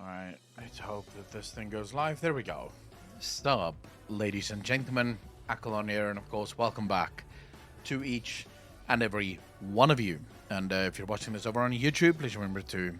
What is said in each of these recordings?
Alright, let's hope that this thing goes live. There we go. Sup, ladies and gentlemen, Akalon here, and of course, welcome back to each and every one of you. And if you're watching this over on YouTube, please remember to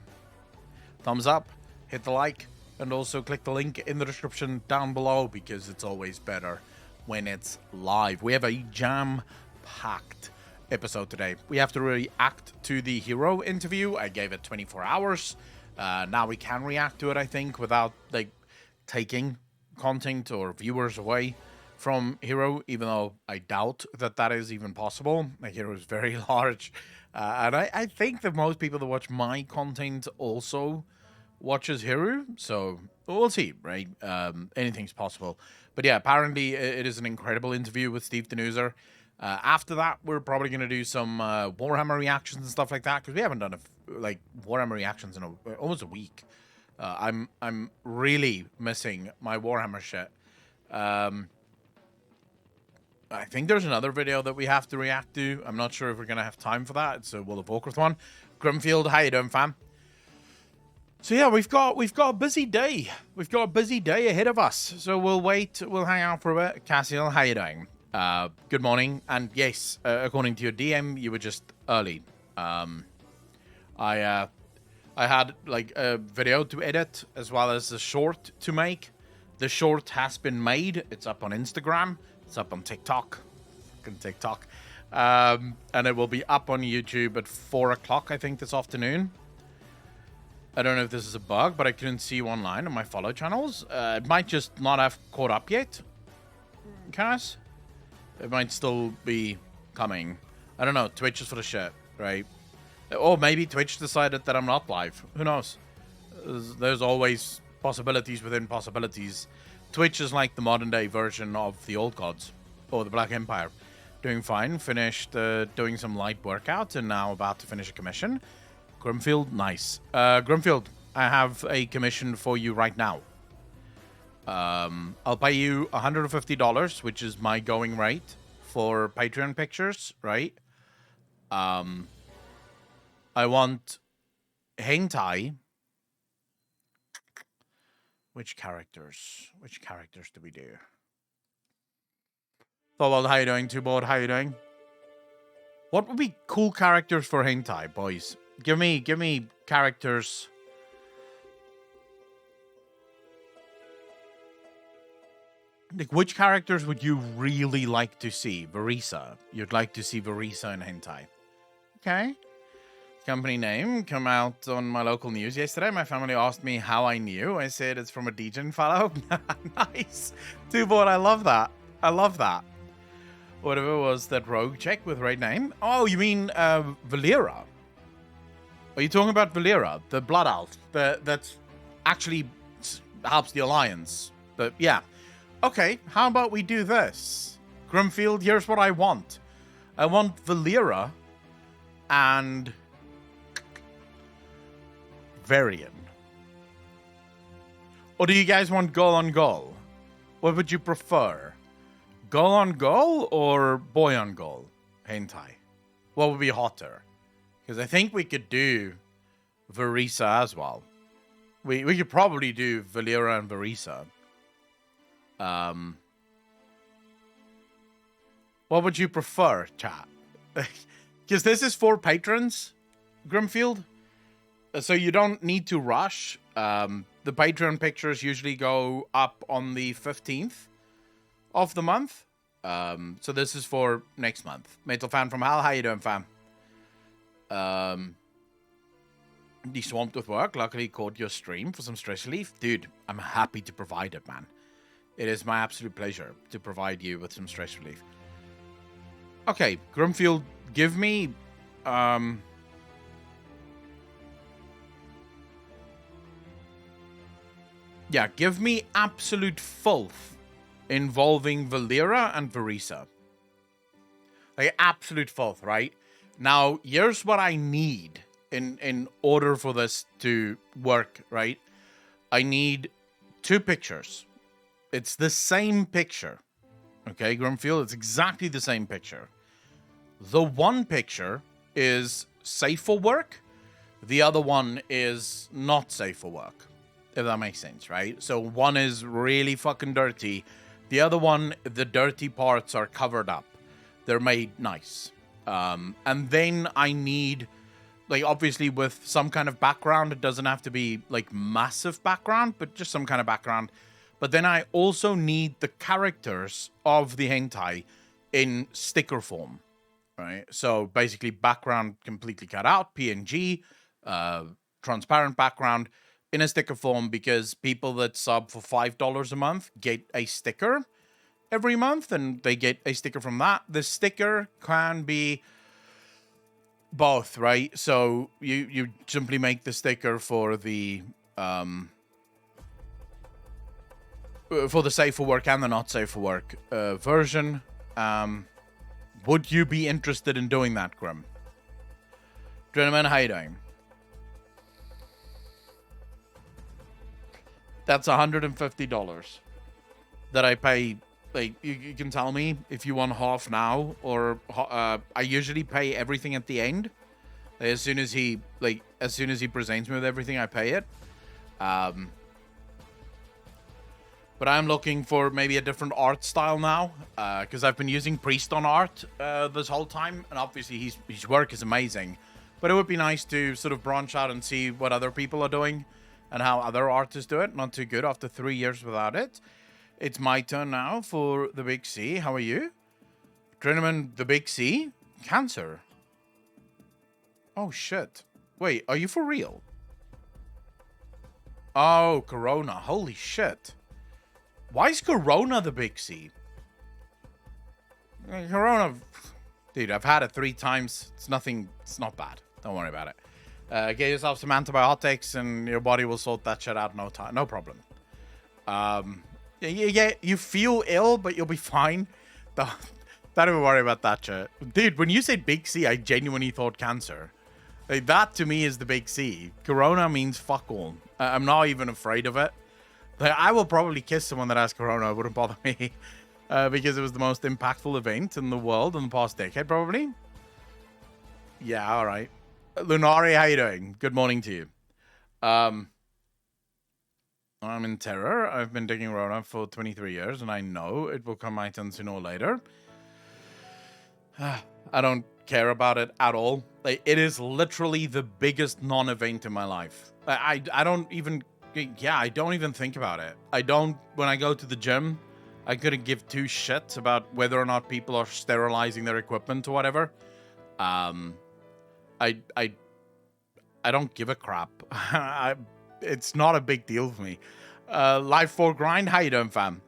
thumbs up, hit the like, and also click the link in the description down below because it's always better when it's live. We have a jam-packed episode today. We have to react to the Hiru interview. I gave it 24 hours. Now we can react to it, I think, without like taking content or viewers away from Hiru, even though I doubt that that is even possible. Like, Hiru is very large. And I think that most people that watch my content also watches Hiru, so we'll see, right? Anything's possible. But yeah, apparently it is an incredible interview with Steve Danuser. After that, we're probably going to do some Warhammer reactions and stuff like that, because we haven't done like Warhammer reactions in almost a week. I'm really missing my Warhammer shit. I think there's another video that we have to react to. I'm not sure if we're going to have time for that. It's a World of Warcraft one. Grimfield, how you doing, fam? So yeah, we've got a busy day. We've got a busy day ahead of us. So we'll wait. We'll hang out for a bit. Cassiel, how you doing? Good morning. And yes, according to your DM, you were just early. I had like a video to edit as well as a short to make. The short has been made. It's up on Instagram. It's up on TikTok. Fucking TikTok. And it will be up on YouTube at 4 o'clock, I think, this afternoon. I don't know if this is a bug, but I couldn't see you online on my follow channels. It might just not have caught up yet, Cass. It might still be coming. I don't know. Twitch is for the shit, right? Or maybe Twitch decided that I'm not live. Who knows? There's always possibilities within possibilities. Twitch is like the modern day version of the old gods or the Black Empire. Doing fine. Finished doing some light workouts and now about to finish a commission. Grimfield, nice. Grimfield, I have a commission for you right now. I'll pay you $150, which is my going rate for Patreon pictures, right? I want hentai. Which characters? Which characters do we do? Thorwald, how you doing? Twoboard, how you doing? What would be cool characters for hentai, boys? Give me characters. Like, which characters would you really like to see? Verisa. You'd like to see Verisa in hentai. Okay. Company name come out on my local news yesterday. My family asked me how I knew. I said it's from a Degen follow. Nice. Twoboard, I love that. I love that. Whatever was that rogue check with right name? Oh, you mean Valera? Are you talking about Valera, the Blood Elf that actually helps the Alliance? But yeah. Okay, how about we do this? Grimfield, here's what I want. I want Valera and Varian. Or do you guys want goal on goal? What would you prefer? Goal on goal or boy on goal? Hentai. What would be hotter? Because I think we could do Verisa as well. We could probably do Valera and Verisa. What would you prefer, chat? Because this is for patrons, Grimfield. So you don't need to rush. The Patreon pictures usually go up on the 15th of the month. So this is for next month. Metal Fan from Hell, how you doing, fam? The swamped with work. Luckily caught your stream for some stress relief. Dude, I'm happy to provide it, man. It is my absolute pleasure to provide you with some stress relief. Okay, Grimfield, give me... Yeah, give me absolute filth involving Valera and Verisa. Like, absolute filth, right? Now, here's what I need in order for this to work, right? I need 2 pictures. It's the same picture. Okay, Grimfield, it's exactly the same picture. The one picture is safe for work. The other one is not safe for work. if that makes sense, right? So one is really fucking dirty. The other one, the dirty parts are covered up. They're made nice. And then I need, like, obviously with some kind of background. It doesn't have to be, like, massive background, but just some kind of background. But then I also need the characters of the hentai in sticker form, right? So basically background completely cut out, PNG, transparent background in a sticker form, because people that sub for $5 a month get a sticker every month, and they get a sticker from that. The sticker can be both, right? So you simply make the sticker for the safe for work and the not safe for work version. Would you be interested in doing that, Grim? Gentlemen, how you doing? That's $150 that I pay. Like, you can tell me if you want half now, or I usually pay everything at the end. As soon as he presents me with everything, I pay it. But I'm looking for maybe a different art style now, because I've been using Priest on art this whole time, and obviously his work is amazing. But it would be nice to sort of branch out and see what other people are doing and how other artists do it. Not too good after 3 years without it. It's my turn now for the Big C. How are you? Gentlemen, the Big C? Cancer. Oh, shit. Wait, are you for real? Oh, Corona. Holy shit. Why is Corona the Big C? Corona... Dude, I've had it 3 times. It's nothing... It's not bad. Don't worry about it. Get yourself some antibiotics and your body will sort that shit out no time. No problem. Yeah, you feel ill, but you'll be fine. Don't even worry about that shit. Dude, when you said Big C, I genuinely thought cancer. Like, that to me is the Big C. Corona means fuck all. I'm not even afraid of it. Like, I will probably kiss someone that has Corona. It wouldn't bother me. Because it was the most impactful event in the world in the past decade, probably. Yeah, all right. Lunari, how you doing? Good morning to you. I'm in terror. I've been digging Rona for 23 years, and I know it will come my turn sooner or later. I don't care about it at all. Like, it is literally the biggest non-event in my life. I don't even... Yeah, I don't even think about it. I don't... When I go to the gym, I couldn't give 2 shits about whether or not people are sterilizing their equipment or whatever. I don't give a crap. It's not a big deal for me. Life for grind, how you doing, fam?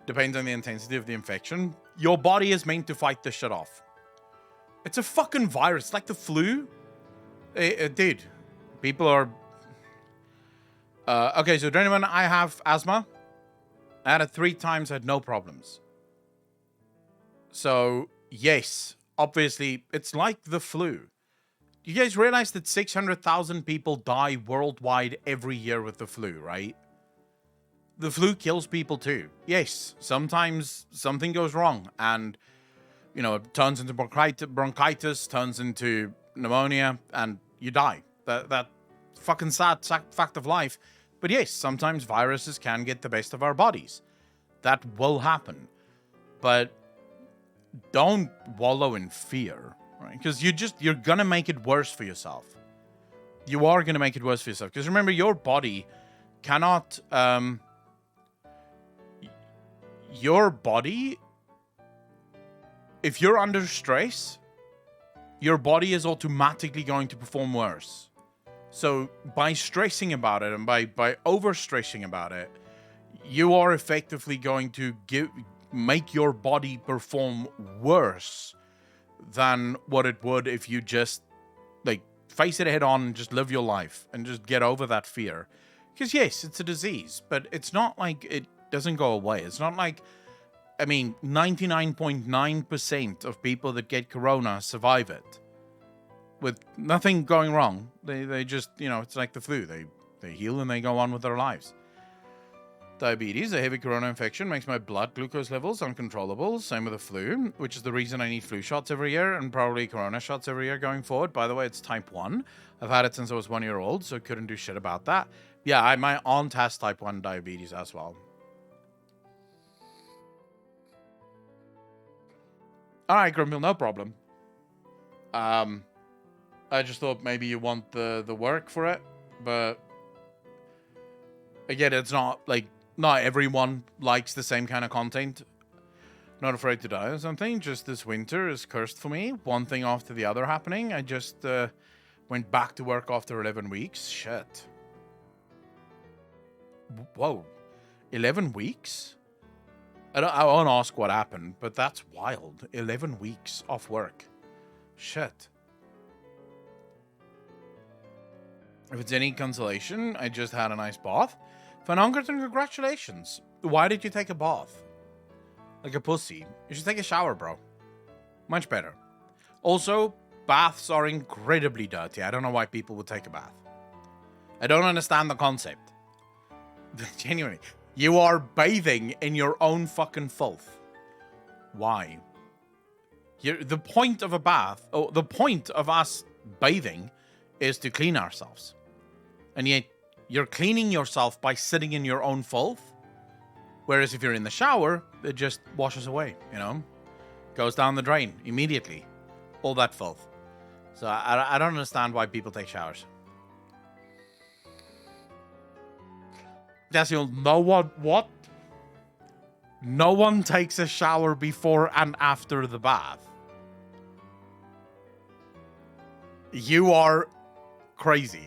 Depends on the intensity of the infection. Your body is meant to fight this shit off. It's a fucking virus. It's like the flu. Dude, people are... okay, so gentlemen, I have asthma. I had it 3 times, I had no problems. So, yes, obviously, it's like the flu. You guys realize that 600,000 people die worldwide every year with the flu, right? The flu kills people too. Yes, sometimes something goes wrong and, you know, it turns into bronchitis, turns into pneumonia, and you die. That fucking sad fact of life. But yes, sometimes viruses can get the best of our bodies. That will happen. But don't wallow in fear. Right? Because you're gonna make it worse for yourself. You are gonna make it worse for yourself. Because remember, your body cannot... your body... If you're under stress, your body is automatically going to perform worse. So by stressing about it and by overstressing about it, you are effectively going to make your body perform worse than what it would if you just, like, face it head on and just live your life and just get over that fear. Because yes, it's a disease, but it's not like it doesn't go away. It's not like, I mean, 99.9% of people that get corona survive it with nothing going wrong. They just, you know, it's like the flu. They heal and they go on with their lives. Diabetes, a heavy corona infection makes my blood glucose levels uncontrollable. Same with the flu, which is the reason I need flu shots every year and probably corona shots every year going forward. By the way, it's type 1. I've had it since I was 1 year old, so couldn't do shit about that. Yeah, my aunt has type 1 diabetes as well. Alright, Grimhill, no problem. I just thought maybe you want the work for it, but again, it's not like not everyone likes the same kind of content. Not afraid to die or something. Just this winter is cursed for me. One thing after the other happening. I just went back to work after 11 weeks. Shit. Whoa. 11 weeks? I won't ask what happened, but that's wild. 11 weeks off work. Shit. If it's any consolation, I just had a nice bath. Van Hungerton, congratulations. Why did you take a bath? Like a pussy. You should take a shower, bro. Much better. Also, baths are incredibly dirty. I don't know why people would take a bath. I don't understand the concept. Genuinely. You are bathing in your own fucking filth. Why? The point of a bath, the point of us bathing is to clean ourselves. And yet, you're cleaning yourself by sitting in your own filth. Whereas if you're in the shower, it just washes away, you know? Goes down the drain immediately. All that filth. So I don't understand why people take showers. Yes, you'll know what? No one takes a shower before and after the bath. You are crazy.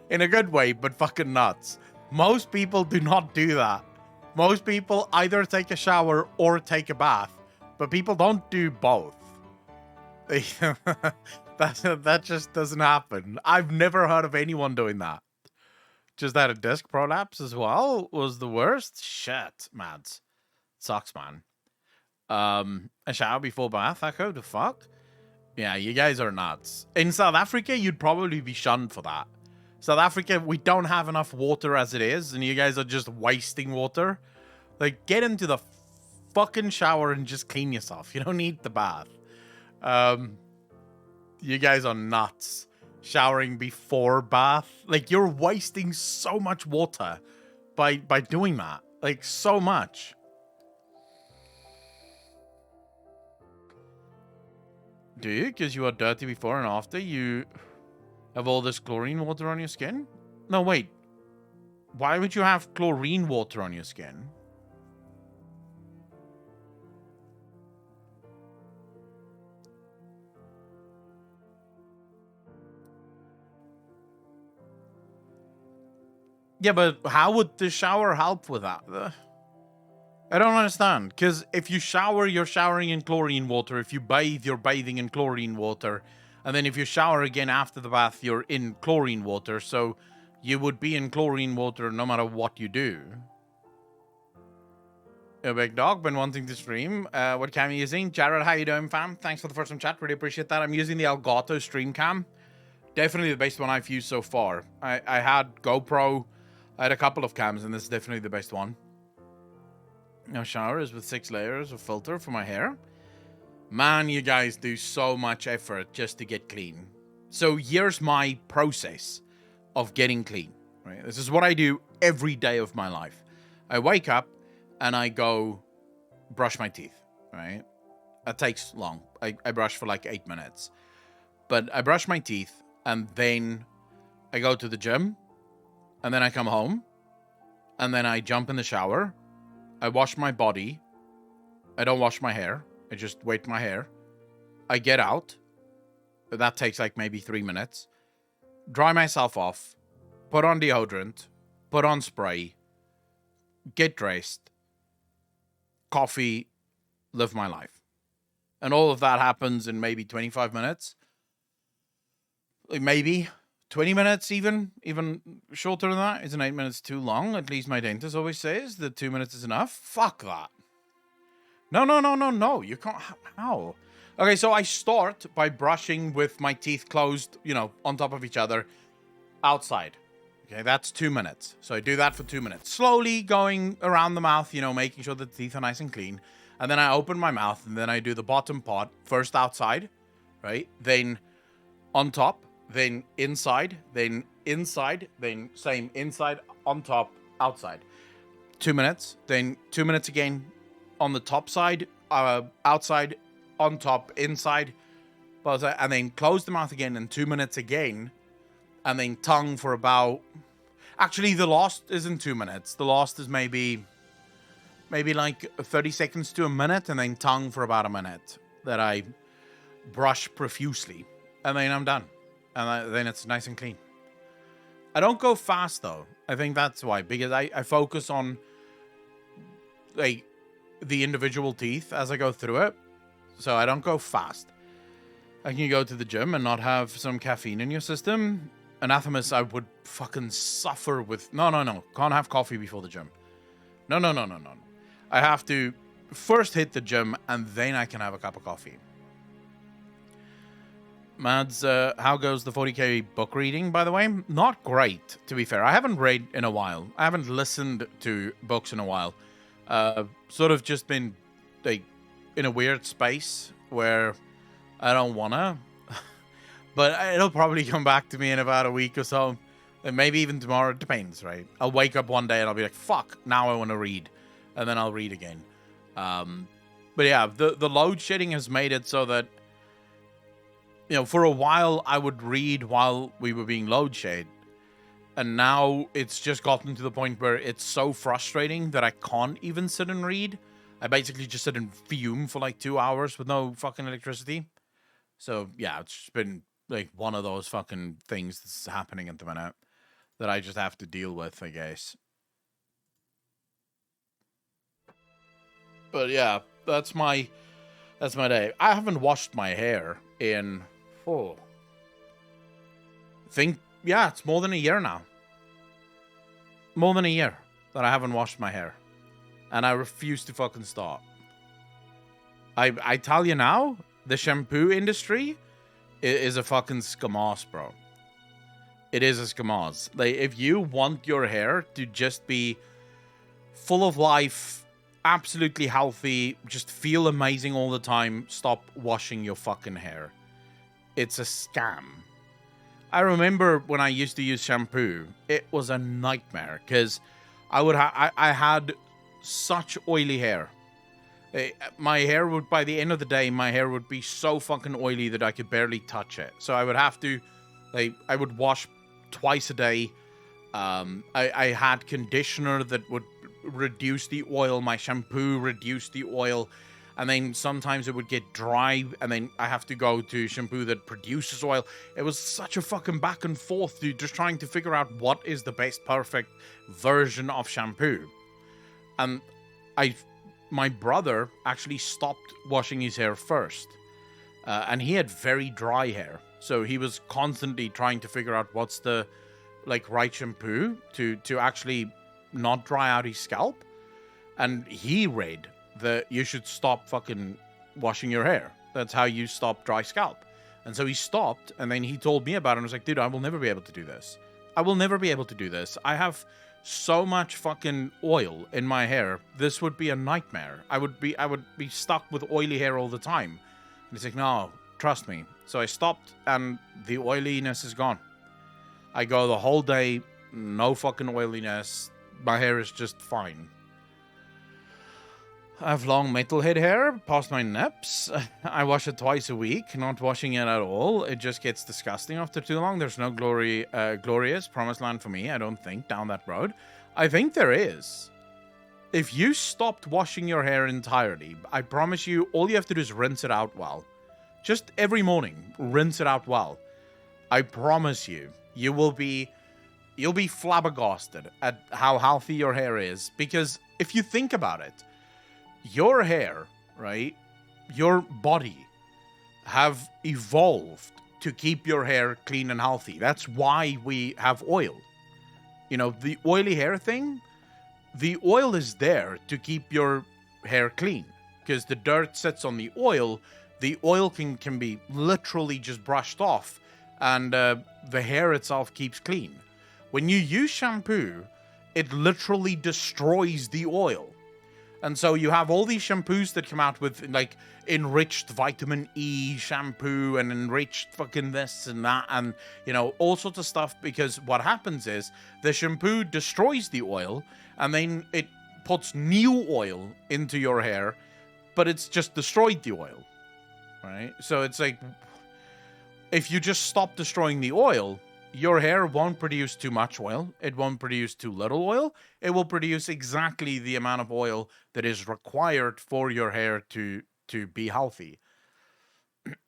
In a good way, but fucking nuts. Most people do not do that. Most people either take a shower or take a bath. But people don't do both. That just doesn't happen. I've never heard of anyone doing that. Just had a disc prolapse as well. Was the worst. Shit, mads. Sucks, man. A shower before bath, Echo? The fuck? Yeah, you guys are nuts. In South Africa, you'd probably be shunned for that. South Africa, we don't have enough water as it is, and you guys are just wasting water. Like, get into the fucking shower and just clean yourself. You don't need the bath. You guys are nuts. Showering before bath. Like, you're wasting so much water by doing that. Like, so much. Do you? Because you are dirty before and after. You have all this chlorine water on your skin? No, wait. Why would you have chlorine water on your skin? Yeah, but how would the shower help with that? I don't understand. Because if you shower, you're showering in chlorine water. If you bathe, you're bathing in chlorine water. And then if you shower again after the bath, you're in chlorine water. So you would be in chlorine water no matter what you do. A big dog, been wanting to stream. What cam are you using? Jared, how you doing, fam? Thanks for the first time chat. Really appreciate that. I'm using the Elgato stream cam. Definitely the best one I've used so far. I had GoPro. I had a couple of cams, and this is definitely the best one. Now, shower is with 6 layers of filter for my hair. Man, you guys do so much effort just to get clean. So here's my process of getting clean. Right? This is what I do every day of my life. I wake up and I go brush my teeth. Right? It takes long. I brush for like 8 minutes. But I brush my teeth and then I go to the gym. And then I come home. And then I jump in the shower. I wash my body. I don't wash my hair. I just wet my hair. I get out. That takes like maybe 3 minutes. Dry myself off. Put on deodorant. Put on spray. Get dressed. Coffee. Live my life. And all of that happens in maybe 25 minutes. Maybe 20 minutes even shorter than that. Isn't 8 minutes too long? At least my dentist always says that 2 minutes is enough. Fuck that. No. You can't. How? Okay, so I start by brushing with my teeth closed, on top of each other outside. Okay, that's 2 minutes. So I do that for 2 minutes. Slowly going around the mouth, making sure the teeth are nice and clean. And then I open my mouth, and then I do the bottom part. First outside, right? Then on top, then inside, then inside, then same inside, on top, outside. 2 minutes, then 2 minutes again on the top side, outside, on top, inside, and then close the mouth again, and 2 minutes again, and then tongue for about... Actually, the last isn't 2 minutes. The last is maybe like 30 seconds to a minute, and then tongue for about a minute that I brush profusely, and then I'm done. And then it's nice and clean. I don't go fast, though. I think that's why, because I focus on like the individual teeth as I go through it, so I don't go fast. I can go to the gym and not have some caffeine in your system. Anathemas, I would fucking suffer with... No. Can't have coffee before the gym. No. I have to first hit the gym, and then I can have a cup of coffee. Mads, how goes the 40k book reading, by the way? Not great, to be fair. I haven't read in a while. I haven't listened to books in a while. Sort of just been, like, in a weird space where I don't wanna. But it'll probably come back to me in about a week or so. And maybe even tomorrow. It depends, right? I'll wake up one day and I'll be like, fuck, now I want to read. And then I'll read again. But yeah, the load shedding has made it so that, for a while I would read while we were being load shed. And now it's just gotten to the point where it's so frustrating that I can't even sit and read. I basically just sit and fume for like 2 hours with no fucking electricity. So yeah, it's just been like one of those fucking things that's happening at the minute that I just have to deal with, I guess. But yeah, that's my day. I haven't washed my hair in it's more than a year now. More than a year that I haven't washed my hair. And I refuse to fucking stop. I tell you now, the shampoo industry is a fucking scamoz, bro. It is a scamoz. Like, if you want your hair to just be full of life, absolutely healthy, just feel amazing all the time, stop washing your fucking hair. It's a scam. I remember when I used to use shampoo, it was a nightmare because I had such oily hair. My hair would, by the end of the day, my hair would be so fucking oily that I could barely touch it. So I would have to, I would wash twice a day. I had conditioner that would reduce the oil. My shampoo reduced the oil. And then sometimes it would get dry, and then I have to go to shampoo that produces oil. It was such a fucking back and forth, dude, just trying to figure out what is the best perfect version of shampoo. And my brother actually stopped washing his hair first. And he had very dry hair. So he was constantly trying to figure out what's the right shampoo to actually not dry out his scalp. And he read that you should stop fucking washing your hair. That's how you stop dry scalp. And so he stopped, and then he told me about it, and I was like, dude, I will never be able to do this. I will never be able to do this. I have so much fucking oil in my hair. This would be a nightmare. I would be stuck with oily hair all the time. And he's like, no, trust me. So I stopped, and the oiliness is gone. I go the whole day, no fucking oiliness. My hair is just fine. I have long metalhead hair past my nips. I wash it twice a week, not washing it at all. It just gets disgusting after too long. There's no glorious promised land for me, I don't think, down that road. I think there is. If you stopped washing your hair entirely, I promise you, all you have to do is rinse it out well. Just every morning, rinse it out well. I promise you, you'll be flabbergasted at how healthy your hair is. Because if you think about it, your hair, right, your body have evolved to keep your hair clean and healthy. That's why we have oil. The oily hair thing, the oil is there to keep your hair clean. Because the dirt sits on the oil can be literally just brushed off, and the hair itself keeps clean. When you use shampoo, it literally destroys the oil. And so you have all these shampoos that come out with like enriched vitamin E shampoo and enriched fucking this and that and, you know, all sorts of stuff, because what happens is the shampoo destroys the oil and then it puts new oil into your hair, but it's just destroyed the oil, right? So it's like, if you just stop destroying the oil, your hair won't produce too much oil. It won't produce too little oil. It will produce exactly the amount of oil that is required for your hair to be healthy.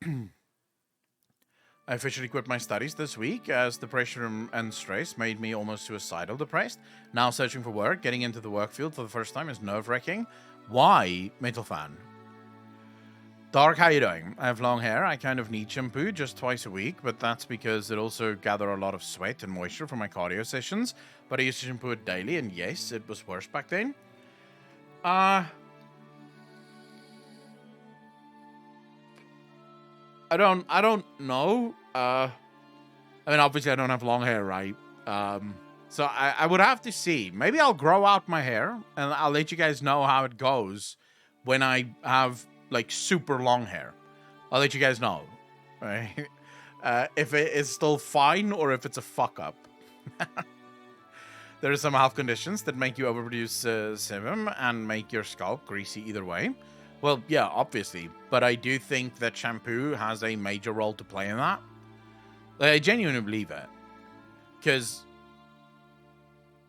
I officially quit my studies this week as the pressure and stress made me almost suicidal depressed. Now searching for work, getting into the work field for the first time is nerve-wracking. Why, Metal Fan? Dark, how you doing? I have long hair. I kind of need shampoo just twice a week, but that's because it also gathers a lot of sweat and moisture from my cardio sessions. But I used to shampoo it daily, and yes, it was worse back then. I don't know. I mean, obviously I don't have long hair, right? So I would have to see. Maybe I'll grow out my hair, and I'll let you guys know how it goes when I have like super long hair. I'll let you guys know, right? If it is still fine or if it's a fuck up. There are some health conditions that make you overproduce sebum and make your scalp greasy either way. Well, yeah, obviously, but I do think that shampoo has a major role to play in that. Like, I genuinely believe it, because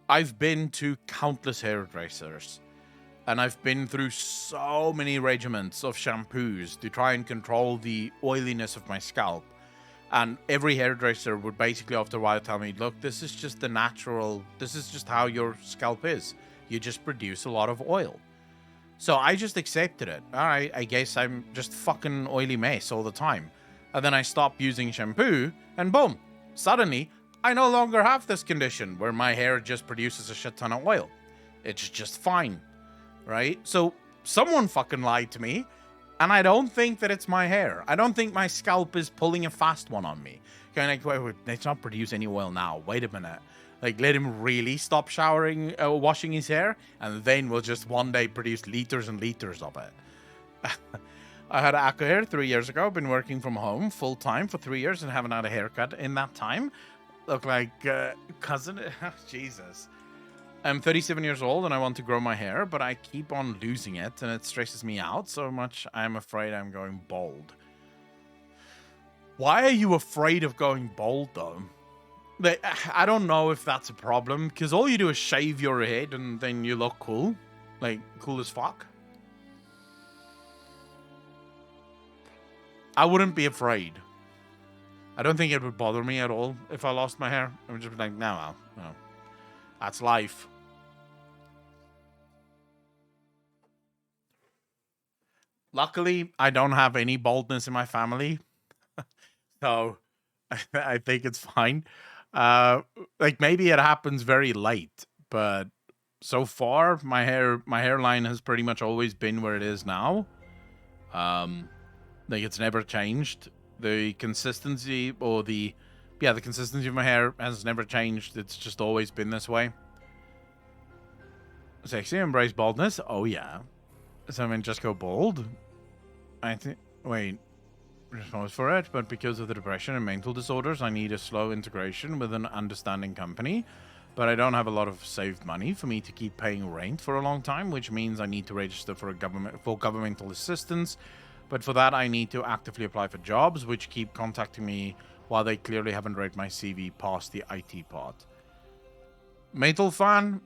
I've been to countless hairdressers. And I've been through so many regimens of shampoos to try and control the oiliness of my scalp. And every hairdresser would basically after a while tell me, look, this is just the natural, this is just how your scalp is. You just produce a lot of oil. So I just accepted it. All right, I guess I'm just fucking oily mess all the time. And then I stopped using shampoo and boom, suddenly I no longer have this condition where my hair just produces a shit ton of oil. It's just fine. Right? So someone fucking lied to me, and I don't think that it's my hair. I don't think my scalp is pulling a fast one on me. Kind of like, wait, let's not produce any oil now. Wait a minute. Like, let him really stop showering, washing his hair, and then we'll just one day produce liters and liters of it. I had acne hair 3 years ago. Been working from home full time for 3 years and haven't had a haircut in that time. Look like cousin. Jesus. I'm 37 years old and I want to grow my hair, but I keep on losing it and it stresses me out so much I'm afraid I'm going bald. Why are you afraid of going bald though? Like, I don't know if that's a problem, because all you do is shave your head and then you look cool. Like, cool as fuck. I wouldn't be afraid. I don't think it would bother me at all if I lost my hair. I would just be like, no, that's life. Luckily, I don't have any baldness in my family, so I think it's fine. Like maybe it happens very late, but so far my hairline has pretty much always been where it is now. Like it's never changed. The consistency or the consistency of my hair has never changed. It's just always been this way. Sexy, embrace baldness. Oh yeah. So I mean, just go bald. I think. Wait. Response for it, but because of the depression and mental disorders, I need a slow integration with an understanding company. But I don't have a lot of saved money for me to keep paying rent for a long time, which means I need to register for governmental assistance. But for that, I need to actively apply for jobs, which keep contacting me while they clearly haven't read my CV past the IT part. Metal fan.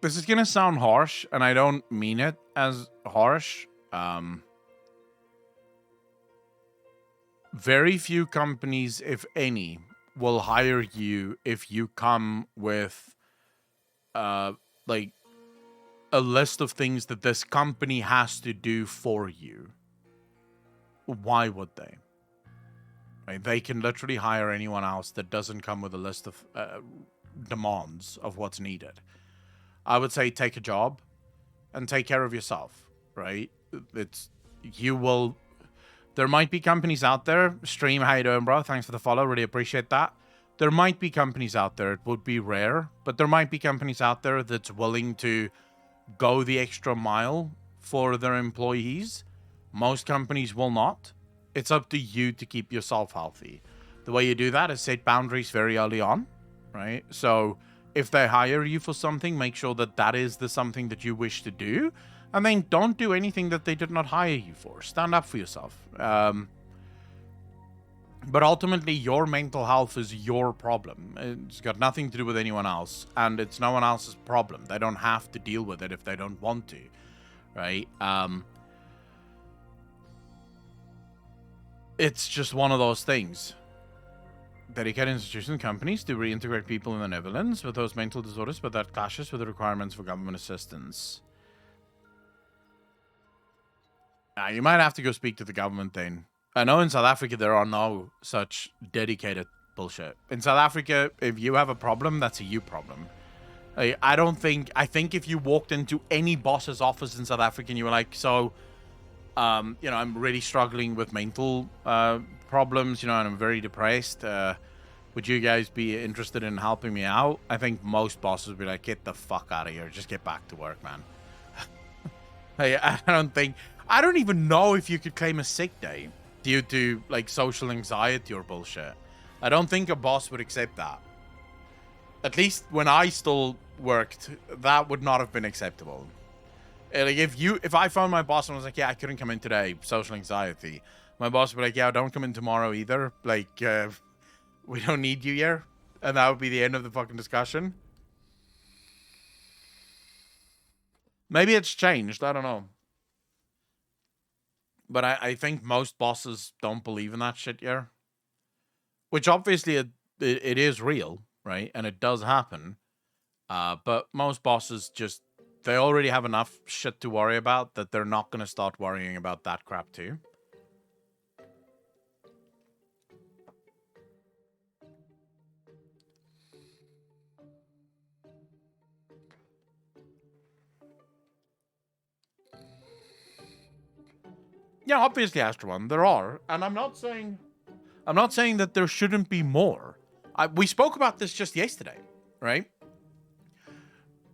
This is going to sound harsh, and I don't mean it as harsh. Very few companies, if any, will hire you if you come with, like, a list of things that this company has to do for you. Why would they? Right? They can literally hire anyone else that doesn't come with a list of demands of what's needed. I would say take a job and take care of yourself, right? There might be companies out there. Stream, how you doing, bro? Thanks for the follow. Really appreciate that. There might be companies out there. It would be rare, but there might be companies out there that's willing to go the extra mile for their employees. Most companies will not. It's up to you to keep yourself healthy. The way you do that is set boundaries very early on, right? So if they hire you for something, make sure that that is the something that you wish to do. And then don't do anything that they did not hire you for. Stand up for yourself. But ultimately, your mental health is your problem. It's got nothing to do with anyone else. And it's no one else's problem. They don't have to deal with it if they don't want to. Right? It's just one of those things. Dedicated institutions and companies to reintegrate people in the Netherlands with those mental disorders, but that clashes with the requirements for government assistance. You might have to go speak to the government then. I know in South Africa there are no such dedicated bullshit. In South Africa, if you have a problem, that's a you problem. I think if you walked into any boss's office in South Africa and you were like, so, I'm really struggling with mental problems, and I'm very depressed. Would you guys be interested in helping me out? I think most bosses would be like, get the fuck out of here. Just get back to work, man. I don't even know if you could claim a sick day due to like social anxiety or bullshit. I don't think a boss would accept that. At least when I still worked, that would not have been acceptable. Like if I found my boss and was like, yeah, I couldn't come in today, social anxiety, my boss would be like, yeah, don't come in tomorrow either. Like, we don't need you here. And that would be the end of the fucking discussion. Maybe it's changed. I don't know. But I think most bosses don't believe in that shit here. Which obviously it is real, right? And it does happen. But most bosses just, they already have enough shit to worry about that they're not going to start worrying about that crap too. Yeah, obviously, Astro One, there are, and I'm not saying that there shouldn't be more. We spoke about this just yesterday, right?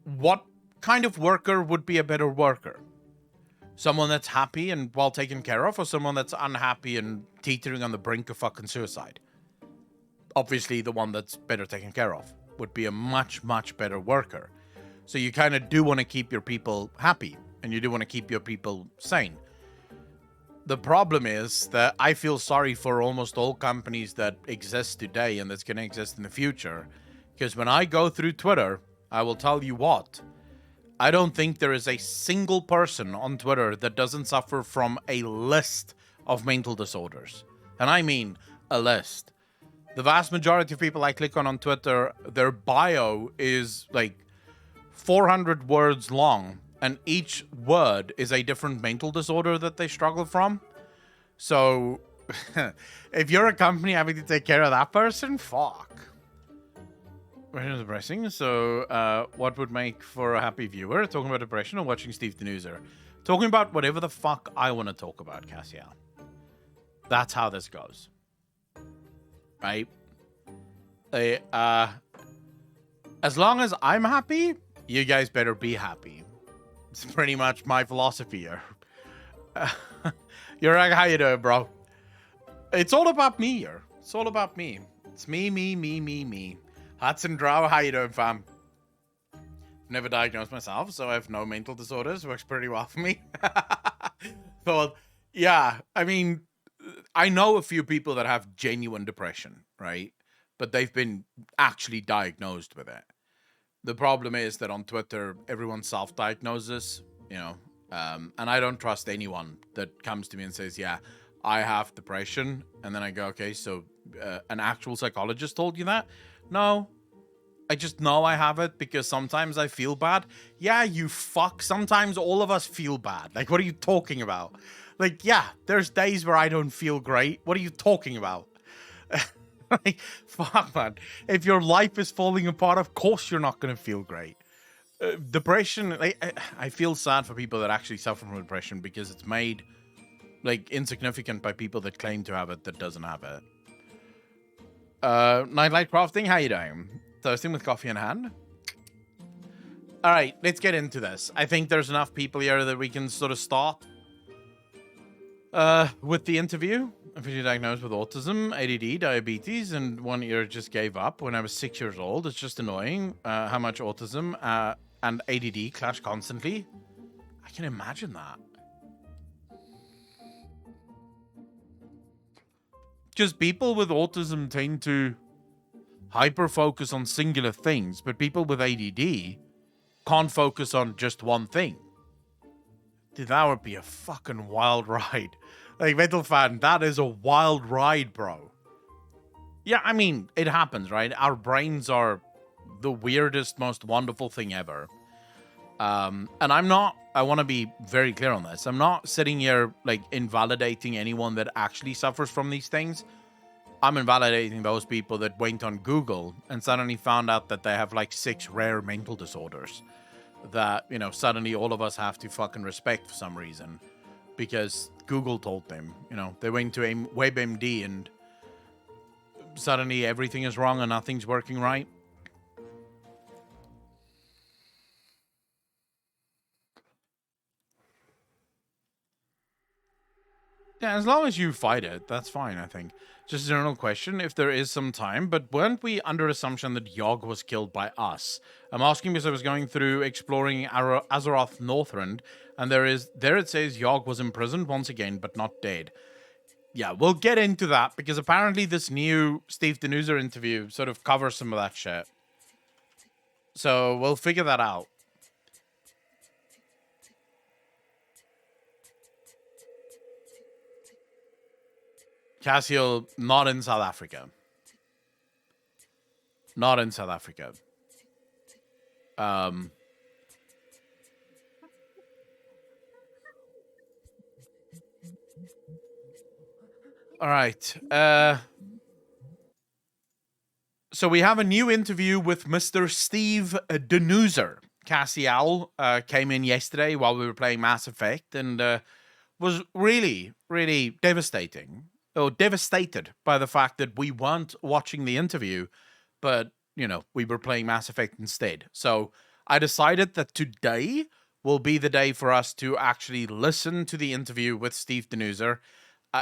What kind of worker would be a better worker? Someone that's happy and well taken care of, or someone that's unhappy and teetering on the brink of fucking suicide? Obviously, the one that's better taken care of would be a much, much better worker. So you kind of do want to keep your people happy, and you do want to keep your people sane. The problem is that I feel sorry for almost all companies that exist today and that's going to exist in the future. Because when I go through Twitter, I will tell you what, I don't think there is a single person on Twitter that doesn't suffer from a list of mental disorders. And I mean a list. The vast majority of people I click on Twitter, their bio is like 400 words long. And each word is a different mental disorder that they struggle from. So, if you're a company having to take care of that person, fuck. Depression is depressing. So, what would make for a happy viewer? Talking about depression or watching Steve Danuser? Talking about whatever the fuck I want to talk about, Cassia. That's how this goes. Right? As long as I'm happy, you guys better be happy. It's pretty much my philosophy here. You're like, how you doing, bro? It's all about me here. It's all about me. It's me. Hudson Drow, how you doing, fam? Never diagnosed myself, so I have no mental disorders. Works pretty well for me. But, yeah, I mean, I know a few people that have genuine depression, right? But they've been actually diagnosed with it. The problem is that on Twitter, everyone self-diagnoses, and I don't trust anyone that comes to me and says, yeah, I have depression. And then I go, okay, so an actual psychologist told you that? No, I just know I have it because sometimes I feel bad. Yeah, you fuck. Sometimes all of us feel bad. Like, what are you talking about? Like, yeah, there's days where I don't feel great. What are you talking about? Like, fuck, man. If your life is falling apart, of course you're not going to feel great. depression, like, I feel sad for people that actually suffer from depression because it's made like insignificant by people that claim to have it that doesn't have it. Nightlight Crafting, how you doing? Thirsting with coffee in hand? All right, let's get into this. I think there's enough people here that we can sort of start with the interview. Officially diagnosed with autism, ADD, diabetes, and one ear just gave up when I was 6 years old. It's just annoying how much autism and ADD clash constantly. I can imagine that. Because people with autism tend to hyper focus on singular things, but people with ADD can't focus on just one thing. Dude, that would be a fucking wild ride. Like, Metal Fan, that is a wild ride, bro. Yeah, I mean, it happens, right? Our brains are the weirdest, most wonderful thing ever. And I want to be very clear on this. I'm not sitting here, like, invalidating anyone that actually suffers from these things. I'm invalidating those people that went on Google and suddenly found out that they have, like, 6 rare mental disorders that, you know, suddenly all of us have to fucking respect for some reason because Google told them. You know, they went to WebMD and suddenly everything is wrong and nothing's working right. Yeah, as long as you fight it, that's fine, I think. Just a general question, if there is some time, but weren't we under assumption that Yogg was killed by us? I'm asking because I was going through exploring Azeroth Northrend, and there it says Yogg was imprisoned once again, but not dead. Yeah, we'll get into that, because apparently this new Steve Danuser interview sort of covers some of that shit. So we'll figure that out. Cassiel, not in South Africa. Not in South Africa. All right. So we have a new interview with Mr. Steve Danuser. Cassiel came in yesterday while we were playing Mass Effect and was really, really devastating. Or devastated by the fact that we weren't watching the interview, but, you know, we were playing Mass Effect instead. So I decided that today will be the day for us to actually listen to the interview with Steve Danuser.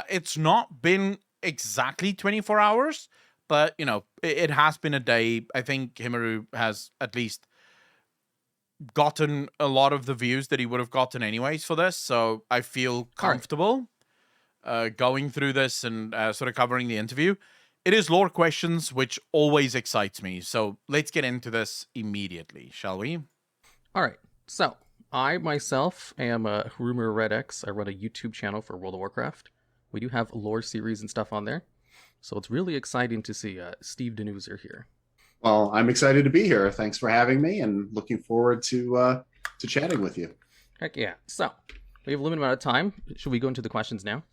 It's not been exactly 24 hours, but, you know, it has been a day. I think Hiru has at least gotten a lot of the views that he would have gotten anyways for this, so I feel comfortable going through this and sort of covering the interview. It is lore questions, which always excites me, so let's get into this immediately, shall we? All right, so I myself am a Rumor Red X. I run a YouTube channel for World of Warcraft. We do have lore series and stuff on there, so it's really exciting to see Steve Danuser here. Well, I'm excited to be here. Thanks for having me, and looking forward to chatting with you. Heck yeah! So we have a limited amount of time. Should we go into the questions now?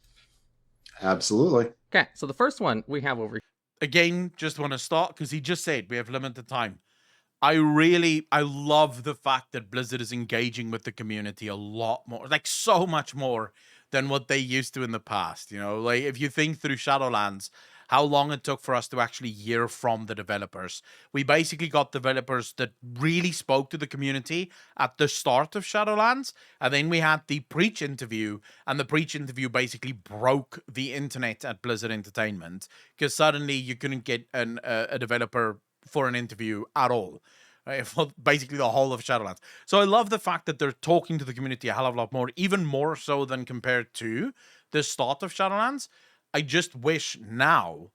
Absolutely. Okay, so the first one we have over. Again, just want to start because he just said we have limited time. I love the fact that Blizzard is engaging with the community a lot more, like so much more than what they used to in the past. You know, like if you think through Shadowlands, how long it took for us to actually hear from the developers. We basically got developers that really spoke to the community at the start of Shadowlands, and then we had the Preach interview, and the Preach interview basically broke the internet at Blizzard Entertainment because suddenly you couldn't get a developer for an interview at all. Right, for basically the whole of Shadowlands. So I love the fact that they're talking to the community a hell of a lot more, even more so than compared to the start of Shadowlands. I just wish now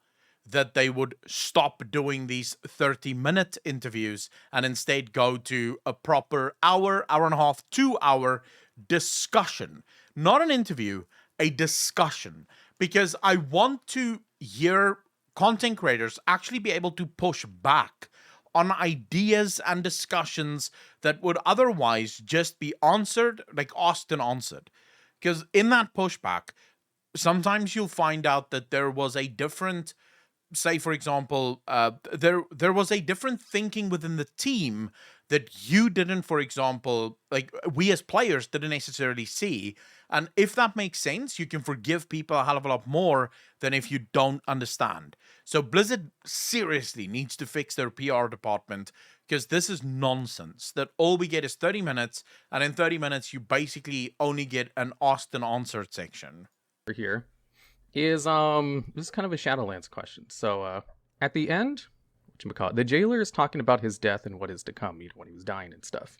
that they would stop doing these 30-minute interviews and instead go to a proper hour and a half, 2-hour discussion. Not an interview, a discussion. Because I want to hear content creators actually be able to push back on ideas and discussions that would otherwise just be answered, like asked and answered. Because in that pushback, sometimes you'll find out that there was a different, say for example, there was a different thinking within the team that you didn't, for example, like we as players didn't necessarily see. And if that makes sense, you can forgive people a hell of a lot more than if you don't understand. So Blizzard seriously needs to fix their PR department, because this is nonsense that all we get is 30 minutes, and in 30 minutes you basically only get an asked and answered section. Here is this is kind of a Shadowlands question. So at the end, whatchamacallit, the jailer is talking about his death and what is to come, when he was dying and stuff.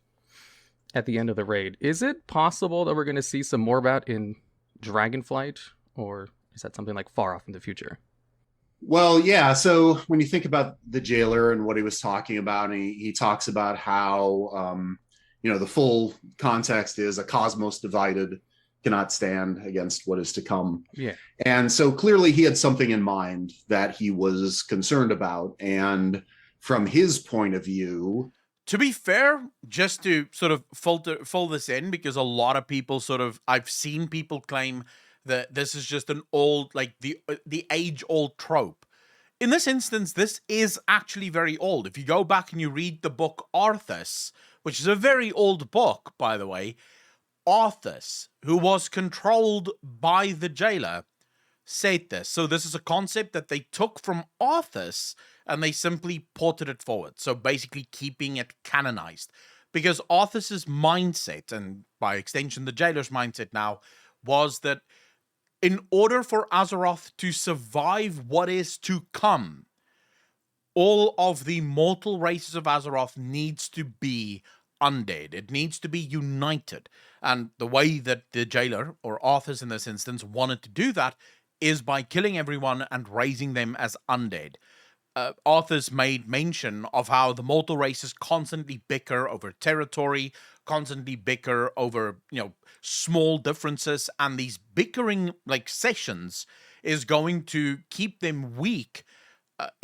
At the end of the raid, is it possible that we're going to see some more of that in Dragonflight, or is that something like far off in the future? Well, yeah. So when you think about the jailer and what he was talking about, and he talks about how, the full context is a cosmos divided cannot stand against what is to come. Yeah. And so clearly he had something in mind that he was concerned about. And from his point of view, to be fair, just to sort of fold this in, because a lot of people I've seen people claim that this is just an old, like the age-old trope. In this instance, this is actually very old. If you go back and you read the book Arthas, which is a very old book, by the way, Arthas, who was controlled by the jailer, said this. So this is a concept that they took from Arthas and they simply ported it forward. So basically keeping it canonized. Because Arthas's mindset, and by extension the jailer's mindset now, was that in order for Azeroth to survive what is to come, all of the mortal races of Azeroth needs to be undead. It needs to be united. And the way that the jailer, or Arthas in this instance, wanted to do that is by killing everyone and raising them as undead. Arthas made mention of how the mortal races constantly bicker over territory, constantly bicker over, small differences, and these bickering, sessions is going to keep them weak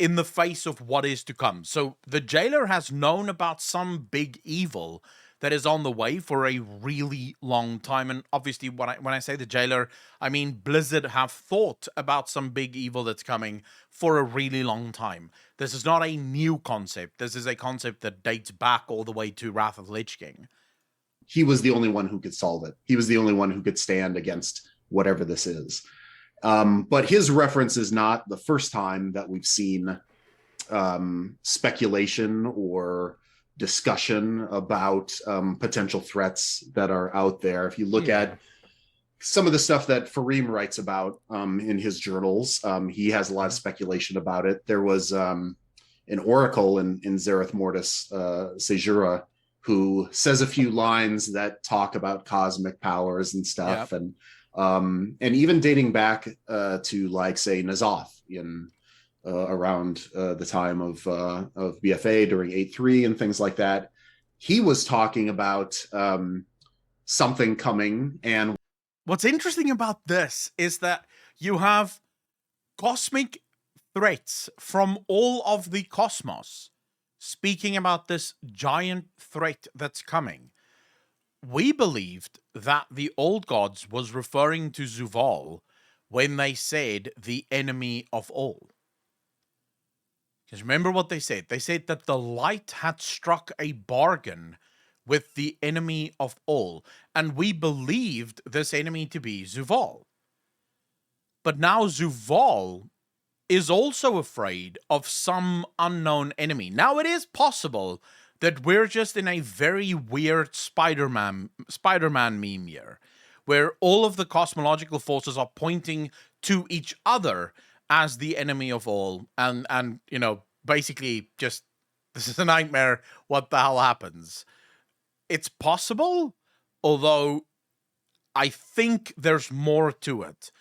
in the face of what is to come. So the jailer has known about some big evil that is on the way for a really long time. And obviously, when I say the jailer, I mean Blizzard have thought about some big evil that's coming for a really long time. This is not a new concept. This is a concept that dates back all the way to Wrath of the Lich King. He was the only one who could solve it. He was the only one who could stand against whatever this is. But his reference is not the first time that we've seen speculation or discussion about potential threats that are out there. If you look at some of the stuff that Fareem writes about in his journals, he has a lot of speculation about it. There was an oracle in Zereth Mortis, Sejura, who says a few lines that talk about cosmic powers and stuff. Yep. And even dating back to, say, N'Zoth in around the time of BFA during 8.3 and things like that. He was talking about something coming. And what's interesting about this is that you have cosmic threats from all of the cosmos speaking about this giant threat that's coming. We believed that the old gods was referring to Zuval when they said the enemy of all. Because remember what they said? They said that the light had struck a bargain with the enemy of all. And we believed this enemy to be Zuval. But now Zuval is also afraid of some unknown enemy. Now it is possible that we're just in a very weird Spider-Man meme here, where all of the cosmological forces are pointing to each other as the enemy of all, and basically just, this is a nightmare, what the hell happens? It's possible, although I think there's more to it.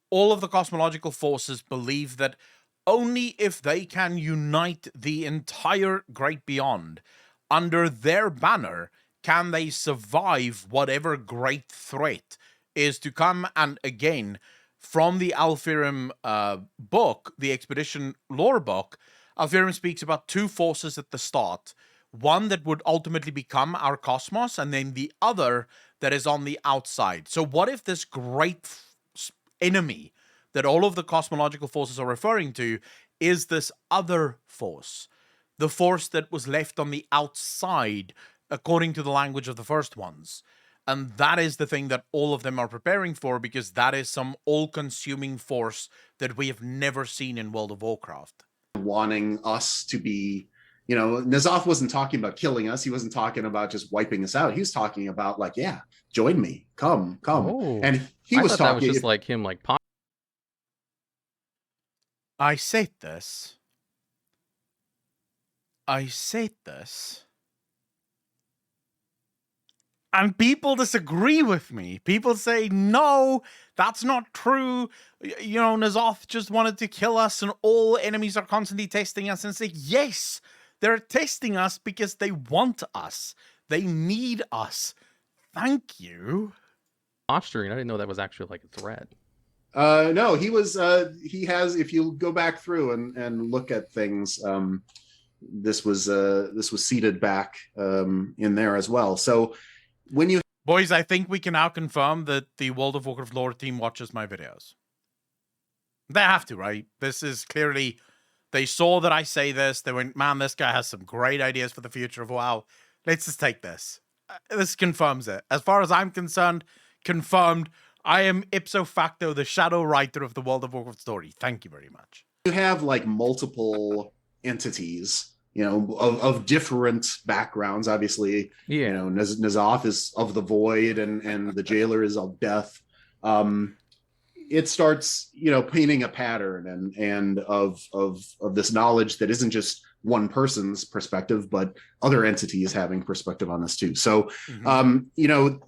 All of the cosmological forces believe that only if they can unite the entire Great Beyond under their banner can they survive whatever great threat is to come. And again, from the Alfirim book, the Expedition lore book, Alfirim speaks about two forces at the start. One that would ultimately become our cosmos, and then the other that is on the outside. So what if this great enemy that all of the cosmological forces are referring to is this other force the force that was left on the outside, according to the language of the first ones. And that is the thing that all of them are preparing for, because that is some all-consuming force that we have never seen in World of Warcraft. Wanting us to be, you know, N'Zoth wasn't talking about killing us. He wasn't talking about just wiping us out. He was talking about like, yeah, join me, come. Oh, And he I was thought talking. that was just like him, like I said this. And people disagree with me. People say, no, that's not true. You know, N'Zoth just wanted to kill us and all enemies are constantly testing us. And say, yes, they're testing us because they want us. They need us. Thank you. posturing. I didn't know that was actually like a threat. No, he was. He has. If you go back through and look at things, this was seated back in there as well. So when you boys, I think we can now confirm that the World of Warcraft lore team watches my videos. They have to, right? This is clearly, they saw that I say this. They went, man, this guy has some great ideas for the future of WoW. Let's just take this. This confirms it. As far as I'm concerned, confirmed. I am ipso facto the shadow writer of the World of Warcraft story. Thank you very much. You have like multiple entities, you know, of different backgrounds. Obviously, Yeah. you know, N'Zoth is of the void, and the jailer is of death. It starts, you know, painting a pattern and of this knowledge that isn't just one person's perspective, but other entities having perspective on this too. So, you know,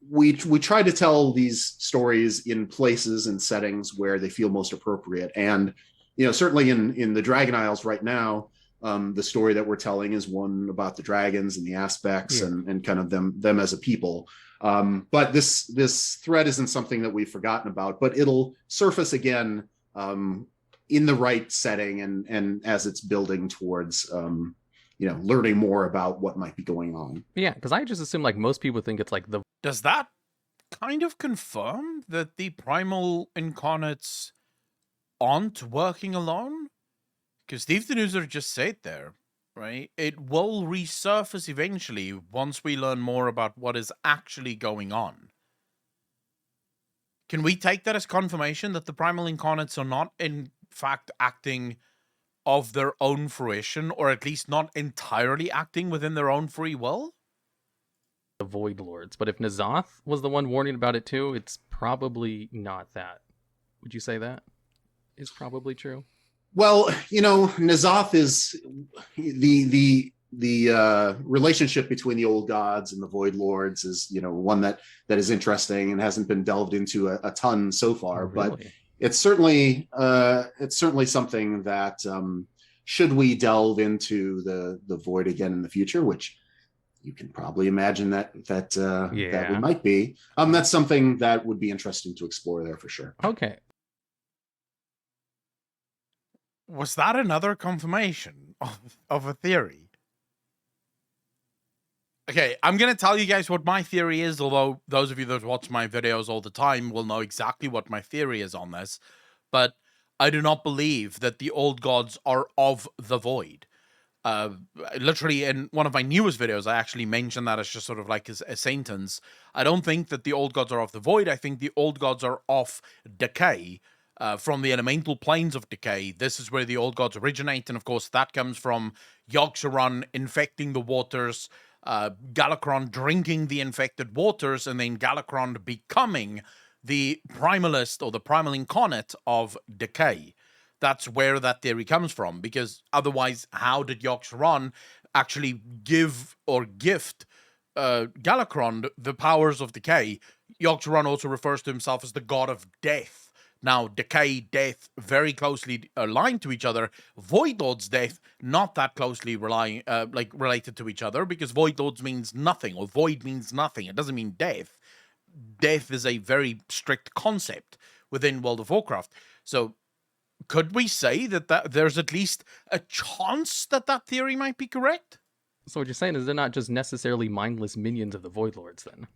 we try to tell these stories in places and settings where they feel most appropriate. And, you know, certainly in the Dragon Isles right now, the story that we're telling is one about the dragons and the aspects and kind of them as a people. But this threat isn't something that we've forgotten about, but it'll surface again in the right setting and as it's building towards you know, learning more about what might be going on. Yeah, because I just assume like most people think it's like the. Does that kind of confirm that the primal incarnates aren't working alone? Because Steve Danuser just said there, right? It will resurface eventually once we learn more about what is actually going on. Can we take that as confirmation that the primal incarnates are not, in fact, acting of their own fruition, or at least not entirely acting within their own free will? The Void Lords, but if N'Zoth was the one warning about it too, it's probably not that. Would you say that is probably true? Well, you know, N'Zoth is the relationship between the old gods and the Void Lords is, you know, one that is interesting and hasn't been delved into a ton so far. Oh, really? But it's certainly something that should we delve into the Void again in the future, which you can probably imagine that we might be. That's something that would be interesting to explore there for sure. Okay. Was that another confirmation of a theory? Okay, I'm going to tell you guys what my theory is, although those of you that watch my videos all the time will know exactly what my theory is on this. But I do not believe that the old gods are of the void. Literally, in one of my newest videos, I actually mentioned that as just sort of like a sentence. I don't think that the old gods are of the void. I think the old gods are of decay. From the elemental planes of decay. This is where the old gods originate, and of course that comes from Yogg-Saron infecting the waters, Galakrond drinking the infected waters, and then Galakrond becoming the primalist or the primal incarnate of decay. That's where that theory comes from, because otherwise, how did Yogg-Saron actually give or gift Galakrond the powers of decay? Yogg-Saron also refers to himself as the god of death. Now, decay, death, very closely aligned to each other. Void Lord's death, not that closely related to each other, because Void Lords means nothing, or void means nothing. It doesn't mean death. Death is a very strict concept within World of Warcraft. So, could we say that there's at least a chance that theory might be correct? So what you're saying is they're not just necessarily mindless minions of the Void Lords, then?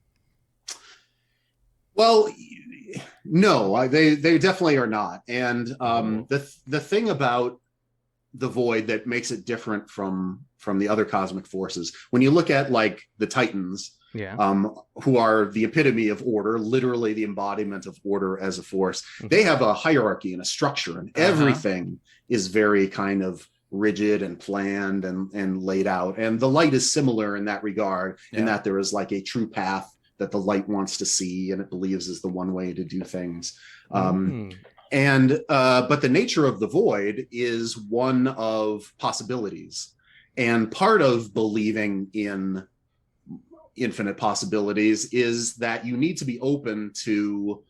Well, no, they definitely are not. And the thing about the void that makes it different from the other cosmic forces. When you look at like the Titans, who are the epitome of order, literally the embodiment of order as a force, they have a hierarchy and a structure, and everything is very kind of rigid and planned and laid out. And the light is similar in that regard, in that there is like a true path that the light wants to see and it believes is the one way to do things. And but the nature of the void is one of possibilities. And part of believing in infinite possibilities is that you need to be open to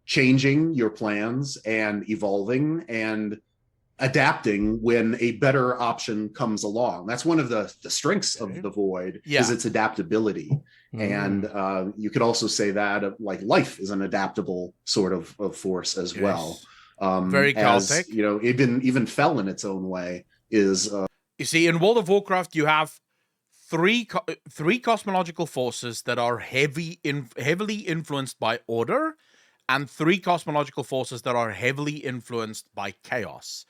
changing your plans and evolving and adapting when a better option comes along. That's one of the strengths of the void, is its adaptability. And you could also say that like life is an adaptable sort of force as well. Very chaotic. As, you know, even fell in its own way is. You see, in World of Warcraft, you have three cosmological forces that are heavily influenced by order, and three cosmological forces that are heavily influenced by chaos.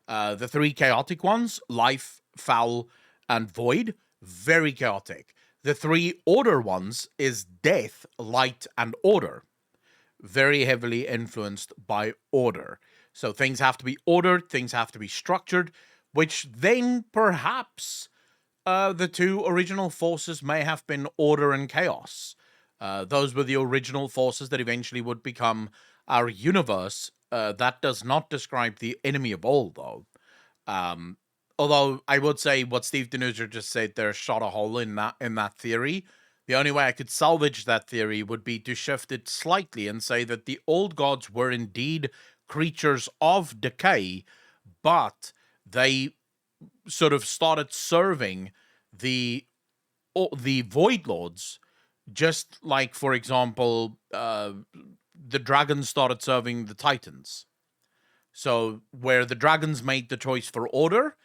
The three chaotic ones, life, foul, and void, very chaotic. The three order ones is death, light, and order, very heavily influenced by order. So things have to be ordered, things have to be structured, which then perhaps the two original forces may have been order and chaos. Those were the original forces that eventually would become our universe. That does not describe the enemy of all, though. Although I would say what Steve Danuser just said there shot a hole in that theory. The only way I could salvage that theory would be to shift it slightly and say that the old gods were indeed creatures of decay, but they sort of started serving the Void Lords, just like, for example, the dragons started serving the Titans. So where the dragons made the choice for order,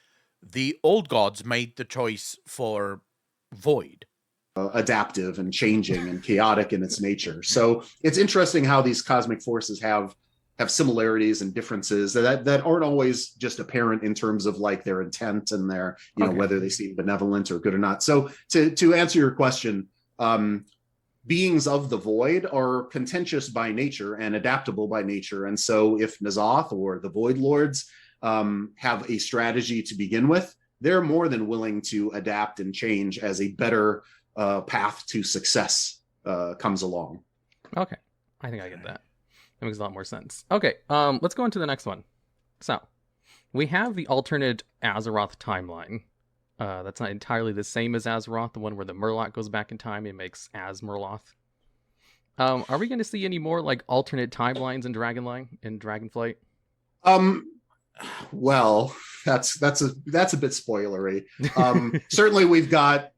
the old gods made the choice for void. Adaptive and changing and chaotic in its nature. So it's interesting how these cosmic forces have similarities and differences that aren't always just apparent in terms of like their intent and their, you know, whether they seem benevolent or good or not. So to answer your question, beings of the void are contentious by nature and adaptable by nature. And so if N'Zoth or the Void Lords have a strategy to begin with, they're more than willing to adapt and change as a better path to success comes along. Okay, I think I get that. That makes a lot more sense. Okay, let's go into the next one. So, we have the alternate Azeroth timeline. That's not entirely the same as Azeroth, the one where the Murloc goes back in time and makes Azmerloth. Are we going to see any more like alternate timelines in Dragonflight? Well, that's a bit spoilery. Certainly we've got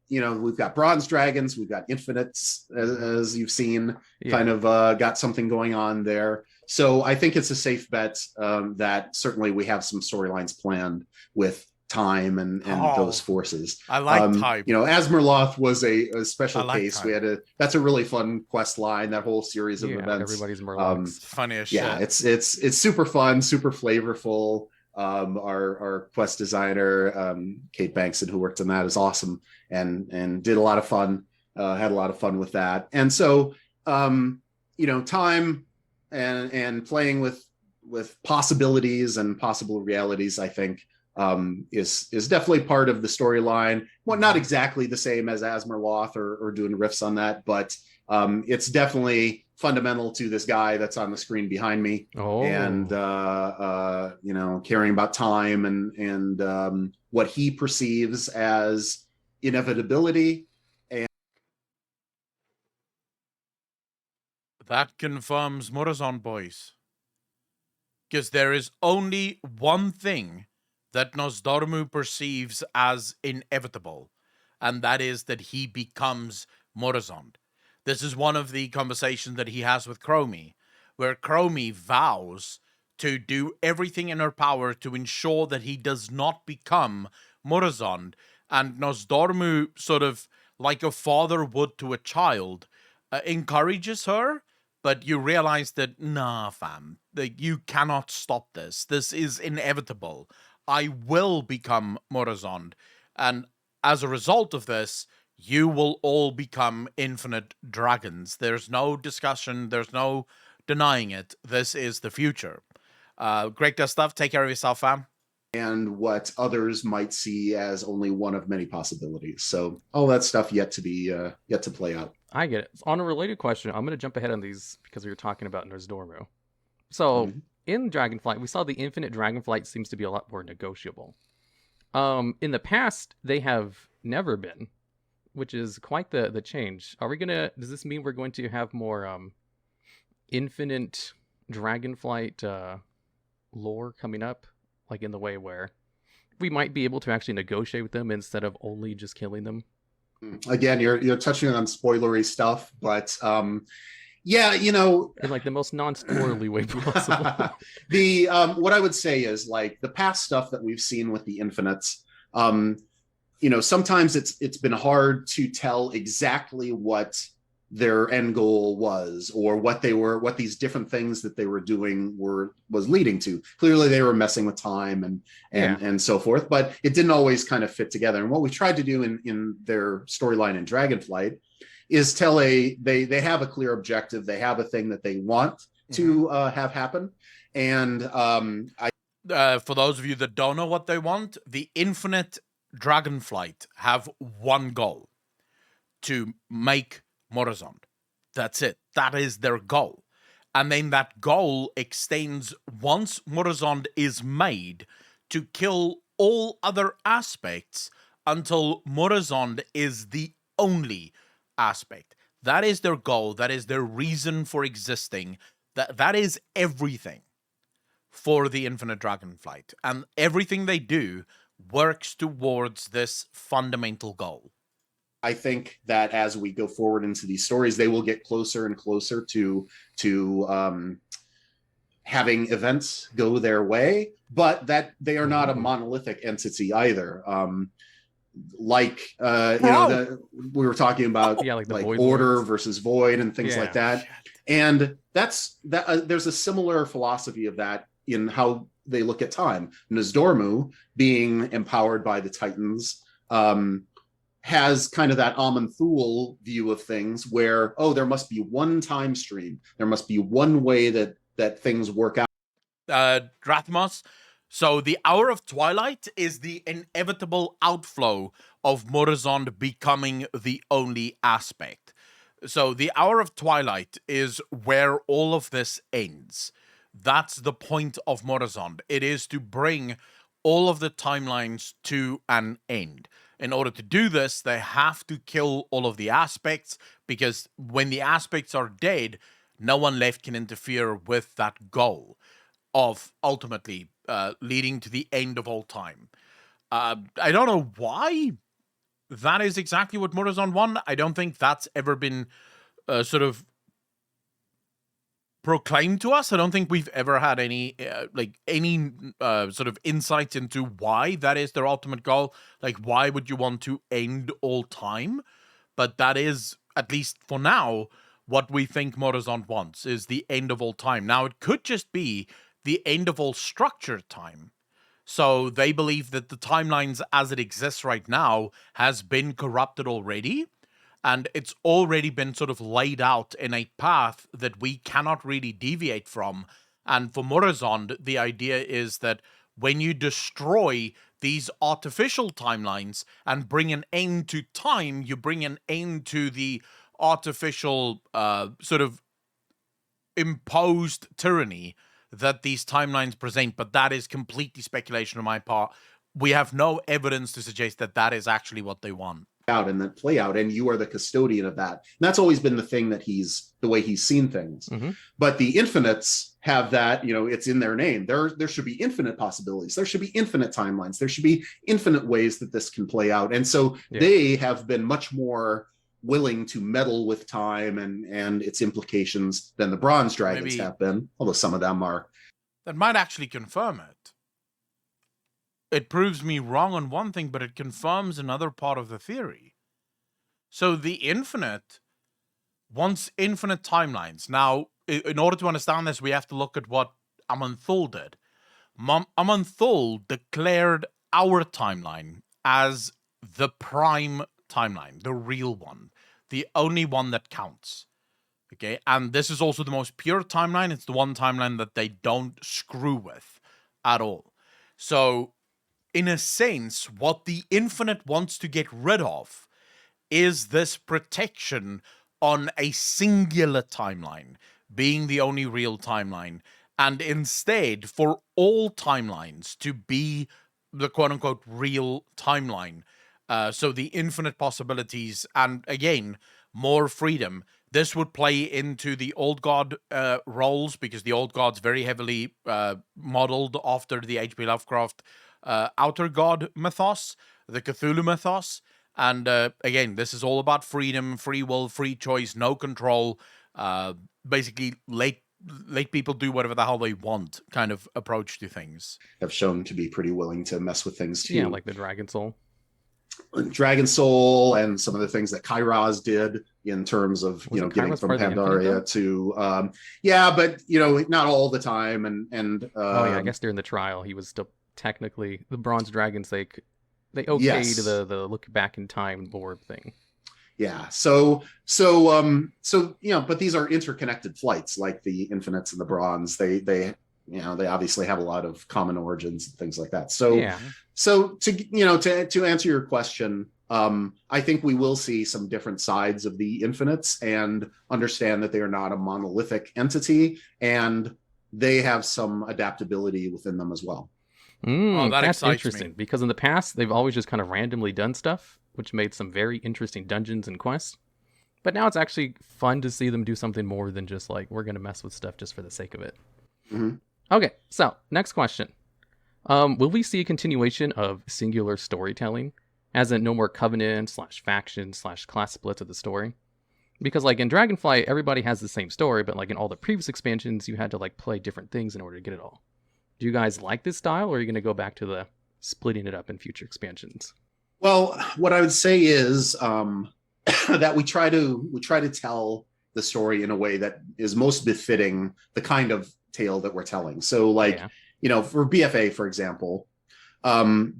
bronze dragons, we've got infinites, as you've seen, kind of got something going on there. So I think it's a safe bet that certainly we have some storylines planned with time and those forces. I like time. You know, Azmerloth was a special case. Time. That's a really fun quest line, that whole series of events. Everybody's Murlocs. Funny as shit. It's super fun, super flavorful. Our quest designer, Kate Bankson, who worked on that, is awesome and did a lot of fun, had a lot of fun with that. And so, you know, time and playing with possibilities and possible realities, I think, is definitely part of the storyline. Well, not exactly the same as Azmerloth or doing riffs on that, but it's definitely fundamental to this guy that's on the screen behind me, and you know, caring about time and what he perceives as inevitability. And that confirms Murazon, boys, because there is only one thing that Nosdormu perceives as inevitable, and that is that he becomes Murazon. This is one of the conversations that he has with Chromie, where Chromie vows to do everything in her power to ensure that he does not become Murazon. And Nosdormu, sort of like a father would to a child, encourages her, but you realize that, nah, fam, you cannot stop this. This is inevitable. I will become Morazond. And as a result of this, you will all become infinite dragons. There's no discussion, there's no denying it. This is the future. Great stuff. Take care of yourself, fam. And what others might see as only one of many possibilities. So all that stuff yet to play out. I get it. On a related question, I'm going to jump ahead on these because we were talking about Nozdormu. So in Dragonflight, we saw the infinite Dragonflight seems to be a lot more negotiable. In the past, they have never been, which is quite the change. Does this mean we're going to have more infinite Dragonflight lore coming up? Like in the way where we might be able to actually negotiate with them instead of only just killing them? Again, you're touching on spoilery stuff, but yeah, in like the most non-spoilerly way possible. The what I would say is like the past stuff that we've seen with the Infinites, sometimes it's been hard to tell exactly what their end goal was or what these different things that they were doing was leading to. Clearly they were messing with time and so forth, but it didn't always kind of fit together. And what we tried to do in their storyline in Dragonflight is they have a clear objective. They have a thing that they want to have happen. And for those of you that don't know what they want, the Infinite Dragonflight have one goal: to make Morazond. That's it. That is their goal. And then that goal extends, once Morazond is made, to kill all other aspects until Morazond is the only aspect. That is their goal. That is their reason for existing. That is everything for the Infinite Dragonflight. And everything they do works towards this fundamental goal. I think that as we go forward into these stories, they will get closer and closer to having events go their way, but that they are not a monolithic entity either. We were talking about like order versus void and things like that. And there's a similar philosophy of that in how they look at time. Nozdormu, being empowered by the Titans, has kind of that Aman'Thul view of things where, there must be one time stream. There must be one way that things work out. Drathmos, so the Hour of Twilight is the inevitable outflow of Morazond becoming the only aspect. So the Hour of Twilight is where all of this ends. That's the point of Morazond. It is to bring all of the timelines to an end. In order to do this, they have to kill all of the aspects, because when the aspects are dead, no one left can interfere with that goal of ultimately leading to the end of all time. I don't know why that is exactly what Morazond won. I don't think that's ever been sort of proclaimed to us. I don't think we've ever had any sort of insight into why that is their ultimate goal. Like, why would you want to end all time? But that is, at least for now, what we think Morazond wants, is the end of all time. Now, it could just be the end of all structured time. So they believe that the timelines as it exists right now has been corrupted already, and it's already been sort of laid out in a path that we cannot really deviate from. And for Morazond, the idea is that when you destroy these artificial timelines and bring an end to time, you bring an end to the artificial sort of imposed tyranny that these timelines present. But that is completely speculation on my part. We have no evidence to suggest that that is actually what they want. Out and that play out, and you are the custodian of that. And that's always been the thing that the way he's seen things. But the Infinites have that, it's in their name. There should be infinite possibilities. There should be infinite timelines. There should be infinite ways that this can play out. And so they have been much more willing to meddle with time and its implications than the Bronze Dragons have been, although some of them are. That might actually confirm it. It proves me wrong on one thing, but it confirms another part of the theory. So the Infinite wants infinite timelines. Now, in order to understand this, we have to look at what Aman'Thul did. Amanthul declared our timeline as the prime timeline, the real one, the only one that counts. Okay, and this is also the most pure timeline. It's the one timeline that they don't screw with at all. So, in a sense, what the Infinite wants to get rid of is this protection on a singular timeline being the only real timeline, and instead for all timelines to be the quote unquote real timeline. So the infinite possibilities, and again, more freedom. This would play into the old god roles, because the old god's very heavily modeled after the H.P. Lovecraft outer god mythos, the Cthulhu mythos. And again, this is all about freedom, free will, free choice, no control. Basically, let people do whatever the hell they want kind of approach to things. Have shown to be pretty willing to mess with things too. Yeah, like the Dragon Soul. Dragon Soul and some of the things that Kairos did in terms of getting from Pandaria to but not all the time and I guess during the trial he was still technically the Bronze Dragons. They okayed the look back in time board thing. Yeah. But these are interconnected flights, like the Infinites and the Bronze. They obviously have a lot of common origins and things like that. So to answer your question, I think we will see some different sides of the Infinites and understand that they are not a monolithic entity, and they have some adaptability within them as well. That's interesting, because in the past they've always just kind of randomly done stuff, which made some very interesting dungeons and quests. But now it's actually fun to see them do something more than just like, we're going to mess with stuff just for the sake of it. Mm-hmm. Okay, so next question. Will we see a continuation of singular storytelling, as in no more covenant /faction /class splits of the story? Because like in Dragonflight, everybody has the same story, but like in all the previous expansions, you had to like play different things in order to get it all. Do you guys like this style, or are you going to go back to the splitting it up in future expansions? Well, what I would say is that we try to tell the story in a way that is most befitting the kind of tale that we're telling. So for BFA, for example,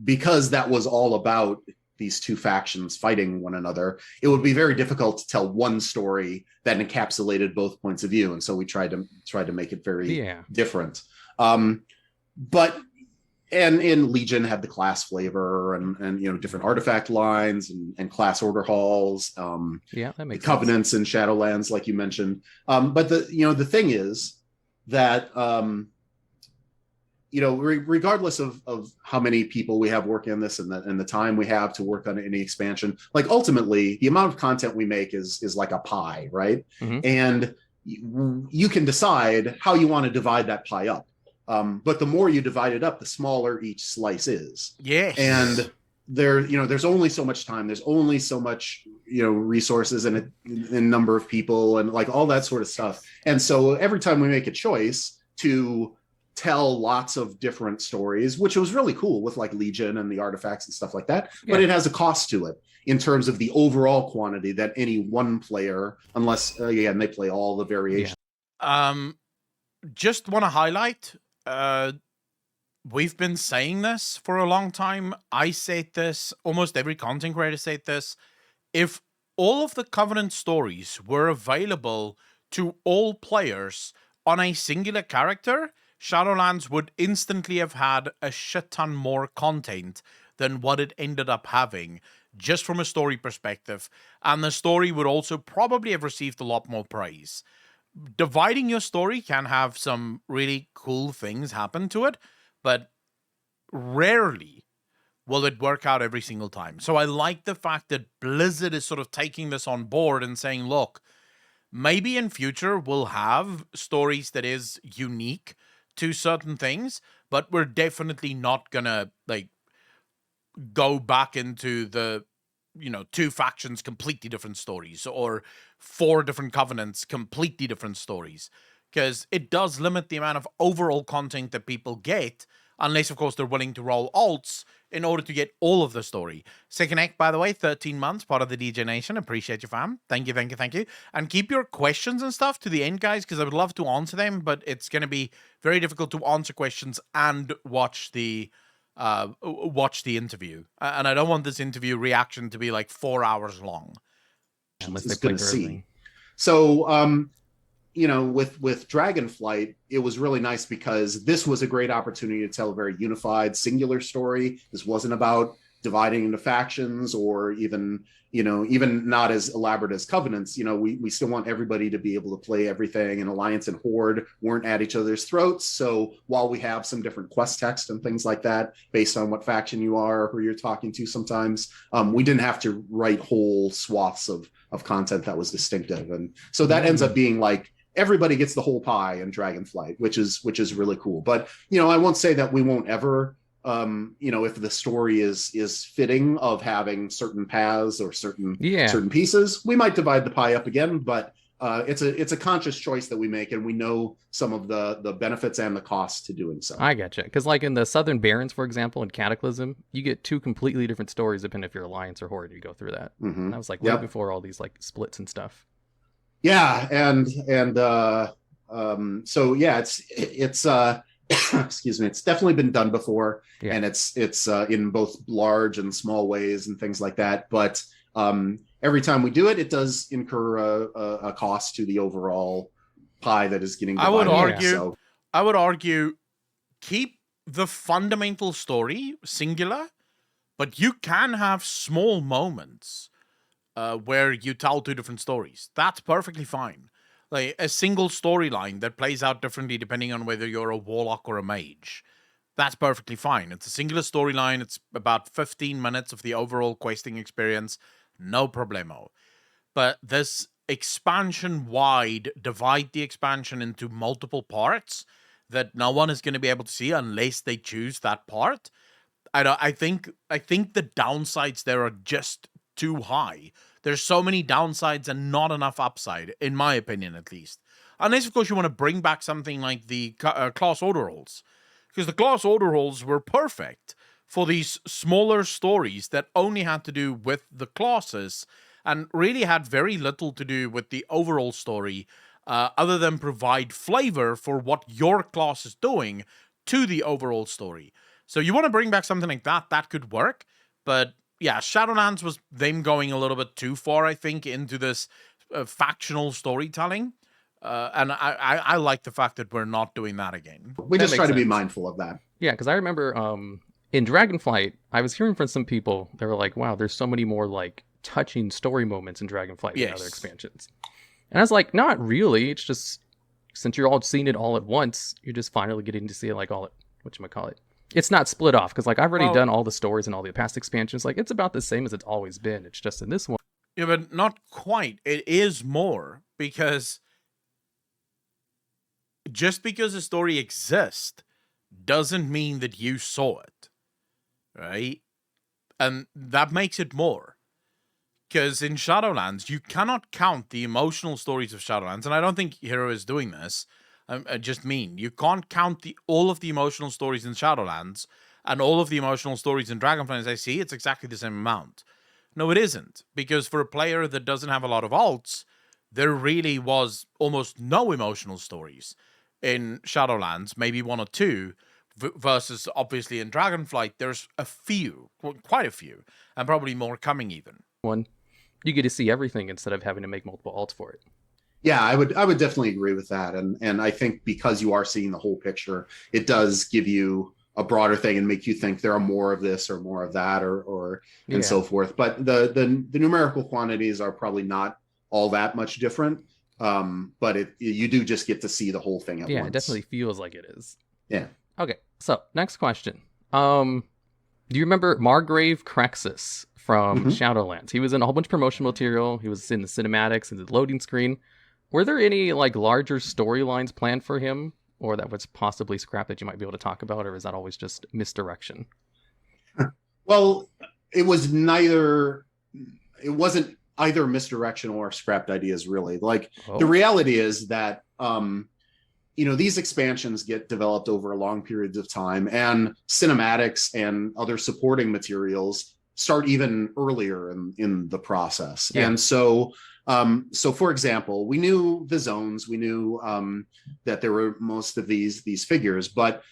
because that was all about these two factions fighting one another, it would be very difficult to tell one story that encapsulated both points of view. And so we tried to make it very different. But in Legion had the class flavor and different artifact lines and class order halls. That makes covenants sense. and Shadowlands, like you mentioned. But the thing is that regardless of how many people we have working on this and the time we have to work on any expansion, like ultimately the amount of content we make is like a pie, right? Mm-hmm. And you can decide how you want to divide that pie up. But the more you divide it up, the smaller each slice is. Yes. And there's only so much time. There's only so much, resources and a number of people and like all that sort of stuff. And so every time we make a choice to tell lots of different stories, which was really cool with like Legion and the artifacts and stuff like that, but it has a cost to it in terms of the overall quantity that any one player, unless again they play all the variations. Just want to highlight, we've been saying this for a long time. I said this, almost every content creator said this. If all of the Covenant stories were available to all players on a singular character, Shadowlands would instantly have had a shit ton more content than what it ended up having, just from a story perspective. And the story would also probably have received a lot more praise. Dividing your story can have some really cool things happen to it, but rarely will it work out every single time. So I like the fact that Blizzard is sort of taking this on board and saying, look, maybe in future we'll have stories that is unique to certain things, but we're definitely not gonna like go back into the two factions, completely different stories, or 4 different covenants, completely different stories, because it does limit the amount of overall content that people get unless of course they're willing to roll alts in order to get all of the story. Second Act, by the way, 13 months, part of the DJ Nation. Appreciate you, fam. Thank you, thank you, thank you. And keep your questions and stuff to the end, guys, because I would love to answer them, but it's going to be very difficult to answer questions and watch the interview. And I don't want this interview reaction to be like 4 hours long. Unless they It's play good to see. everything. So, with Dragonflight, it was really nice because this was a great opportunity to tell a very unified, singular story. This wasn't about dividing into factions or even not as elaborate as Covenants. We still want everybody to be able to play everything, and Alliance and Horde weren't at each other's throats. So while we have some different quest text and things like that based on what faction you are, who you're talking to sometimes, we didn't have to write whole swaths of content that was distinctive. And so that ends up being like, everybody gets the whole pie in Dragonflight, which is really cool. But I won't say that we won't ever, if the story is fitting of having certain paths or certain pieces, we might divide the pie up again. But it's a conscious choice that we make, and we know some of the benefits and the costs to doing so. I gotcha. Because like in the Southern Barrens, for example, in Cataclysm, you get 2 completely different stories depending if you're Alliance or Horde. You go through that. Mm-hmm. That was like way before all these like splits and stuff. Yeah, and so yeah, it's excuse me, it's definitely been done before, and it's in both large and small ways and things like that. But every time we do it, it does incur a cost to the overall pie that is getting divided. I would argue, keep the fundamental story singular, but you can have small moments where you tell 2 different stories. That's perfectly fine. Like a single storyline that plays out differently depending on whether you're a warlock or a mage. That's perfectly fine. It's a singular storyline. It's about 15 minutes of the overall questing experience. No problemo. But this expansion-wide, divide the expansion into multiple parts that no one is going to be able to see unless they choose that part. I think the downsides there are just too high. There's so many downsides and not enough upside, in my opinion, at least. Unless, of course, you want to bring back something like the class order rolls. Because the class order rolls were perfect for these smaller stories that only had to do with the classes and really had very little to do with the overall story, other than provide flavor for what your class is doing to the overall story. So you want to bring back something like that, that could work, but yeah, Shadowlands was them going a little bit too far, I think, into this factional storytelling. And I like the fact that we're not doing that again. We just try to be mindful of that. Yeah, because I remember in Dragonflight, I was hearing from some people, they were like, wow, there's so many more like touching story moments in Dragonflight than other expansions. And I was like, not really. It's just, since you're all seeing it all at once, you're just finally getting to see it like all at, whatchamacallit. It's not split off, because like I've already done all the stories and all the past expansions. Like it's about the same as it's always been. It's just in this one. Yeah, but not quite. It is more, because just because a story exists doesn't mean that you saw it, right? And that makes it more. Because in Shadowlands, you cannot count the emotional stories of Shadowlands, and I don't think Hiru is doing this. I just mean, you can't count all of the emotional stories in Shadowlands and all of the emotional stories in Dragonflight as I see. It's exactly the same amount. No, it isn't. Because for a player that doesn't have a lot of alts, there really was almost no emotional stories in Shadowlands, maybe 1 or 2, versus obviously in Dragonflight, there's a few, quite a few, and probably more coming even. One, you get to see everything instead of having to make multiple alts for it. Yeah, I would definitely agree with that. And I think because you are seeing the whole picture, it does give you a broader thing and make you think there are more of this or more of that or and so forth. But the numerical quantities are probably not all that much different. But you do just get to see the whole thing at once. Yeah, it definitely feels like it is. Yeah. Okay, so next question. Do you remember Margrave Crexus from Shadowlands? He was in a whole bunch of promotional material. He was in the cinematics and the loading screen. Were there any like larger storylines planned for him, or that was possibly scrapped that you might be able to talk about, or is that always just misdirection? Well, it was neither. It wasn't either misdirection or scrapped ideas, really. Like the reality is that these expansions get developed over long periods of time, and cinematics and other supporting materials start even earlier in the process. Yeah. And so, for example, we knew the zones, we knew that there were most of these figures, but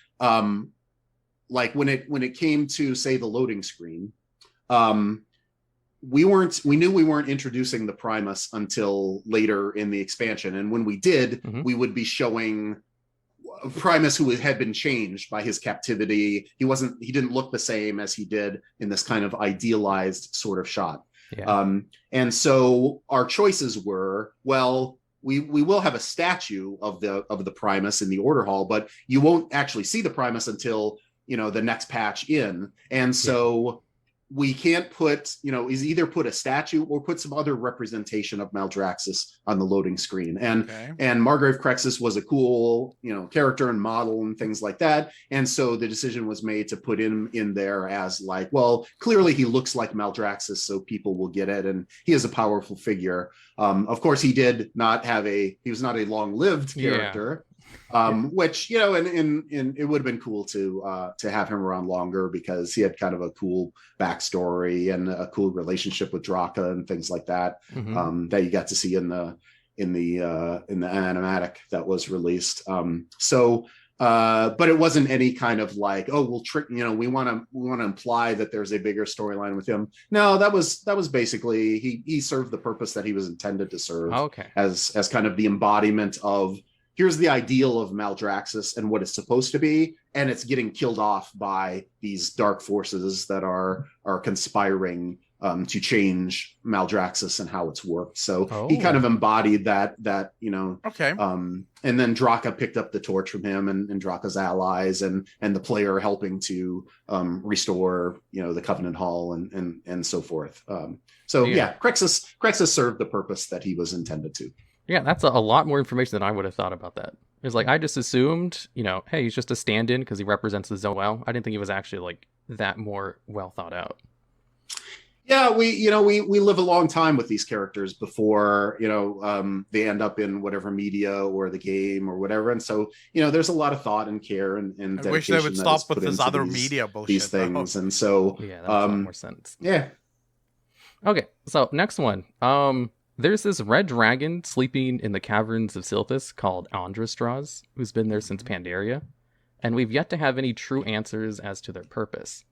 like when it came to, say, the loading screen, we knew we weren't introducing the Primus until later in the expansion. And when we did, we would be showing Primus who had been changed by his captivity. He didn't look the same as he did in this kind of idealized sort of shot. Yeah. And so our choices were, well, we will have a statue of the Primus in the order hall, but you won't actually see the Primus until, the next patch in. And so we can't put, is either put a statue or put some other representation of Maldraxxus on the loading screen. And Margrave Crexus was a cool, character and model and things like that. And so the decision was made to put him in there as like, well, clearly he looks like Maldraxxus, so people will get it. And he is a powerful figure. Of course, he was not a long-lived character. Which, and it would have been cool to have him around longer, because he had kind of a cool backstory and a cool relationship with Draka and things like that, that you got to see in the animatic that was released. But it wasn't any kind of like, oh, we'll trick, we want to imply that there's a bigger storyline with him. No, that was basically, he served the purpose that he was intended to serve. Okay. As kind of the embodiment of, here's the ideal of Maldraxxus and what it's supposed to be, and it's getting killed off by these dark forces that are conspiring to change Maldraxxus and how it's worked. So he kind of embodied that. Okay. And then Draka picked up the torch from him, and Draka's allies, and the player helping to restore, the Covenant Hall and so forth. Crexus served the purpose that he was intended to. Yeah, that's a lot more information than I would have thought about that. It's like, I just assumed, hey, he's just a stand-in because he represents the zone well. I didn't think he was actually like that more well thought out. Yeah, we live a long time with these characters before, they end up in whatever media or the game or whatever. And so, there's a lot of thought and care and dedication. I wish they would stop with this other media bullshit. These things. And so, yeah, that makes a lot more sense. Yeah. Okay, so next one. There's this red dragon sleeping in the caverns of Silthus called Andrastras, who's been there since Pandaria, and we've yet to have any true answers as to their purpose.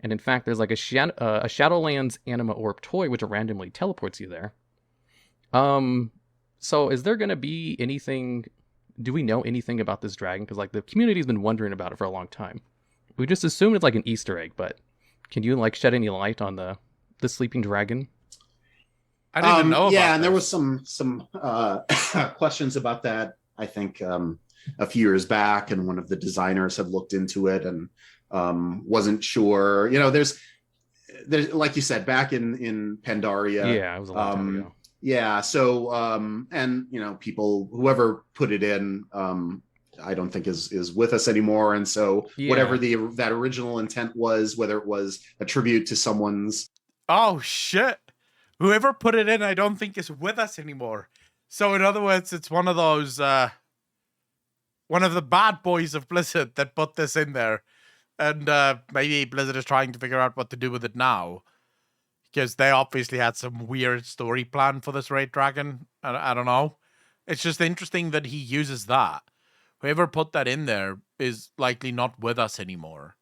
And in fact, there's like a Shadowlands Anima Orb toy which randomly teleports you there. So is there going to be anything... Do we know anything about this dragon? Because like the community's been wondering about it for a long time. We just assumed it's like an Easter egg, but can you like shed any light on the sleeping dragon? I didn't even know about and there was some questions about that, I think, a few years back, and one of the designers had looked into it and wasn't sure. There's like you said, back in Pandaria. Yeah, it was a long time ago. Yeah, so and people, whoever put it in, I don't think is with us anymore, and so whatever that original intent was, whether it was a tribute to someone's. Oh shit. Whoever put it in, I don't think is with us anymore. So in other words, it's one of those, one of the bad boys of Blizzard that put this in there. And maybe Blizzard is trying to figure out what to do with it now. Because they obviously had some weird story plan for this Red Dragon. I don't know. It's just interesting that he uses that. Whoever put that in there is likely not with us anymore.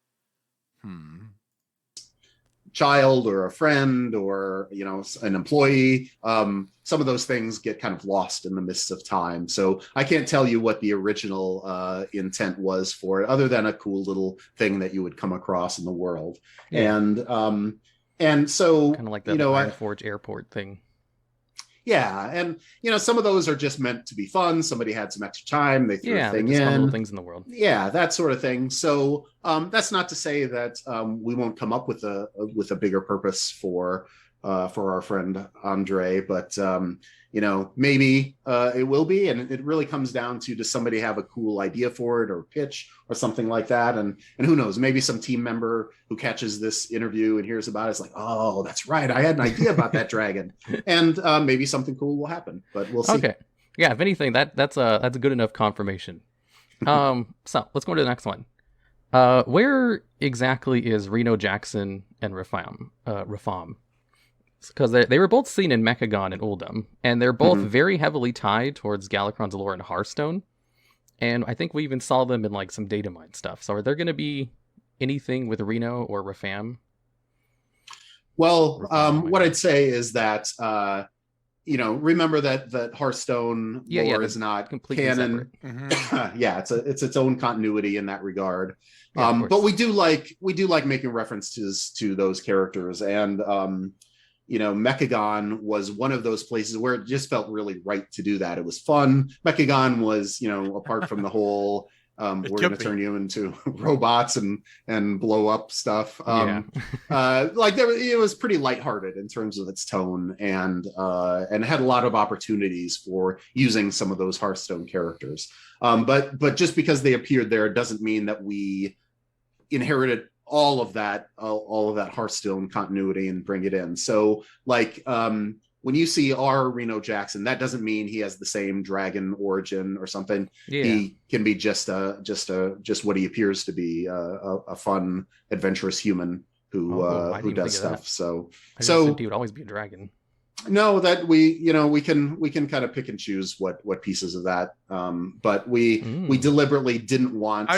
Child or a friend or an employee, some of those things get kind of lost in the mists of time, so I can't tell you what the original intent was for it, other than a cool little thing that you would come across in the world. And so kind of like the Ironforge airport thing. Yeah, and some of those are just meant to be fun. Somebody had some extra time, they threw a thing in. Fun little things in the world. Yeah, that sort of thing. So that's not to say that we won't come up with a bigger purpose for our friend Andre, but maybe it will be, and it really comes down to, does somebody have a cool idea for it or pitch or something like that, and who knows, maybe some team member who catches this interview and hears about it is like, oh, that's right, I had an idea about that dragon, and maybe something cool will happen, but we'll see. Okay, yeah, if anything, that's a good enough confirmation. So let's go to the next one. Where exactly is Reno Jackson and Rafam? Because they were both seen in Mechagon and Uldum, and they're both very heavily tied towards Galakrond's lore and Hearthstone. And I think we even saw them in like some data mine stuff. So are there going to be anything with Reno or Rafam? Well, what I'd say is that remember that Hearthstone lore is not canon. Yeah, it's its own continuity in that regard. But we do like making references to those characters, and Mechagon was one of those places where it just felt really right to do that. It was fun. Mechagon was, apart from the whole we're going to turn you into robots and blow up stuff. It was pretty lighthearted in terms of its tone, and had a lot of opportunities for using some of those Hearthstone characters. But just because they appeared there doesn't mean that we inherited all of that Hearthstone continuity and bring it in. So when you see our Reno Jackson, that doesn't mean he has the same dragon origin or something. Yeah. He can be just what he appears to be, a fun, adventurous human who does stuff. So he would always be a dragon. No, that we can kind of pick and choose what pieces of that. But we deliberately didn't want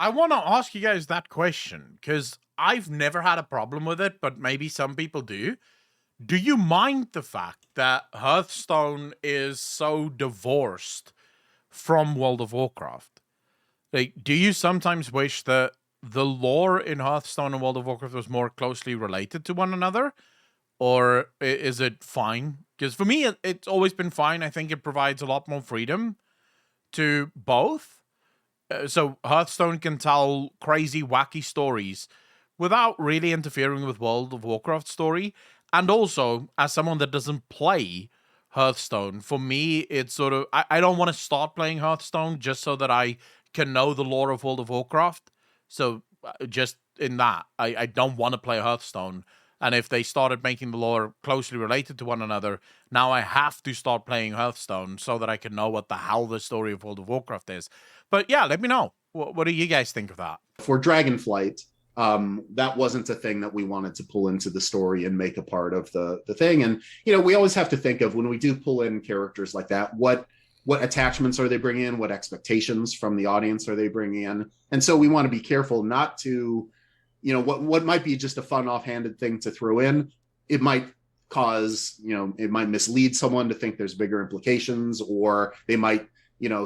I want to ask you guys that question, because I've never had a problem with it, but maybe some people do. Do you mind the fact that Hearthstone is so divorced from World of Warcraft? Like, do you sometimes wish that the lore in Hearthstone and World of Warcraft was more closely related to one another? Or is it fine? Because for me, it's always been fine. I think it provides a lot more freedom to both. So Hearthstone can tell crazy, wacky stories without really interfering with World of Warcraft story. And also, as someone that doesn't play Hearthstone, for me, it's sort of, I don't want to start playing Hearthstone just so that I can know the lore of World of Warcraft. So just in that, I don't want to play Hearthstone. And if they started making the lore closely related to one another, now I have to start playing Hearthstone so that I can know what the hell the story of World of Warcraft is. But yeah, let me know. What do you guys think of that? For Dragonflight, that wasn't a thing that we wanted to pull into the story and make a part of the thing. And, we always have to think of, when we do pull in characters like that, what attachments are they bringing in? What expectations from the audience are they bringing in? And so we want to be careful not to, what might be just a fun offhanded thing to throw in. It might cause, it might mislead someone to think there's bigger implications, or they might,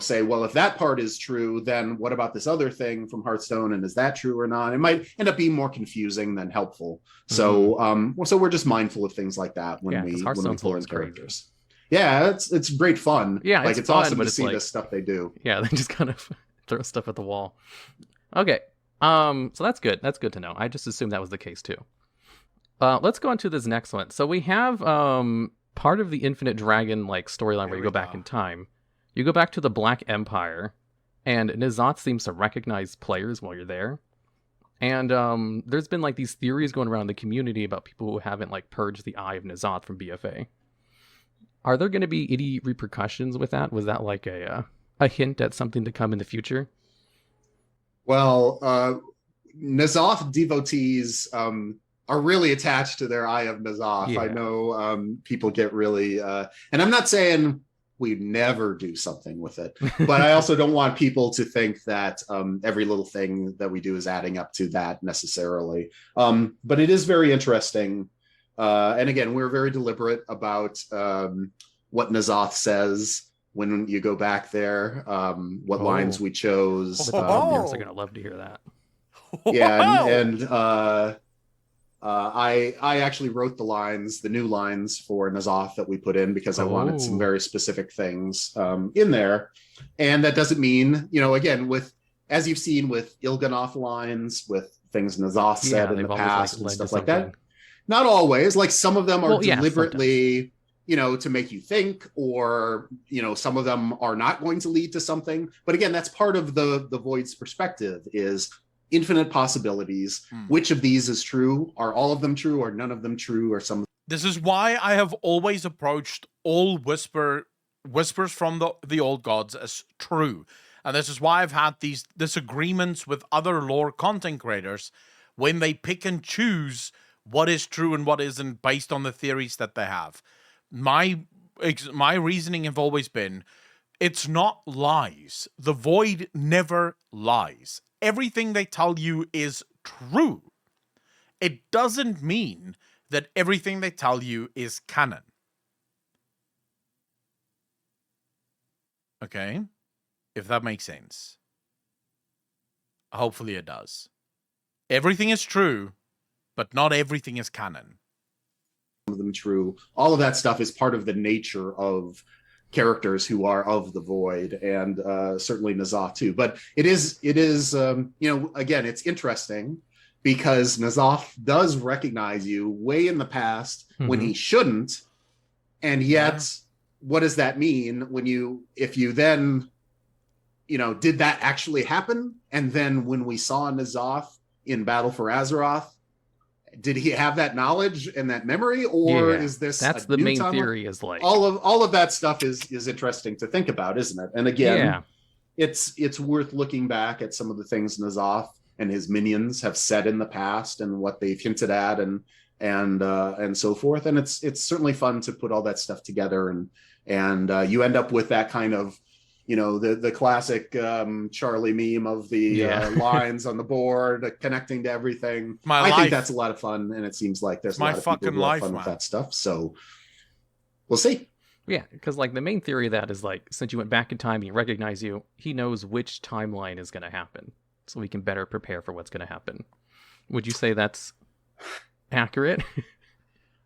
say, well, if that part is true, then what about this other thing from Hearthstone, and is that true or not? It might end up being more confusing than helpful. So, so we're just mindful of things like that when we pull in characters. Yeah, it's great fun. Yeah, it's fun, awesome to see the stuff they do. Yeah, they just kind of throw stuff at the wall. Okay, so that's good. That's good to know. I just assumed that was the case too. Let's go on to this next one. So we have part of the Infinite Dragon storyline where you go back in time. You go back to the Black Empire, and N'Zoth seems to recognize players while you're there. And there's been these theories going around the community about people who haven't purged the Eye of N'Zoth from BFA. Are there going to be any repercussions with that? Was that a hint at something to come in the future? Well, N'Zoth devotees are really attached to their Eye of N'Zoth. Yeah. I know people get really, and I'm not saying we never do something with it, but I also don't want people to think that every little thing that we do is adding up to that necessarily. But it is very interesting. And again, we're very deliberate about what N'Zoth says when you go back there, what lines we chose. The audience are going to love to hear that. Yeah, and I actually wrote the new lines for N'Zoth that we put in, because I wanted some very specific things in there. And that doesn't mean, again, as you've seen with Il'gynoth lines, with things N'Zoth said in the past and stuff like that. Not always. Some of them are deliberately, to make you think, or, some of them are not going to lead to something. But again, that's part of the Void's perspective, is infinite possibilities. Which of these is true? Are all of them true? Or none of them true? Or some? This is why I have always approached all whispers from the old gods as true. And this is why I've had these disagreements with other lore content creators when they pick and choose what is true and what isn't based on the theories that they have. My reasoning have always been, it's not lies. The Void never lies. Everything they tell you is true. It doesn't mean that everything they tell you is canon. Okay? If that makes sense. Hopefully it does. Everything is true, but not everything is canon. Some of them true. All of that stuff is part of the nature of characters who are of the Void, and certainly N'Zoth too. But it is again, it's interesting because N'Zoth does recognize you way in the past when he shouldn't, and yet, what does that mean if you then, did that actually happen? And then when we saw N'Zoth in Battle for Azeroth, did he have that knowledge and that memory, or is this that's the main theory? Is like all of that stuff is interesting to think about, isn't it? And again, it's worth looking back at some of the things N'Zoth and his minions have said in the past and what they've hinted at and so forth. And it's certainly fun to put all that stuff together, and you end up with that kind of, the classic Charlie meme of the lines on the board connecting to everything. I think that's a lot of fun, and it seems like there's a lot of people who have fun with that stuff. So we'll see. Yeah, because like the main theory of that is like, since you went back in time and he recognized you, he knows which timeline is going to happen, so we can better prepare for what's going to happen. Would you say that's accurate?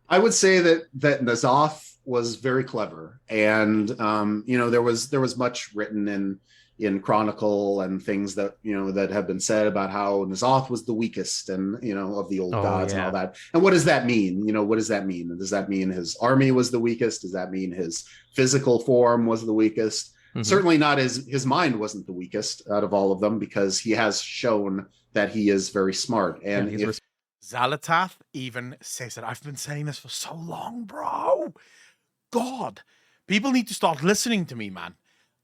I would say that N'Zoth was very clever, and there was much written in Chronicle and things that that have been said about how N'Zoth was the weakest and of the old gods and all that. And what does that mean? What does that mean? Does that mean his army was the weakest? Does that mean his physical form was the weakest? Certainly not his mind wasn't the weakest out of all of them, because he has shown that he is very smart. And Xal'atath even says that. I've been saying this for so long, bro. God, people need to start listening to me, man.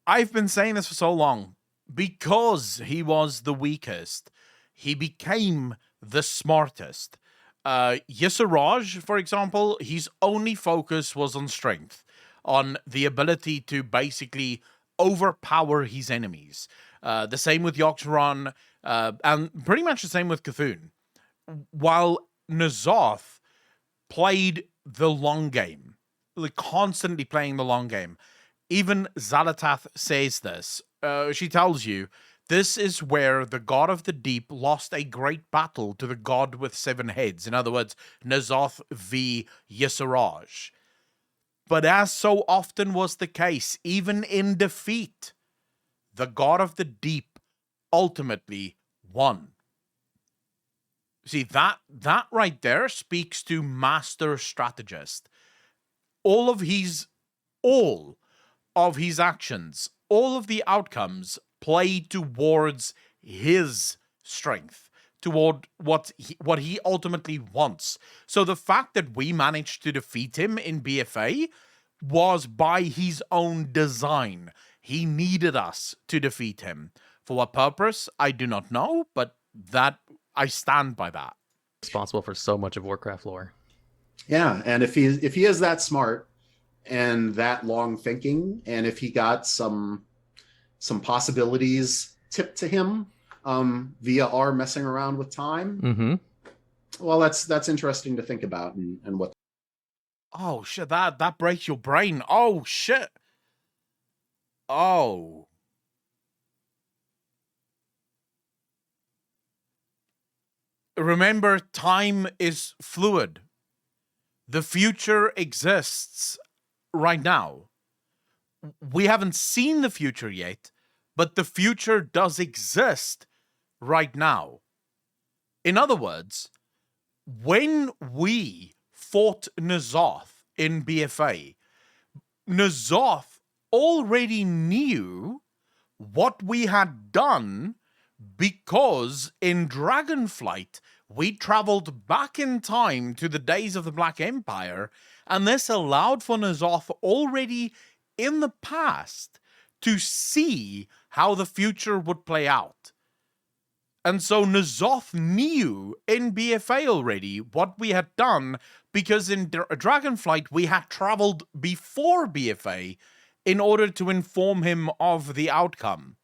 I've been saying this for so long. Because he was the weakest, he became the smartest. Yisaraj, for example, his only focus was on strength, on the ability to basically overpower his enemies. The same with Yogg-Saron, and pretty much the same with Cthulhu. While N'Zoth played the long game, like constantly playing the long game. Even Xal'atath says this. She tells you, this is where the god of the deep lost a great battle to the god with 7 heads. In other words, N'Zoth v. Yisaraj. But as so often was the case, even in defeat, the god of the deep ultimately won. See, that right there speaks to master strategist. All of his actions, all of the outcomes play towards his strength, toward what he ultimately wants. So the fact that we managed to defeat him in BFA was by his own design. He needed us to defeat him. For what purpose, I do not know, but that I stand by that. Responsible for so much of Warcraft lore. Yeah, and if he is that smart and that long thinking, and if he got some possibilities tipped to him via our messing around with time, well, that's interesting to think about and what. Oh shit! That breaks your brain. Oh shit! Oh. Remember, time is fluid. The future exists right now. We haven't seen the future yet, but the future does exist right now. In other words, when we fought N'Zoth in BFA, N'Zoth already knew what we had done, because in Dragonflight, we traveled back in time to the days of the Black Empire, and this allowed for N'Zoth already in the past to see how the future would play out. And so N'Zoth knew in BFA already what we had done, because in Dragonflight we had traveled before BFA in order to inform him of the outcome.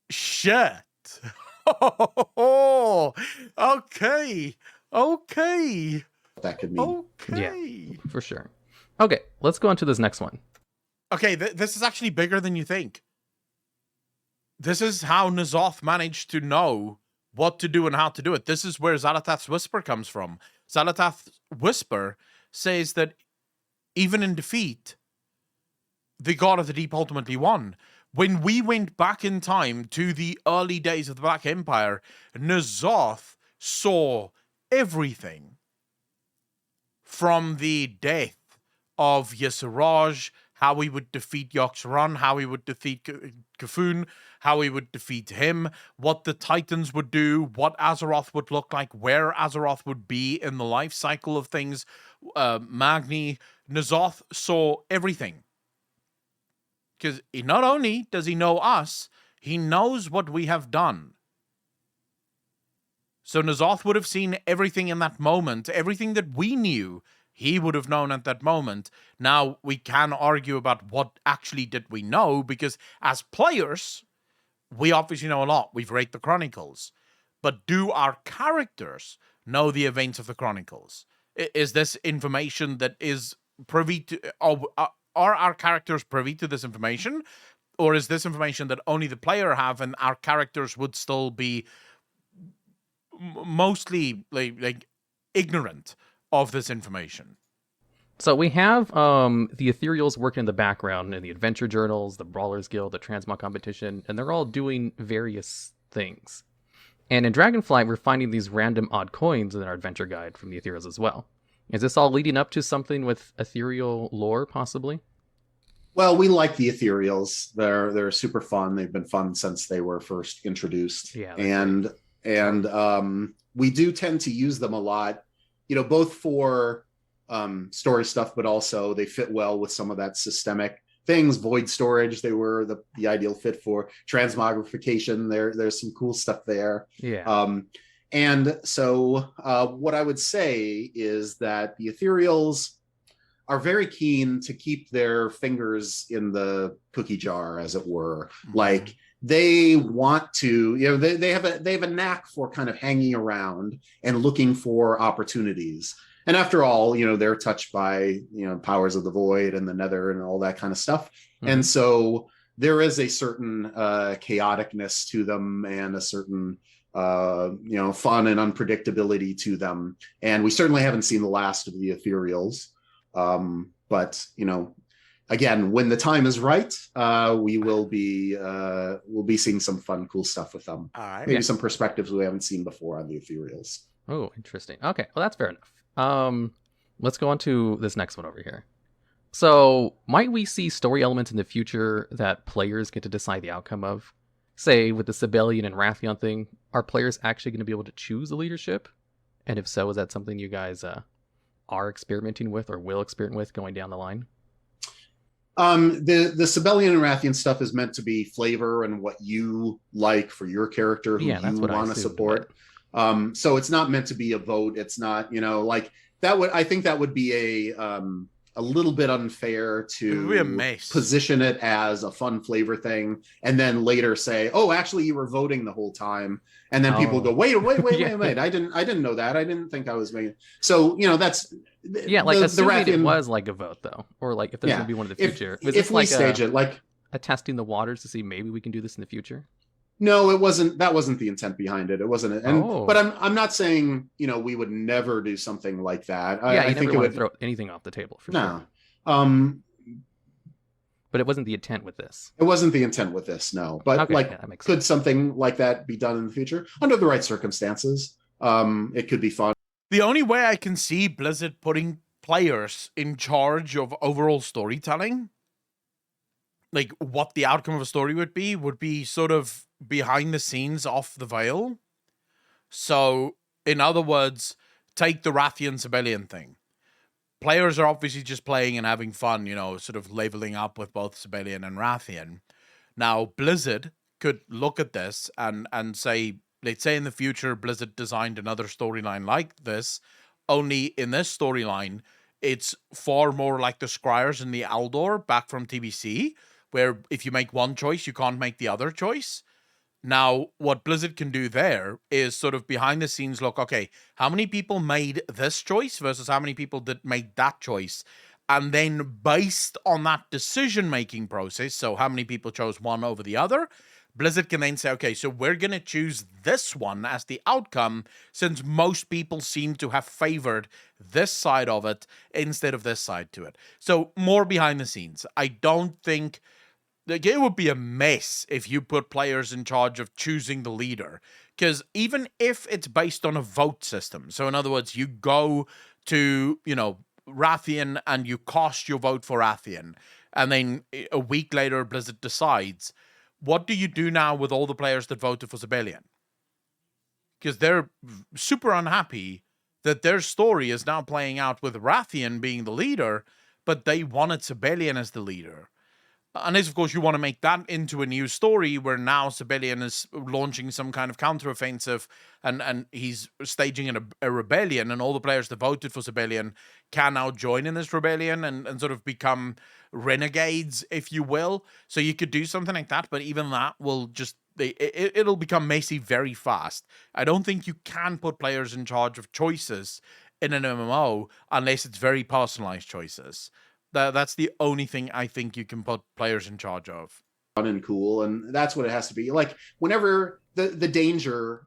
Shit. Oh, okay. Okay. That could mean. Okay. Yeah, for sure. Okay, let's go on to this next one. Okay, this is actually bigger than you think. This is how N'Zoth managed to know what to do and how to do it. This is where Xal'atath's Whisper comes from. Xal'atath's Whisper says that even in defeat, the God of the Deep ultimately won. When we went back in time to the early days of the Black Empire, N'Zoth saw everything. From the death of Yisaraj, how we would defeat Yogg-Saron, how we would defeat Kafun, how we would defeat him, what the Titans would do, what Azeroth would look like, where Azeroth would be in the life cycle of things, Magni. N'Zoth saw everything. Because not only does he know us, he knows what we have done. So N'Zoth would have seen everything in that moment, everything that we knew, he would have known at that moment. Now, we can argue about what actually did we know, because as players, we obviously know a lot. We've read the Chronicles. But do our characters know the events of the Chronicles? Is this information that is privy to... Are our characters privy to this information? Or is this information that only the player have, and our characters would still be mostly like ignorant of this information? So we have the Ethereals working in the background in the adventure journals, the Brawlers Guild, the Transmog competition, and they're all doing various things. And in Dragonflight, we're finding these random odd coins in our adventure guide from the Ethereals as well. Is this all leading up to something with ethereal lore, possibly? Well, we like the Ethereals. They're super fun. They've been fun since they were first introduced. Yeah, and we do tend to use them a lot, both for story stuff, but also they fit well with some of that systemic things. Void storage, they were the ideal fit for. Transmogrification, there's some cool stuff there. Yeah. And so what I would say is that the Ethereals are very keen to keep their fingers in the cookie jar, as it were. Mm-hmm. Like, they want to, they have a knack for kind of hanging around and looking for opportunities. And after all, they're touched by, powers of the void and the nether and all that kind of stuff. Mm-hmm. And so there is a certain chaoticness to them, and a certain fun and unpredictability to them. And we certainly haven't seen the last of the Ethereals. But again, when the time is right, we will be we'll be seeing some fun, cool stuff with them. All right. Maybe some perspectives we haven't seen before on the Ethereals. Oh, interesting. Okay, well, that's fair enough. Let's go on to this next one over here. So, might we see story elements in the future that players get to decide the outcome of? Say, with the Sibelian and Wrathion thing, are players actually going to be able to choose the leadership? And if so, is that something you guys are experimenting with or will experiment with going down the line? The Sibelian and Wrathion stuff is meant to be flavor and what you like for your character, who you want to support. So it's not meant to be a vote. It's not, like that would, I think that would be a little bit unfair to position it as a fun flavor thing, and then later say, oh, actually you were voting the whole time. And then people go, wait, yeah. wait. I didn't know that. I didn't think I was making. So, that's. Yeah. Like assuming it was like a vote though, or like if there's going to be one in the future. If we stage it like a testing the waters to see maybe we can do this in the future. No, it wasn't. That wasn't the intent behind it. It wasn't. But I'm not saying, we would never do something like that. I think it would throw anything off the table for sure. But it wasn't the intent with this. It wasn't the intent with this, no. But could something like that be done in the future under the right circumstances? It could be fun. The only way I can see Blizzard putting players in charge of overall storytelling, like what the outcome of a story would be sort of behind the scenes, off the veil. So, in other words, take the Wrathion Sibelian thing. players are obviously just playing and having fun, sort of leveling up with both Sibelian and Rathian. Now, Blizzard could look at this and say, let's say in the future, Blizzard designed another storyline like this, only in this storyline, it's far more like the Scryers and the Aldor back from TBC, where if you make one choice, you can't make the other choice. Now, what Blizzard can do there is sort of behind the scenes look, okay, how many people made this choice versus how many people did make that choice? And then based on that decision-making process, so how many people chose one over the other, Blizzard can then say, okay, so we're going to choose this one as the outcome since most people seem to have favored this side of it instead of this side to it. So more behind the scenes. I don't think... Like, it would be a mess if you put players in charge of choosing the leader. Because even if it's based on a vote system, so in other words, you go to, Rathian and you cast your vote for Rathian, and then a week later Blizzard decides, what do you do now with all the players that voted for Sibelian? Because they're super unhappy that their story is now playing out with Rathian being the leader, but they wanted Sibelian as the leader. Unless, of course, you want to make that into a new story where now Sibelian is launching some kind of counteroffensive and he's staging a rebellion, and all the players that voted for Sibelian can now join in this rebellion and sort of become renegades, if you will. So you could do something like that, but even that will just... It'll become messy very fast. I don't think you can put players in charge of choices in an MMO unless it's very personalized choices. That's the only thing I think you can put players in charge of. Fun and cool, and that's what it has to be. Like, whenever the danger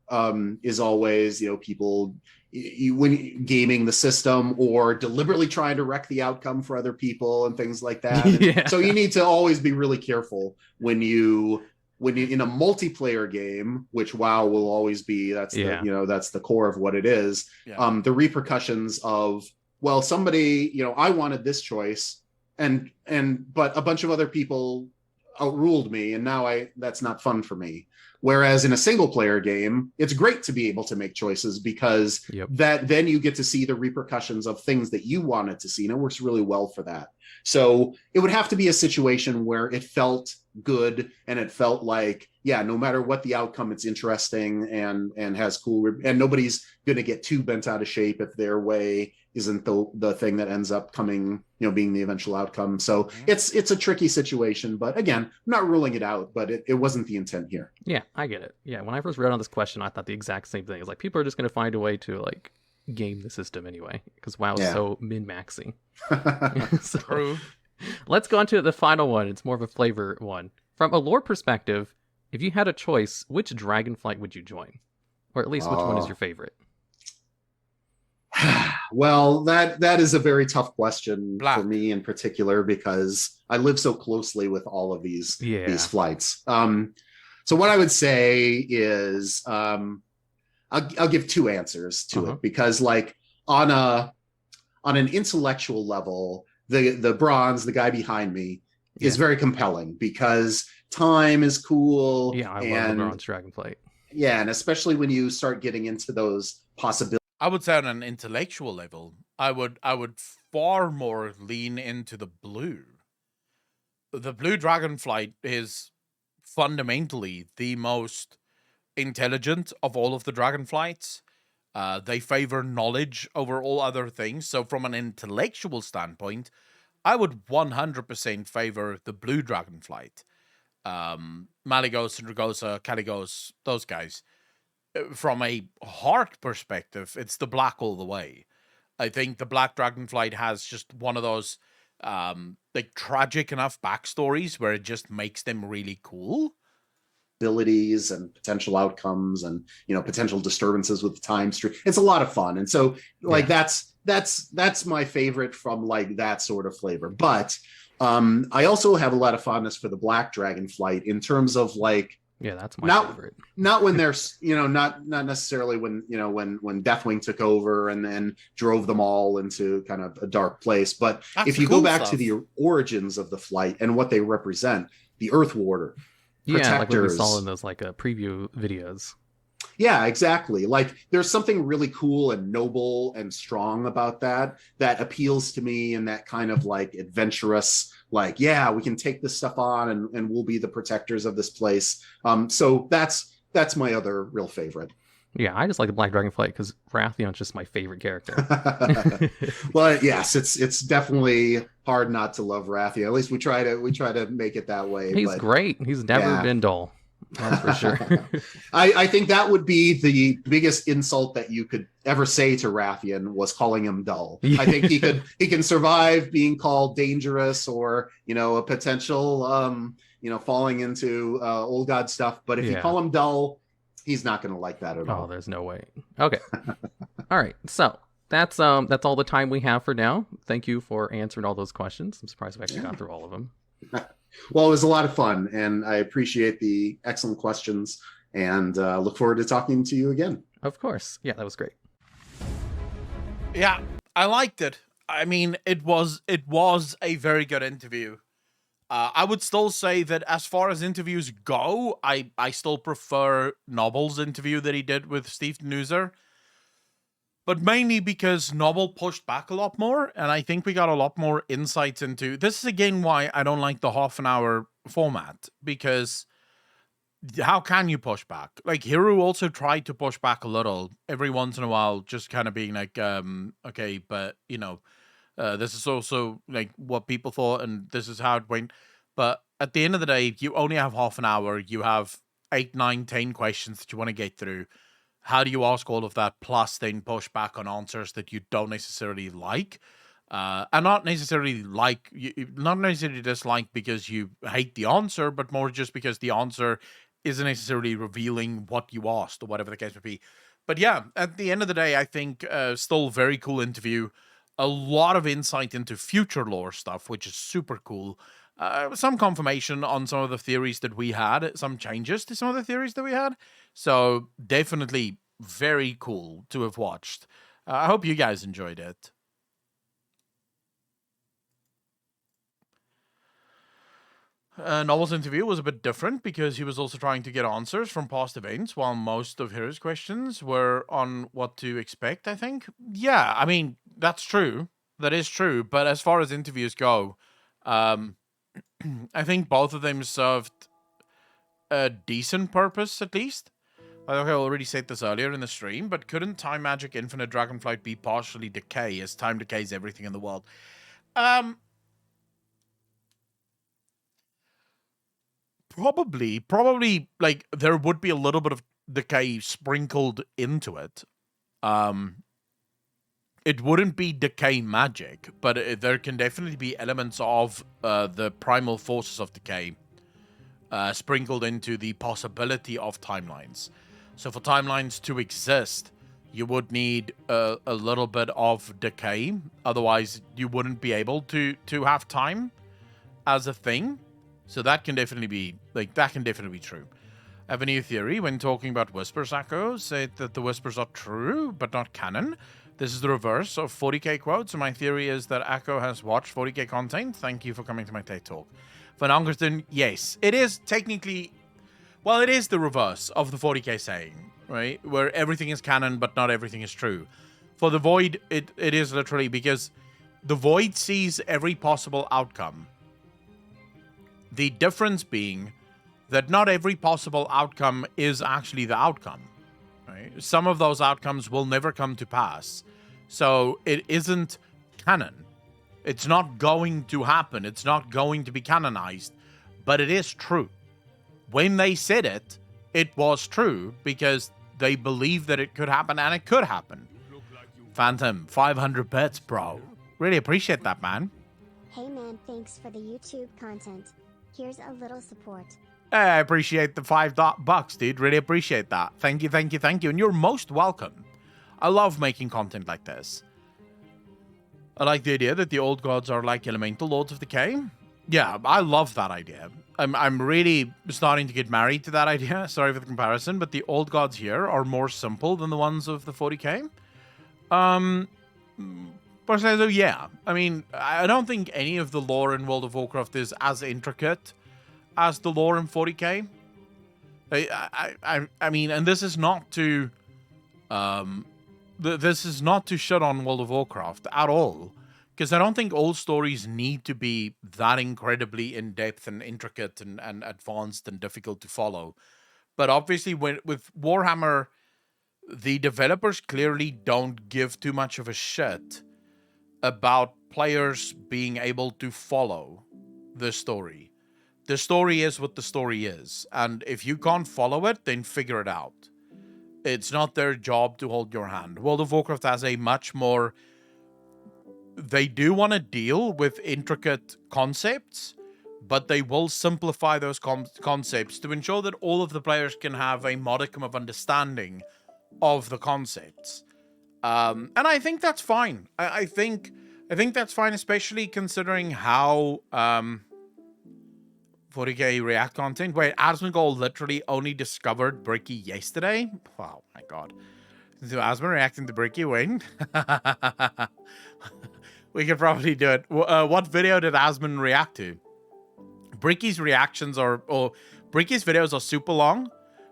is always, people when gaming the system or deliberately trying to wreck the outcome for other people and things like that. Yeah. So you need to always be really careful when you in a multiplayer game, which WoW will always be. That's that's the core of what it is. Yeah. The repercussions of, well, somebody, I wanted this choice but a bunch of other people outruled me, and now that's not fun for me. Whereas in a single player game, it's great to be able to make choices because then you get to see the repercussions of things that you wanted to see, and it works really well for that. So it would have to be a situation where it felt good and it felt like, no matter what the outcome, it's interesting and has cool, and nobody's going to get too bent out of shape if their way isn't the thing that ends up coming, being the eventual outcome. So it's a tricky situation, but again, I'm not ruling it out, but it wasn't the intent here. Yeah, I get it. Yeah, when I first read on this question, I thought the exact same thing. It's like, people are just going to find a way to game the system anyway, because WoW is so min-maxing. So, True. Let's go on to the final one. It's more of a flavor one. From a lore perspective, if you had a choice, which Dragonflight would you join? Or at least which one is your favorite? Well, that is a very tough question for me in particular, because I live so closely with all of these flights. So what I would say is I'll give two answers to it, because on an intellectual level, the bronze, the guy behind me, is very compelling because time is cool. Yeah, I love the bronze Dragonflight. Yeah, and especially when you start getting into those possibilities. I would say on an intellectual level, I would far more lean into the blue. The blue Dragonflight is fundamentally the most intelligent of all of the Dragonflights. They favor knowledge over all other things. So from an intellectual standpoint, I would 100% favor the blue Dragonflight. Malygos, Dragosa, Caligos, those guys. From a heart perspective, it's the black all the way. I think the black Dragonflight has just one of those tragic enough backstories where it just makes them really cool. Abilities and potential outcomes and potential disturbances with the time stream. It's a lot of fun, and so that's my favorite from that sort of flavor. But I also have a lot of fondness for the black Dragonflight in terms of that's my favorite. Not when there's not necessarily when when Deathwing took over and then drove them all into kind of a dark place, but if you go back to the origins of the flight and what they represent, the Earth Warder, protectors. Like what we saw in those preview videos. Yeah, exactly. Like there's something really cool and noble and strong about that appeals to me, and that kind of like adventurous, like, yeah, we can take this stuff on and we'll be the protectors of this place. So that's my other real favorite. Yeah, I just like the Black Dragon fight because Rathion's just my favorite character. Well, yes, it's definitely hard not to love Rathia. At least we try to make it that way. He's But great. He's never yeah. been dull. That's for sure. I think that would be the biggest insult that you could ever say to Rathian, was calling him dull. Yeah. I think he can survive being called dangerous, or a potential falling into old god stuff. But if you Yeah. call him dull, he's not going to like that at Oh, all. there's no way. Okay. All right. So that's all the time we have for now. Thank you for answering all those questions. I'm surprised we actually got through all of them. Well, it was a lot of fun, and I appreciate the excellent questions, and look forward to talking to you again. Of course. Yeah, that was great. Yeah, I liked it. I mean, it was a very good interview. I would still say that as far as interviews go, I still prefer Noble's interview that he did with Steve Danuser. But mainly because Noble pushed back a lot more, and I think we got a lot more insights into... This is again why I don't like the half an hour format, because how can you push back? Like, Hiru also tried to push back a little every once in a while, just kind of being like, okay, but, this is also, like, what people thought, and this is how it went. But at the end of the day, you only have half an hour. You have 8, 9, 10 questions that you want to get through. How do you ask all of that, plus then push back on answers that you don't necessarily like? And not necessarily dislike because you hate the answer, but more just because the answer isn't necessarily revealing what you asked, or whatever the case may be. But yeah, at the end of the day, I think still very cool interview. A lot of insight into future lore stuff, which is super cool. Some confirmation on some of the theories that we had, some changes to some of the theories that we had. So definitely very cool to have watched. I hope you guys enjoyed it. Noble's interview was a bit different because he was also trying to get answers from past events, while most of Hiru's questions were on what to expect, I think. Yeah, I mean, that's true. That is true. But as far as interviews go, I think both of them served a decent purpose, at least. I think I already said this earlier in the stream, but couldn't Time Magic Infinite Dragonflight be partially decay, as time decays everything in the world? Probably, like, there would be a little bit of decay sprinkled into it. It wouldn't be decay magic, but there can definitely be elements of the primal forces of decay sprinkled into the possibility of timelines. So for timelines to exist, you would need a little bit of decay. Otherwise, you wouldn't be able to have time as a thing. So that can definitely be true. I have a new theory when talking about whispers. Echo said that the whispers are true, but not canon. This is the reverse of 40k quotes, and my theory is that Echo has watched 40k content. Thank you for coming to my TED Talk. Van Angerton, yes, it is technically... Well, it is the reverse of the 40k saying, right? Where everything is canon, but not everything is true. For the Void, it is literally because the Void sees every possible outcome. The difference being that not every possible outcome is actually the outcome. Right? Some of those outcomes will never come to pass. So it isn't canon. It's not going to happen. It's not going to be canonized. But it is true. When they said it, it was true because they believed that it could happen, and it could happen. Phantom, 500 bits, bro. Really appreciate that, man. Hey man, thanks for the YouTube content. Here's a little support. Hey, I appreciate the $5, dude. Really appreciate that. Thank you, thank you, thank you. And you're most welcome. I love making content like this. I like the idea that the old gods are like elemental lords of decay. Yeah, I love that idea. I'm really starting to get married to that idea. Sorry for the comparison, but the old gods here are more simple than the ones of the 40k. But so yeah, I mean, I don't think any of the lore in World of Warcraft is as intricate as the lore in 40k. I mean, and this is not to, this is not to shut on World of Warcraft at all, because I don't think all stories need to be that incredibly in depth and intricate and advanced and difficult to follow. But obviously, with Warhammer, the developers clearly don't give too much of a shit about players being able to follow the story. The story is what the story is, and if you can't follow it, then figure it out. It's not their job to hold your hand. World of Warcraft has a much more... They do want to deal with intricate concepts, but they will simplify those concepts to ensure that all of the players can have a modicum of understanding of the concepts. And I think that's fine. I think that's fine, especially considering how 40k React content. Wait, Asmongold literally only discovered Bricky yesterday? Wow, my god. So Asmon reacting to Bricky, when? We could probably do it. What video did Asmon react to? Bricky's reactions are... Oh, Bricky's videos are super long.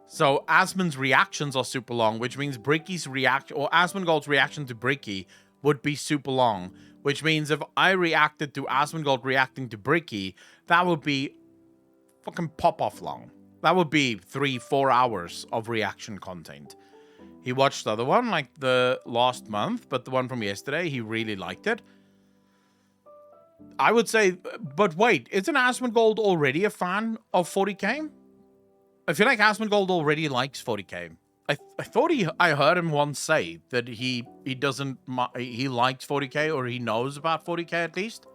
So Asmon's reactions are super long, which means Bricky's reaction... Or Asmongold's reaction to Bricky would be super long. Which means if I reacted to Asmongold reacting to Bricky, that would be fucking pop-off long. That would be 3-4 hours of reaction content. He watched the other one like the last month, but the one from yesterday, he really liked it. I would say, but wait, isn't Asmongold already a fan of 40k? I feel like Asmongold already likes 40k. I thought I heard him once say that he doesn't, he likes 40k, or he knows about 40k at least.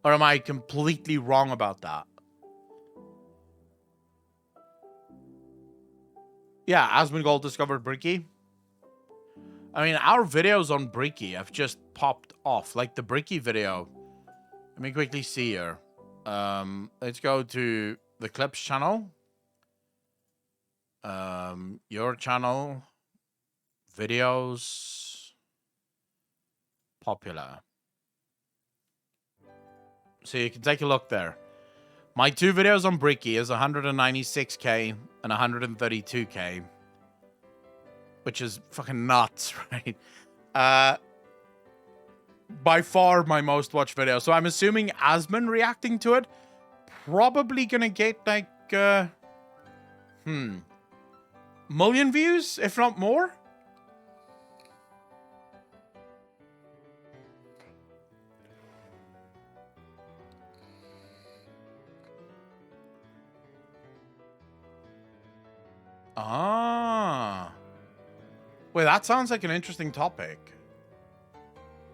Or am I completely wrong about that? Yeah, Asmongold discovered Bricky. I mean, our videos on Bricky have just popped off. Like the Bricky video. Let me quickly see here. Let's go to the Clips channel. Your channel. Videos. Popular. So you can take a look there. My two videos on Bricky is 196k and 132k. Which is fucking nuts, right? By far my most watched video. So I'm assuming Asmon reacting to it, probably gonna get like, million views, if not more. Ah. Wait, that sounds like an interesting topic.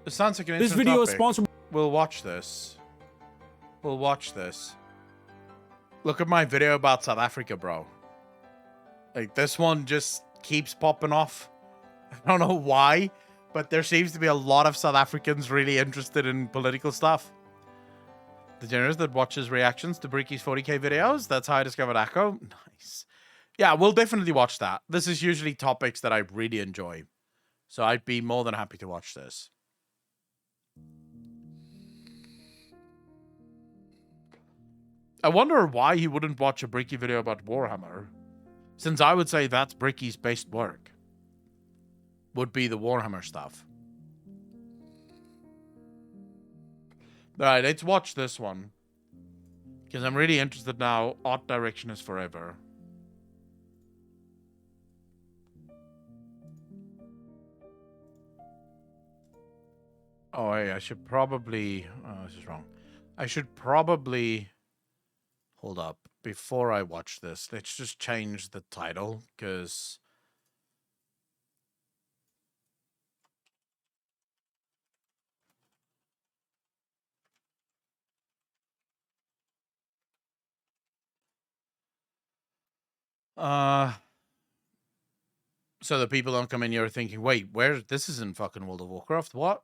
It sounds like an interesting topic. This video is sponsored. We'll watch this. We'll watch this. Look at my video about South Africa, bro. Like, this one just keeps popping off. I don't know why, but there seems to be a lot of South Africans really interested in political stuff. The journalist that watches reactions to Bricky's 40k videos. That's how I discovered Akko. Nice. Yeah, we'll definitely watch that. This is usually topics that I really enjoy. So I'd be more than happy to watch this. I wonder why he wouldn't watch a Bricky video about Warhammer. Since I would say that's Bricky's best work. Would be the Warhammer stuff. Alright, let's watch this one. Because I'm really interested now. Art direction is forever. Oh, hey, I should probably... Oh, this is wrong. I should probably... Hold up. Before I watch this, let's just change the title, because... So the people don't come in here thinking, wait, where? This isn't fucking World of Warcraft. What?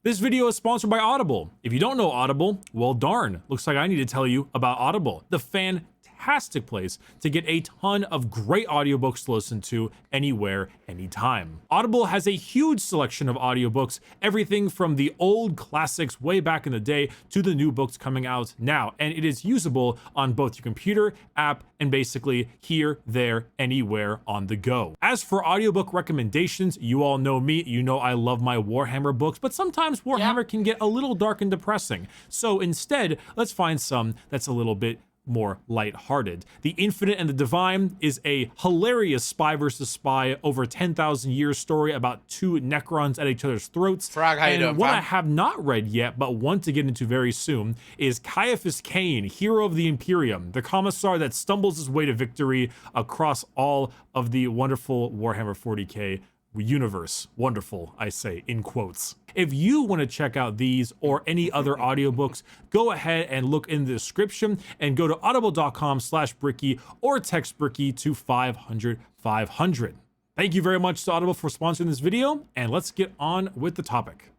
This video is sponsored by Audible. If you don't know Audible, well darn, looks like I need to tell you about Audible, the fantastic fantastic place to get a ton of great audiobooks to listen to anywhere, anytime. Audible has a huge selection of audiobooks, everything from the old classics way back in the day to the new books coming out now, and it is usable on both your computer, app, and basically here, there, anywhere on the go. As for audiobook recommendations, you all know me, you know I love my Warhammer books, but sometimes Warhammer can get a little dark and depressing. So instead, let's find some that's a little bit more lighthearted. The Infinite and the Divine is a hilarious spy versus spy over 10,000 years story about two Necrons at each other's throats. Frog, how you doing, what fam? I have not read yet, but want to get into very soon, is Caiaphas Cain, Hero of the Imperium, the commissar that stumbles his way to victory across all of the wonderful Warhammer 40k universe. Wonderful, I say, in quotes. If you want to check out these or any other audiobooks, go ahead and look in the description and go to audible.com/Bricky or text Bricky to 500 500. Thank you very much to Audible for sponsoring this video, and let's get on with the topic.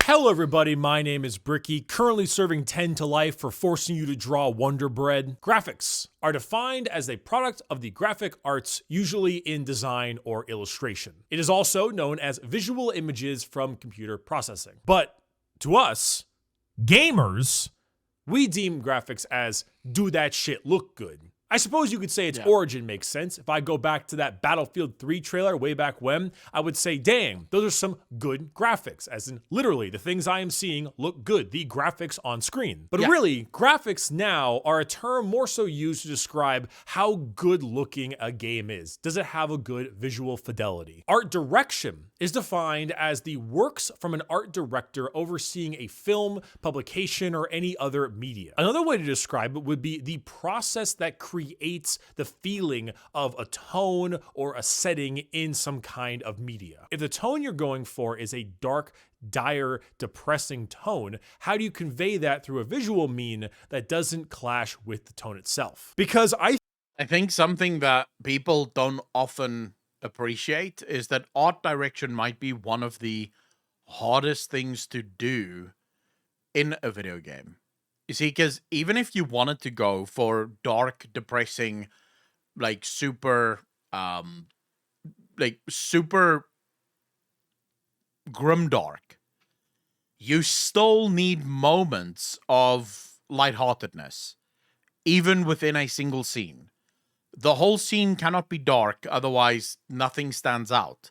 Hello everybody, my name is Bricky, currently serving 10 to life for forcing you to draw Wonder Bread. Graphics are defined as a product of the graphic arts, usually in design or illustration. It is also known as visual images from computer processing. But to us, gamers, we deem graphics as do that shit look good. I suppose you could say its origin makes sense. If I go back to that Battlefield 3 trailer way back when, I would say, dang, those are some good graphics. As in, literally, the things I am seeing look good, the graphics on screen. But really, graphics now are a term more so used to describe how good looking a game is. Does it have a good visual fidelity? Art direction is defined as the works from an art director overseeing a film, publication, or any other media. Another way to describe it would be the process that creates the feeling of a tone or a setting in some kind of media. If the tone you're going for is a dark, dire, depressing tone, how do you convey that through a visual mean that doesn't clash with the tone itself? Because I think something that people don't often appreciate is that art direction might be one of the hardest things to do in a video game. You see, because even if you wanted to go for dark, depressing, super grimdark, you still need moments of lightheartedness, even within a single scene. The whole scene cannot be dark, otherwise nothing stands out.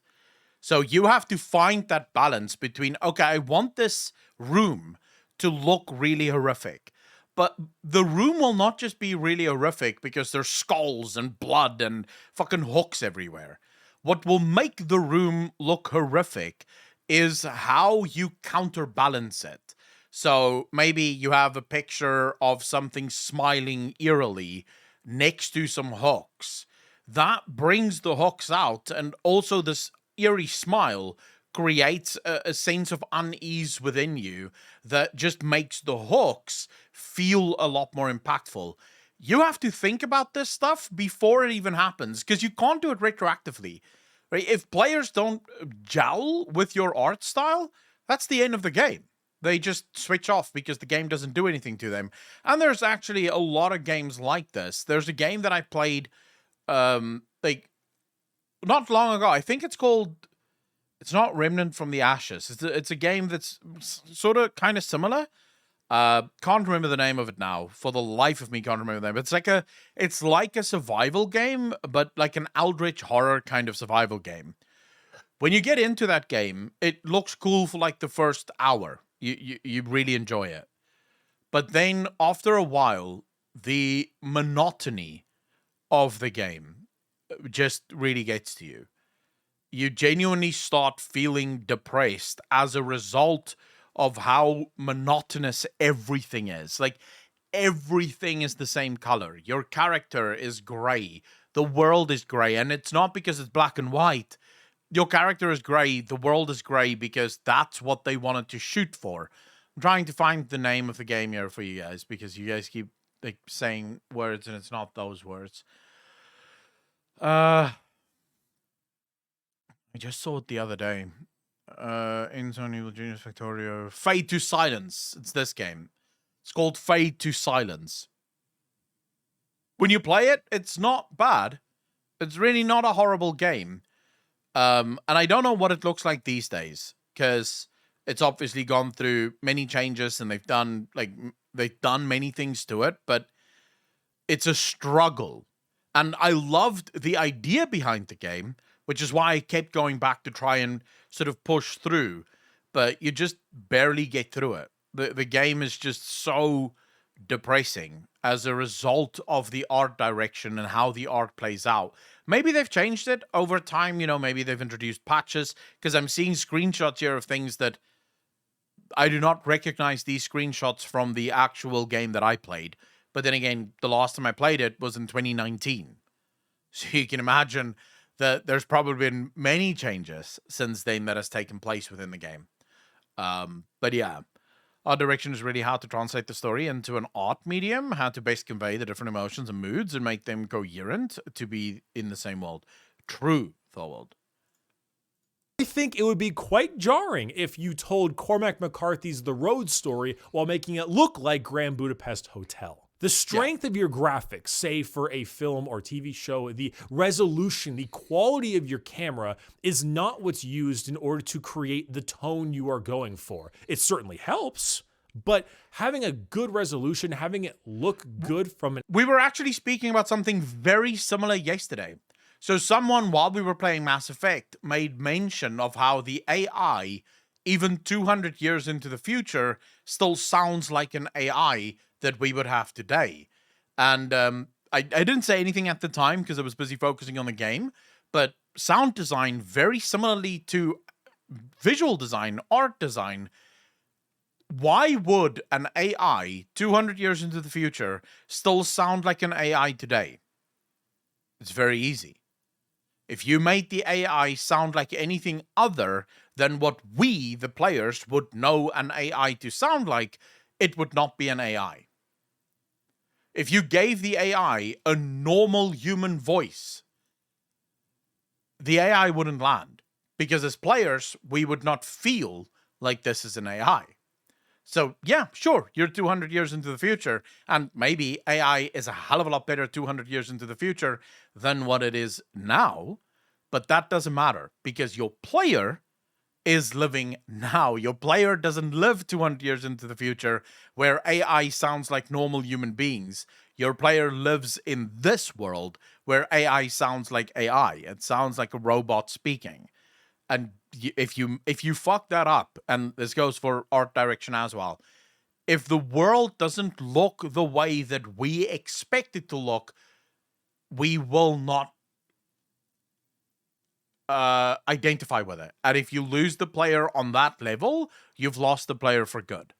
So you have to find that balance between, okay, I want this room to look really horrific, but the room will not just be really horrific because there's skulls and blood and fucking hooks everywhere. What will make the room look horrific is how you counterbalance it. So maybe you have a picture of something smiling eerily next to some hooks. That brings the hooks out, and also this eerie smile creates a sense of unease within you that just makes the hooks feel a lot more impactful. You have to think about this stuff before it even happens, because you can't do it retroactively. Right? If players don't gel with your art style, that's the end of the game. They just switch off because the game doesn't do anything to them. And there's actually a lot of games like this. There's a game that I played not long ago. I think it's called... It's not Remnant from the Ashes. It's a game that's sort of kind of similar. Can't remember the name of it now. For the life of me, can't remember the name. It's like a survival game, but like an eldritch horror kind of survival game. When you get into that game, it looks cool for like the first hour. You really enjoy it. But then after a while, the monotony of the game just really gets to you. You genuinely start feeling depressed as a result of how monotonous everything is. Like, everything is the same color. Your character is gray. The world is gray. And it's not because it's black and white. Your character is gray. The world is gray because that's what they wanted to shoot for. I'm trying to find the name of the game here for you guys because you guys keep like saying words and it's not those words. I just saw it the other day. Insane Evil Genius Factorio. Fade to Silence. It's this game. It's called Fade to Silence. when you play it, it's not bad. It's really not a horrible game. And I don't know what it looks like these days, because it's obviously gone through many changes and they've done many things to it, but it's a struggle. And I loved the idea behind the game, which is why I kept going back to try and sort of push through, but you just barely get through it. The game is just so depressing as a result of the art direction and how the art plays out. Maybe they've changed it over time, maybe they've introduced patches, because I'm seeing screenshots here of things that I do not recognize these screenshots from the actual game that I played. But then again, the last time I played it was in 2019. So you can imagine that there's probably been many changes since then that has taken place within the game. But yeah, art direction is really how to translate the story into an art medium, how to best convey the different emotions and moods and make them coherent to be in the same world. True, Thorwald. I think it would be quite jarring if you told Cormac McCarthy's The Road story while making it look like Grand Budapest Hotel. The strength of your graphics, say for a film or TV show, the resolution, the quality of your camera is not what's used in order to create the tone you are going for. It certainly helps, but having a good resolution, having it look good from an... We were actually speaking about something very similar yesterday. So someone, while we were playing Mass Effect, made mention of how the AI, even 200 years into the future, still sounds like an AI that we would have today. And I didn't say anything at the time because I was busy focusing on the game, but sound design, very similarly to visual design, art design, why would an AI 200 years into the future still sound like an AI today? It's very easy. If you made the AI sound like anything other than what we, the players, would know an AI to sound like, it would not be an AI. If you gave the AI a normal human voice, the AI wouldn't land. Because as players, we would not feel like this is an AI. So yeah, sure, you're 200 years into the future, and maybe AI is a hell of a lot better 200 years into the future than what it is now, but that doesn't matter, because your player is living now. Your player doesn't live 200 years into the future where AI sounds like normal human beings. Your player lives in this world where AI sounds like AI. It sounds like a robot speaking. And if you fuck that up, and this goes for art direction as well, if the world doesn't look the way that we expect it to look, we will not identify with it. And if you lose the player on that level, you've lost the player for good.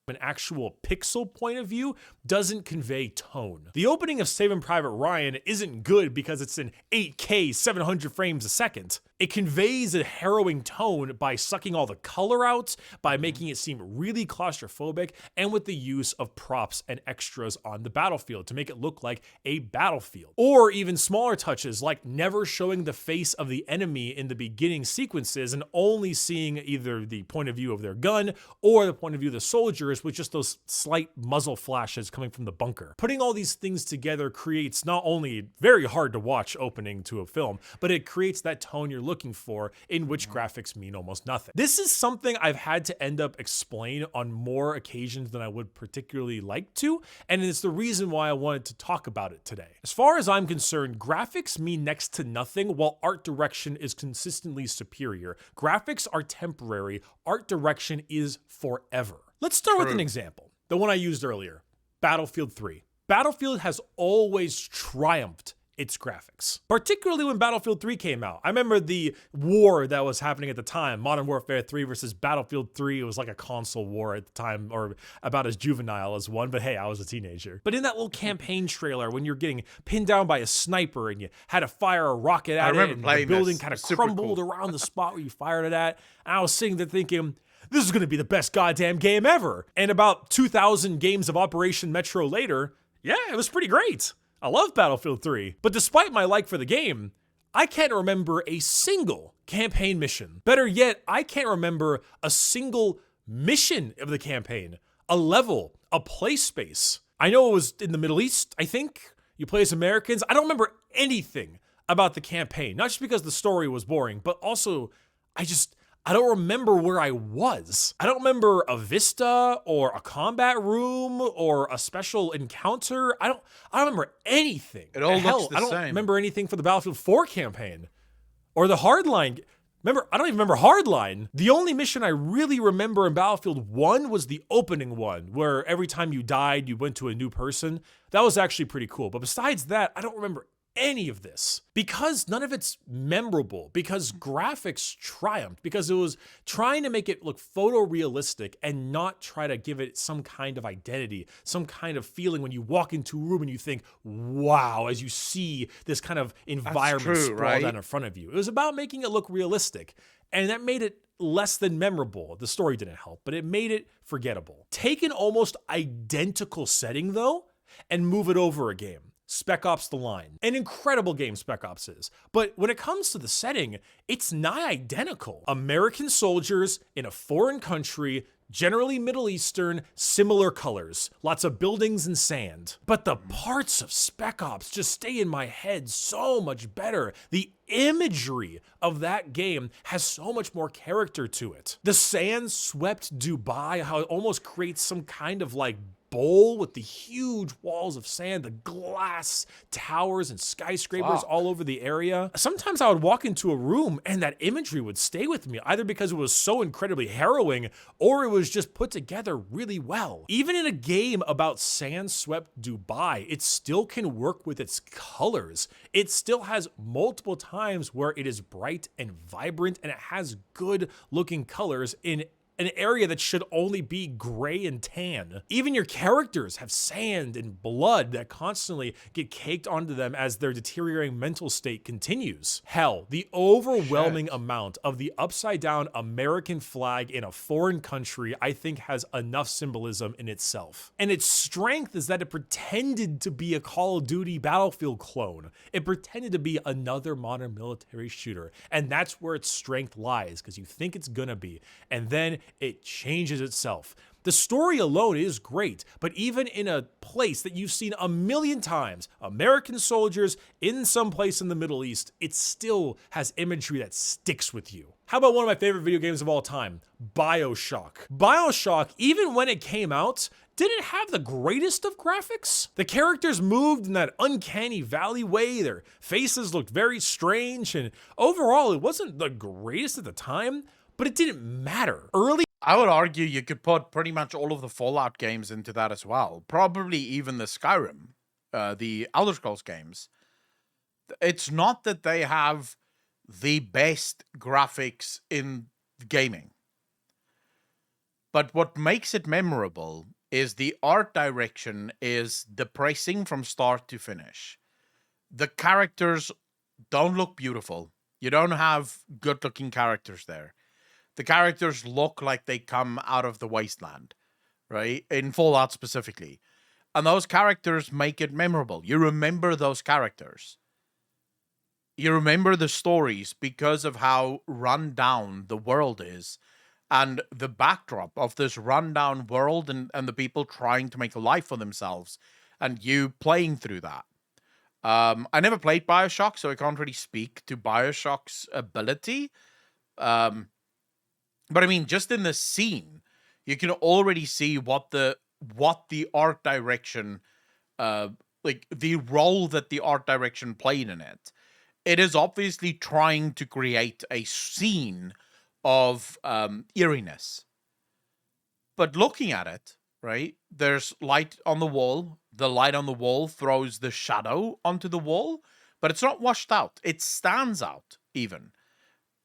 An actual pixel point of view doesn't convey tone. The opening of Saving Private Ryan isn't good because it's in 8K 700 frames a second. It conveys a harrowing tone by sucking all the color out, by making it seem really claustrophobic, and with the use of props and extras on the battlefield to make it look like a battlefield. Or even smaller touches like never showing the face of the enemy in the beginning sequences and only seeing either the point of view of their gun or the point of view of the soldiers with just those slight muzzle flashes coming from the bunker. Putting all these things together creates not only very hard to watch opening to a film, but it creates that tone you're looking for, in which graphics mean almost nothing. This is something I've had to end up explain on more occasions than I would particularly like to, and it's the reason why I wanted to talk about it today. As far as I'm concerned, graphics mean next to nothing while art direction is consistently superior. Graphics are temporary, art direction is forever. Let's start with an example, the one I used earlier, Battlefield 3. Battlefield has always triumphed its graphics, particularly when Battlefield 3 came out. I remember the war that was happening at the time, Modern Warfare 3 versus Battlefield 3. It was like a console war at the time, or about as juvenile as one, but hey, I was a teenager. But in that little campaign trailer, when you're getting pinned down by a sniper and you had to fire a rocket at it, and the building kind of crumbled around the spot where you fired it at, and I was sitting there thinking, this is gonna be the best goddamn game ever. And about 2,000 games of Operation Metro later, yeah, it was pretty great. I love Battlefield 3, but despite my like for the game, I can't remember a single campaign mission. Better yet, I can't remember a single mission of the campaign, a level, a play space. I know it was in the Middle East, I think. You play as Americans. I don't remember anything about the campaign, not just because the story was boring, but also I don't remember where I was. I don't remember a vista or a combat room or a special encounter. I don't remember anything. It all looks the I don't same. remember anything for the Battlefield 4 campaign or the Hardline. Remember, I don't even remember Hardline. The only mission I really remember in Battlefield 1 was the opening one, where every time you died, you went to a new person. That was actually pretty cool. But besides that, I don't remember any of this because none of it's memorable, because graphics triumphed, because it was trying to make it look photorealistic and not try to give it some kind of identity, some kind of feeling when you walk into a room and you think, wow, as you see this kind of environment sprawled out in front of you. It was about making it look realistic, and that made it less than memorable. The story didn't help, but it made it forgettable. Take an almost identical setting though and move it over a game. Spec Ops The Line. An incredible game Spec Ops is. But when it comes to the setting, it's not identical. American soldiers in a foreign country, generally Middle Eastern, similar colors. Lots of buildings and sand. But the parts of Spec Ops just stay in my head so much better. The imagery of that game has so much more character to it. The sand-swept Dubai, how it almost creates some kind of like bowl with the huge walls of sand, the glass towers and skyscrapers all over the area. Sometimes I would walk into a room and that imagery would stay with me, either because it was so incredibly harrowing or it was just put together really well. Even in a game about sand-swept Dubai, it still can work with its colors. It still has multiple times where it is bright and vibrant and it has good looking colors in an area that should only be gray and tan. Even your characters have sand and blood that constantly get caked onto them as their deteriorating mental state continues. Hell, the overwhelming amount of the upside down American flag in a foreign country I think has enough symbolism in itself. And its strength is that it pretended to be a Call of Duty Battlefield clone. It pretended to be another modern military shooter. And that's where its strength lies, because you think it's gonna be. And then it changes itself. The story alone is great, but even in a place that you've seen a million times, American soldiers in some place in the Middle East, it still has imagery that sticks with you. How about one of my favorite video games of all time, BioShock? BioShock, even when it came out, didn't have the greatest of graphics. The characters moved in that uncanny valley way, their faces looked very strange, and overall it wasn't the greatest at the time, but it didn't matter. I would argue you could put pretty much all of the Fallout games into that as well. Probably even the Skyrim, the Elder Scrolls games. It's not that they have the best graphics in gaming. But what makes it memorable is the art direction is depressing from start to finish. The characters don't look beautiful. You don't have good-looking characters there. The characters look like they come out of the wasteland, right? In Fallout specifically. And those characters make it memorable. You remember those characters. You remember the stories because of how run down the world is and the backdrop of this rundown world and the people trying to make a life for themselves and you playing through that. I never played BioShock, so I can't really speak to BioShock's ability. But I mean, just in the scene, you can already see what the art direction, like the role that the art direction played in it. It is obviously trying to create a scene of eeriness. But looking at it, right, there's light on the wall. The light on the wall throws the shadow onto the wall, but it's not washed out. It stands out, even.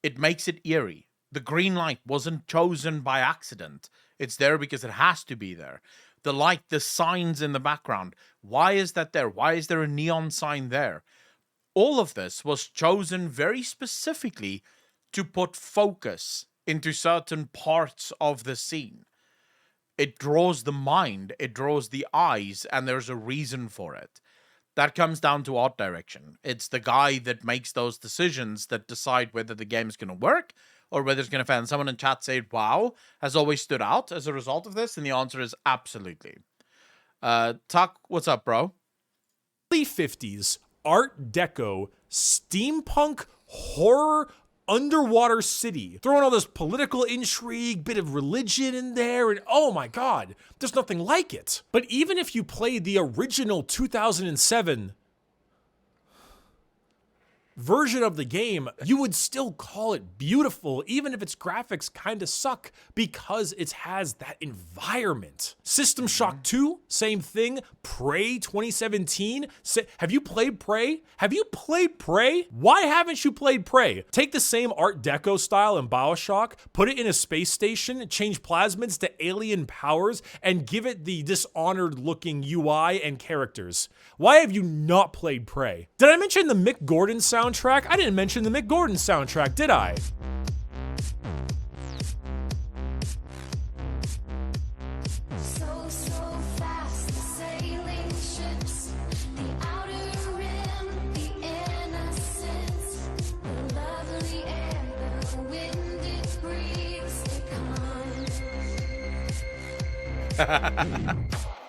It makes it eerie. The green light wasn't chosen by accident. It's there because it has to be there. The light, the signs in the background. Why is that there? Why is there a neon sign there? All of this was chosen very specifically to put focus into certain parts of the scene. It draws the mind, it draws the eyes, and there's a reason for it. That comes down to art direction. It's the guy that makes those decisions that decide whether the game's going to work or whether it's going to fail. And someone in chat said, wow, has always stood out as a result of this? And the answer is absolutely. Tuck, what's up, bro? 50s Art Deco steampunk horror underwater city, throwing all this political intrigue, bit of religion in there, and oh my god, there's nothing like it. But even if you played the original 2007 version of the game, you would still call it beautiful, even if its graphics kind of suck, because it has that environment. System Shock 2, same thing. Prey 2017. Have you played Prey? Have you played Prey? Why haven't you played Prey? Take the same Art Deco style in BioShock, put it in a space station, change plasmids to alien powers, and give it the dishonored looking UI and characters. Why have you not played Prey? Did I mention the Mick Gordon soundtrack? I didn't mention the Mick Gordon soundtrack, did I?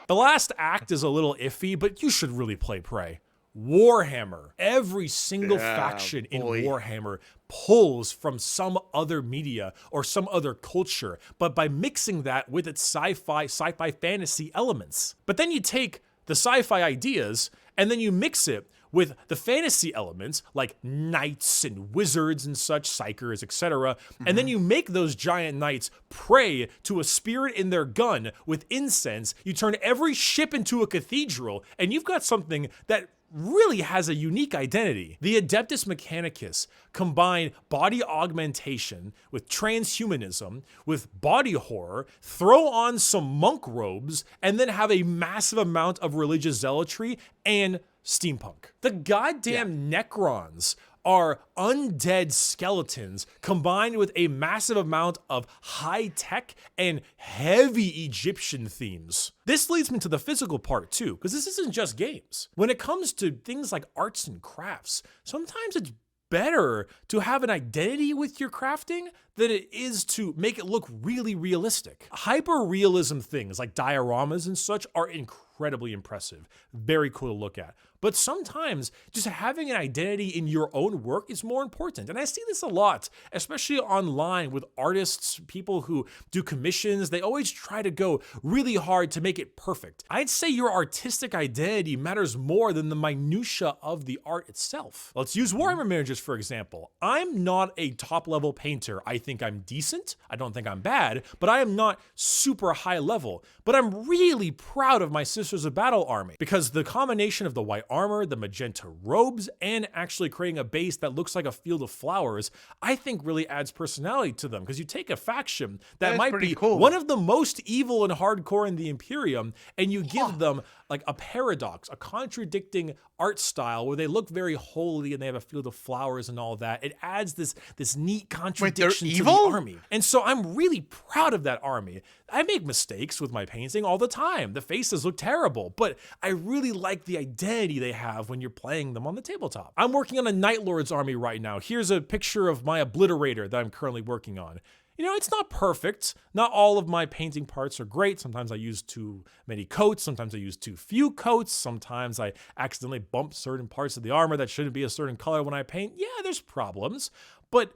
The last act is a little iffy, but you should really play Prey. Warhammer. Every single faction in Warhammer pulls from some other media or some other culture, but by mixing that with its sci-fi fantasy elements. But then you take the sci-fi ideas and then you mix it with the fantasy elements like knights and wizards and such, psychers, etc. And then you make those giant knights pray to a spirit in their gun with incense. You turn every ship into a cathedral, and you've got something that really has a unique identity. The Adeptus Mechanicus combine body augmentation with transhumanism, with body horror, throw on some monk robes, and then have a massive amount of religious zealotry and steampunk. The goddamn Necrons are undead skeletons combined with a massive amount of high tech and heavy Egyptian themes. This leads me to the physical part too, because this isn't just games. When it comes to things like arts and crafts, sometimes it's better to have an identity with your crafting than it is to make it look really realistic. Hyper-realism things like dioramas and such are incredibly impressive, very cool to look at. But sometimes just having an identity in your own work is more important. And I see this a lot, especially online with artists, people who do commissions. They always try to go really hard to make it perfect. I'd say your artistic identity matters more than the minutia of the art itself. Let's use Warhammer Miniatures, for example. I'm not a top-level painter. I think I'm decent. I don't think I'm bad, but I am not super high level. But I'm really proud of my Sisters of Battle army because the combination of the white armor, the magenta robes, and actually creating a base that looks like a field of flowers, I think really adds personality to them. Because you take a faction that might be one of the most evil and hardcore in the Imperium, and you give them like a paradox, a contradicting art style where they look very holy and they have a field of flowers and all that. It adds this neat contradiction to the army. And so I'm really proud of that army. I make mistakes with my painting all the time. The faces look terrible, but I really like the identity they have when you're playing them on the tabletop. I'm working on a Night Lord's army right now. Here's a picture of my Obliterator that I'm currently working on. You know, it's not perfect. Not all of my painting parts are great. Sometimes I use too many coats. Sometimes I use too few coats. Sometimes I accidentally bump certain parts of the armor that shouldn't be a certain color when I paint. Yeah, there's problems, but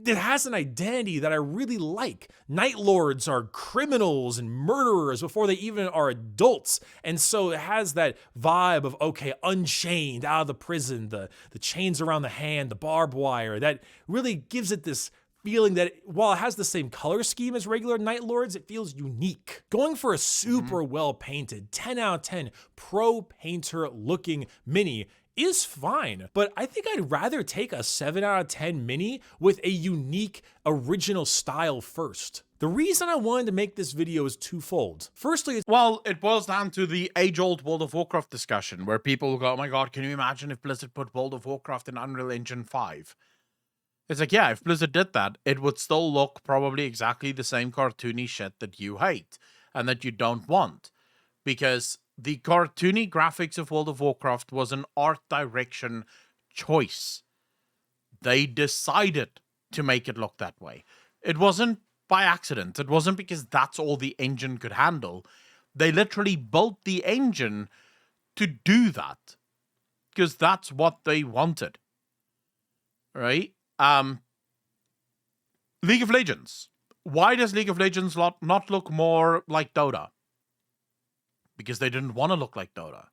it has an identity that I really like. Night Lords are criminals and murderers before they even are adults. And so it has that vibe of, okay, unchained, out of the prison, the chains around the hand, the barbed wire, that really gives it this feeling that while it has the same color scheme as regular Night Lords, it feels unique. Going for a super well-painted, 10 out of 10 pro painter looking mini is fine, but I think I'd rather take a 7 out of 10 mini with a unique original style first. The reason I wanted to make this video is twofold. Firstly, well, it boils down to the age-old World of Warcraft discussion where people will go, oh my god, can you imagine if Blizzard put World of Warcraft in Unreal Engine 5? It's like, yeah, if Blizzard did that, it would still look probably exactly the same cartoony shit that you hate and that you don't want. Because the cartoony graphics of World of Warcraft was an art direction choice. They decided to make it look that way. It wasn't by accident. It wasn't because that's all the engine could handle. They literally built the engine to do that. because that's what they wanted. Right? League of Legends. Why does League of Legends not look more like Dota? Because they didn't want to look like Dota.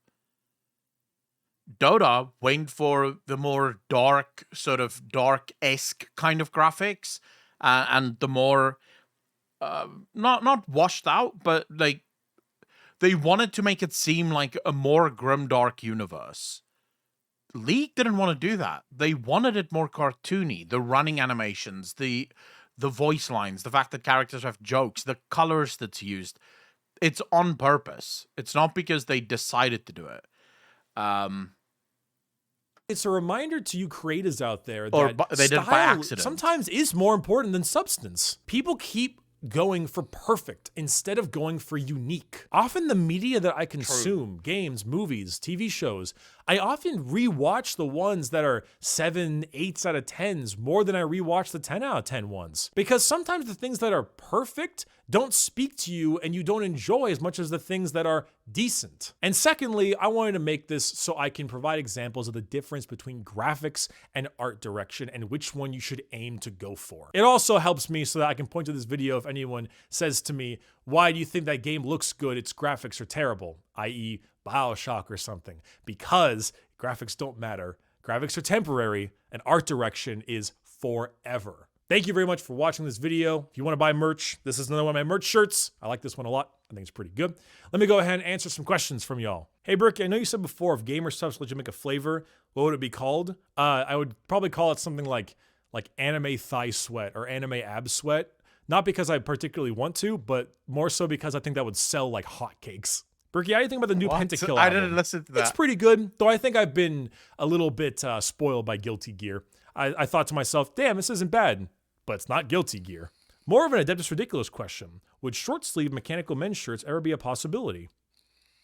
Dota went for the more dark, sort of dark-esque kind of graphics, and the more not washed out, but like they wanted to make it seem like a more grimdark universe. League didn't want to do that. They wanted it more cartoony. The running animations, the voice lines, the fact that characters have jokes, the colors that's used. It's on purpose. It's not because they decided to do it. It's a reminder to you creators out there Or that they did it by style accident. sometimes is more important than substance. People keep going for perfect instead of going for unique. Often the media that I consume, games, movies, TV shows, I often rewatch the ones that are 7, 8s out of 10s more than I rewatch the 10 out of 10 ones. Because sometimes the things that are perfect don't speak to you and you don't enjoy as much as the things that are decent. And secondly, I wanted to make this so I can provide examples of the difference between graphics and art direction and which one you should aim to go for. It also helps me so that I can point to this video if anyone says to me, why do you think that game looks good? Its graphics are terrible, i.e. BioShock or something. Because graphics don't matter. Graphics are temporary and art direction is forever. Thank you very much for watching this video. If you want to buy merch, this is another one of my merch shirts. I like this one a lot. I think it's pretty good. Let me go ahead and answer some questions from y'all. Hey, Bricky, I know you said before if gamer subs let you make a flavor, what would it be called? I would probably call it something like anime thigh sweat or anime ab sweat. Not because I particularly want to, but more so because I think that would sell like hotcakes. Bricky, how do you think about the new Pentakill album? I didn't listen to that. It's pretty good, though I think I've been a little bit spoiled by Guilty Gear. I thought to myself, damn, this isn't bad, but it's not Guilty Gear. More of an Adeptus Ridiculous question. Would short-sleeve mechanical men's shirts ever be a possibility?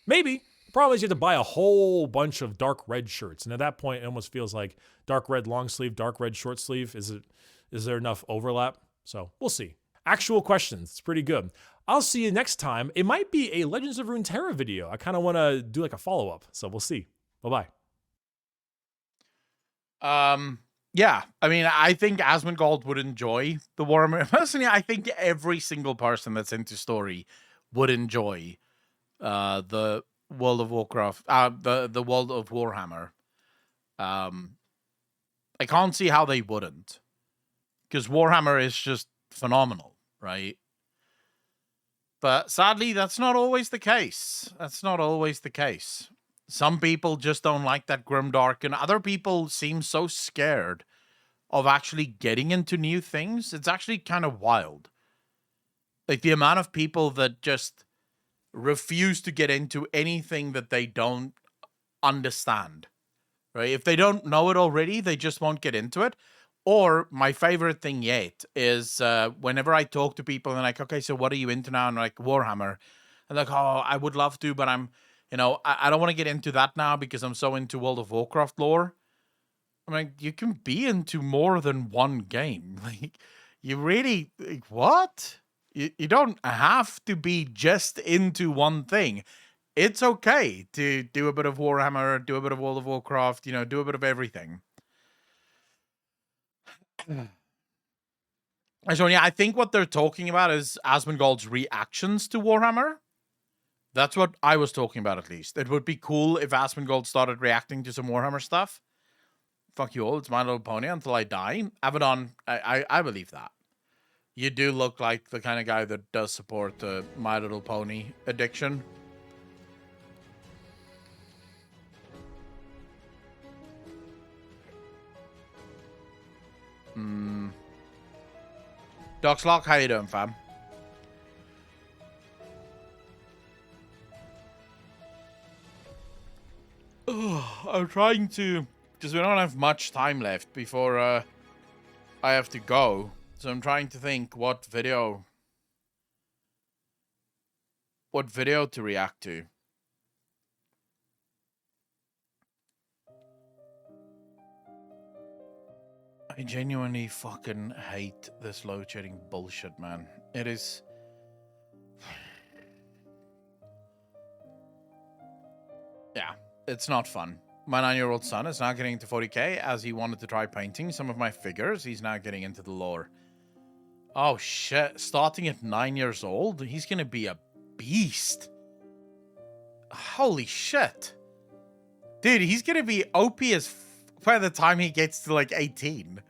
Maybe. The problem is you have to buy a whole bunch of dark red shirts, and at that point, it almost feels like dark red long sleeve, dark red short sleeve. Is there enough overlap? So, we'll see. Actual questions. It's pretty good. I'll see you next time. It might be a Legends of Runeterra video. I kind of want to do like a follow-up, so we'll see. Bye-bye. Yeah, I mean, I think Asmongold would enjoy the Warhammer. Personally, I think every single person that's into story would enjoy the World of Warcraft, the World of Warhammer. I can't see how they wouldn't, because Warhammer is just phenomenal, right? But sadly, that's not always the case. That's not always the case. Some people just don't like that grimdark, and other people seem so scared of actually getting into new things. It's actually kind of wild. Like the amount of people that just refuse to get into anything that they don't understand, right? If they don't know it already, they just won't get into it. Or my favorite thing yet is whenever I talk to people and they're like, okay, so what are you into now? And I'm like, Warhammer. And like, oh, I would love to, but I'm, I don't want to get into that now because I'm so into World of Warcraft lore. I'm like, you can be into more than one game. Like, you really, like, what? You don't have to be just into one thing. It's okay to do a bit of Warhammer, do a bit of World of Warcraft, do a bit of everything. So yeah, I think what they're talking about is Asmongold's reactions to Warhammer. That's what I was talking about, at least. It would be cool if Asmongold started reacting to some Warhammer stuff. Fuck you all, it's My Little Pony until I die. Abaddon, I believe that. You do look like the kind of guy that does support the My Little Pony addiction. Doxlock, how you doing, fam? I'm trying to, because we don't have much time left before I have to go. So I'm trying to think what video to react to. I genuinely fucking hate this load shedding bullshit, man. It is. Yeah, it's not fun. My 9-year-old son is now getting into 40k as he wanted to try painting some of my figures. He's now getting into the lore. Oh shit, starting at 9 years old, he's gonna be a beast. Holy shit. Dude, he's gonna be OP as by the time he gets to like 18.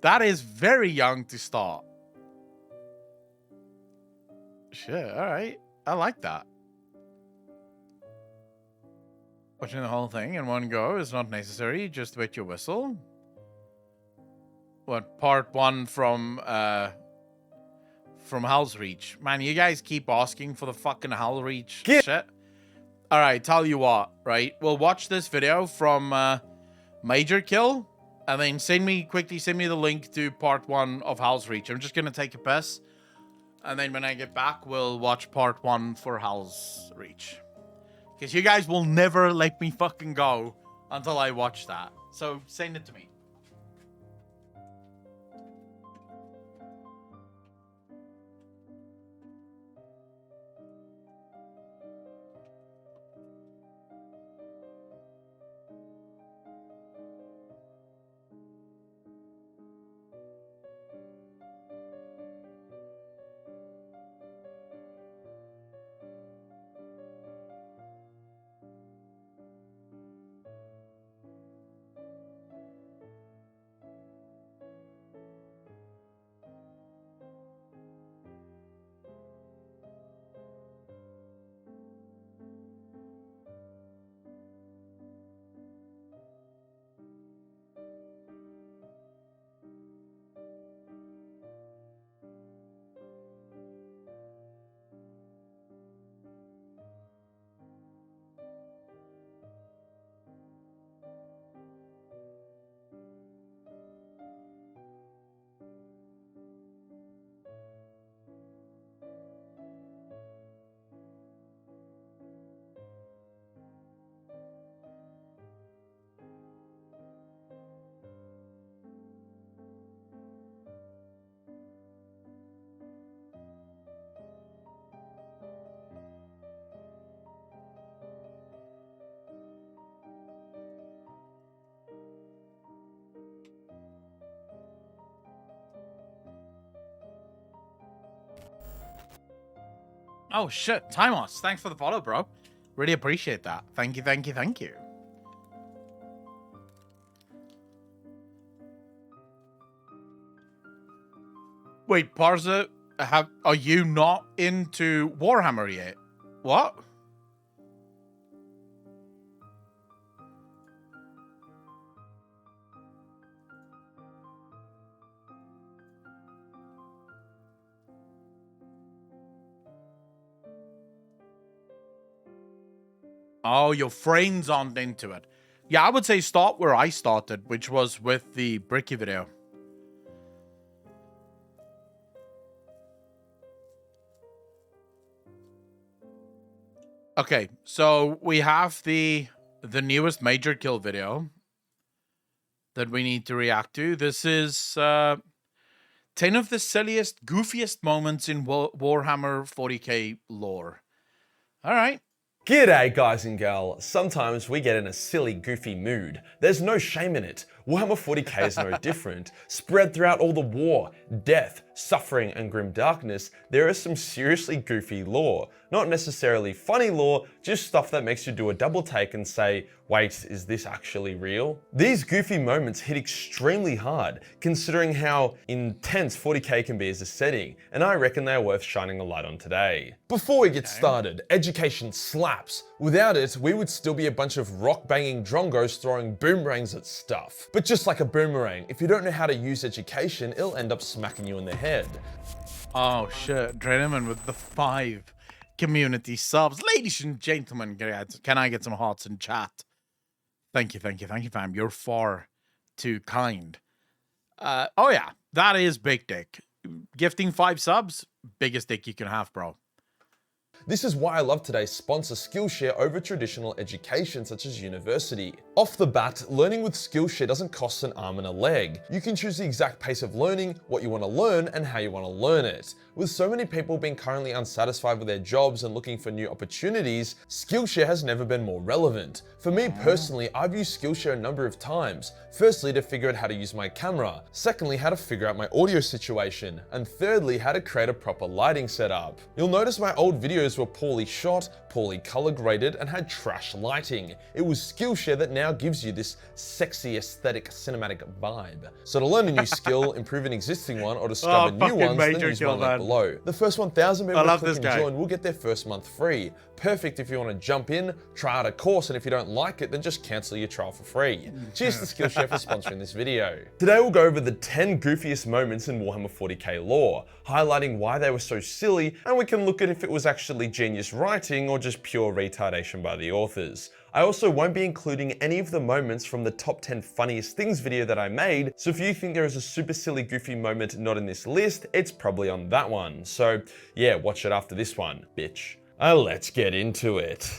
That is very young to start. Shit, alright. I like that. Watching the whole thing in one go is not necessary, just wet your whistle. What, part 1 from Hell's Reach? Man, you guys keep asking for the fucking Hell's Reach shit. Alright, tell you what, right? We'll watch this video from Major Kill, and then quickly send me the link to part 1 of Hell's Reach. I'm just gonna take a piss, and then when I get back, we'll watch part 1 for Hell's Reach. Because you guys will never let me fucking go until I watch that. So send it to me. Oh shit, Timos, thanks for the follow, bro. Really appreciate that. Thank you, thank you, thank you. Wait, Parza, are you not into Warhammer yet? What? Oh, your friends aren't into it. Yeah, I would say start where I started, which was with the Bricky video. Okay, so we have the newest Major Kill video that we need to react to. This is 10 of the silliest, goofiest moments in Warhammer 40k lore. All right. G'day guys and gal, sometimes we get in a silly, goofy mood. There's no shame in it. Warhammer 40k is no different. Spread throughout all the war, death, suffering and grim darkness, there is some seriously goofy lore. Not necessarily funny lore, just stuff that makes you do a double take and say, wait, is this actually real? These goofy moments hit extremely hard, considering how intense 40k can be as a setting, and I reckon they are worth shining a light on today. Before we get started, education slaps. Without it, we would still be a bunch of rock-banging drongos throwing boomerangs at stuff. But just like a boomerang, if you don't know how to use education, it'll end up smacking you in the head. Oh shit, Drenaman with the 5 community subs. Ladies and gentlemen, can I get some hearts in chat? Thank you, fam. You're far too kind. Oh yeah, that is big dick. Gifting 5 subs, biggest dick you can have, bro. This is why I love today's sponsor Skillshare over traditional education such as university. Off the bat, learning with Skillshare doesn't cost an arm and a leg. You can choose the exact pace of learning, what you want to learn, and how you want to learn it. With so many people being currently unsatisfied with their jobs and looking for new opportunities, Skillshare has never been more relevant. For me personally, I've used Skillshare a number of times. Firstly, to figure out how to use my camera. Secondly, how to figure out my audio situation. And thirdly, how to create a proper lighting setup. You'll notice my old videos were poorly shot, poorly color graded, and had trash lighting. It was Skillshare that now gives you this sexy aesthetic cinematic vibe. So to learn a new skill, improve an existing one, or discover new ones, then use my link below. The first 1,000 people to click and join will get their first month free. Perfect if you want to jump in, try out a course, and if you don't like it, then just cancel your trial for free. Cheers to Skillshare for sponsoring this video. Today we'll go over the 10 goofiest moments in Warhammer 40k lore, highlighting why they were so silly, and we can look at if it was actually genius writing or just pure retardation by the authors. I also won't be including any of the moments from the top 10 funniest things video that I made, so if you think there is a super silly goofy moment not in this list, it's probably on that one. So yeah, watch it after this one, bitch. Let's get into it.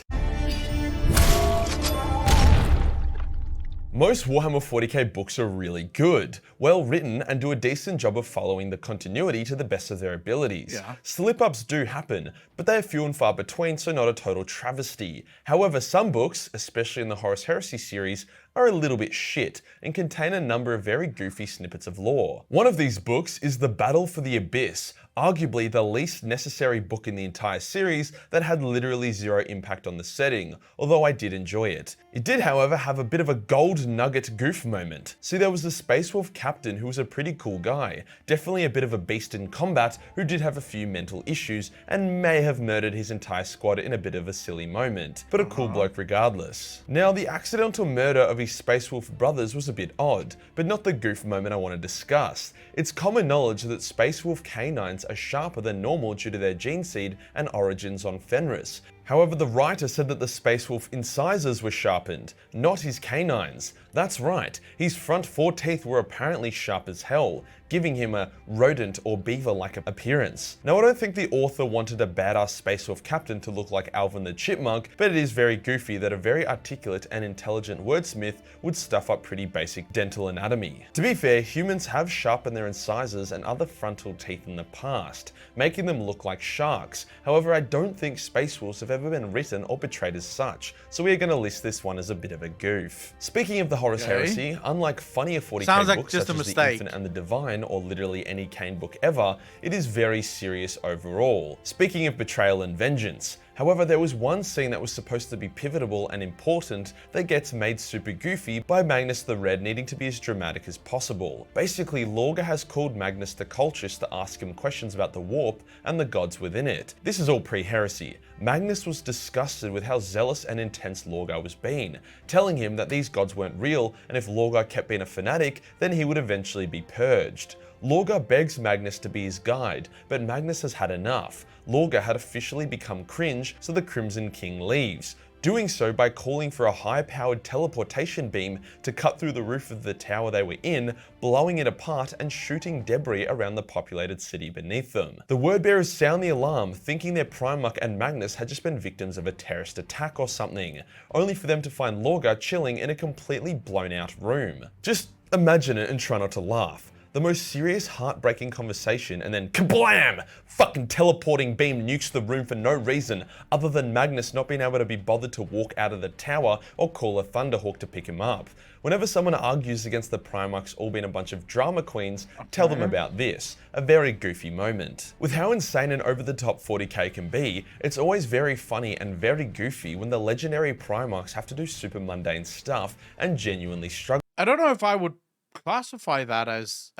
Most Warhammer 40k books are really good, well written, and do a decent job of following the continuity to the best of their abilities. Yeah. Slip-ups do happen, but they are few and far between, so not a total travesty. However, some books, especially in the Horus Heresy series, are a little bit shit and contain a number of very goofy snippets of lore. One of these books is The Battle for the Abyss, arguably the least necessary book in the entire series that had literally zero impact on the setting, although I did enjoy it. It did, however, have a bit of a gold nugget goof moment. See, there was the Space Wolf captain who was a pretty cool guy, definitely a bit of a beast in combat who did have a few mental issues and may have murdered his entire squad in a bit of a silly moment, but a cool bloke regardless. Now, the accidental murder of his Space Wolf brothers was a bit odd, but not the goof moment I want to discuss. It's common knowledge that Space Wolf canines are sharper than normal due to their gene seed and origins on Fenris. However, the writer said that the Space Wolf incisors were sharpened, not his canines. That's right, his front 4 teeth were apparently sharp as hell, giving him a rodent or beaver-like appearance. Now, I don't think the author wanted a badass Space Wolf captain to look like Alvin the Chipmunk, but it is very goofy that a very articulate and intelligent wordsmith would stuff up pretty basic dental anatomy. To be fair, humans have sharpened their incisors and other frontal teeth in the past, making them look like sharks. However, I don't think Space Wolves have ever been written or portrayed as such, so we are going to list this one as a bit of a goof. Speaking of the Horus Heresy, unlike funnier 40k books such as The Infinite and the Divine, or literally any Kane book ever, it is very serious overall. Speaking of betrayal and vengeance, however, there was one scene that was supposed to be pivotal and important that gets made super goofy by Magnus the Red needing to be as dramatic as possible. Basically, Lorga has called Magnus the Cultist to ask him questions about the warp and the gods within it. This is all pre-heresy. Magnus was disgusted with how zealous and intense Lorgar was being, telling him that these gods weren't real, and if Lorgar kept being a fanatic, then he would eventually be purged. Lorgar begs Magnus to be his guide, but Magnus has had enough. Lorgar had officially become cringe, so the Crimson King leaves, doing so by calling for a high-powered teleportation beam to cut through the roof of the tower they were in, blowing it apart and shooting debris around the populated city beneath them. The wordbearers sound the alarm, thinking their Primarch and Magnus had just been victims of a terrorist attack or something, only for them to find Lorgar chilling in a completely blown-out room. Just imagine it and try not to laugh. The most serious, heartbreaking conversation, and then kablam! Fucking teleporting beam nukes the room for no reason other than Magnus not being able to be bothered to walk out of the tower or call a Thunderhawk to pick him up. Whenever someone argues against the Primarchs all being a bunch of drama queens, tell them about this. A very goofy moment. With how insane and over-the-top 40k can be, it's always very funny and very goofy when the legendary Primarchs have to do super mundane stuff and genuinely struggle. I don't know if I would classify that as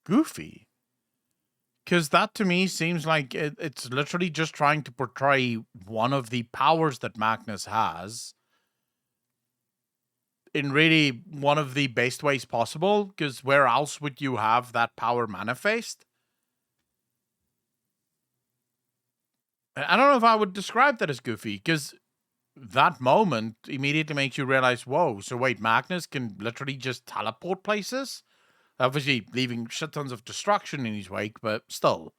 goofy, because that to me seems like it's literally just trying to portray one of the powers that Magnus has in really one of the best ways possible, because where else would you have that power manifest? I don't know if I would describe that as goofy, because that moment immediately makes you realize, whoa, so wait, Magnus can literally just teleport places? Obviously leaving shit tons of destruction in his wake, but still.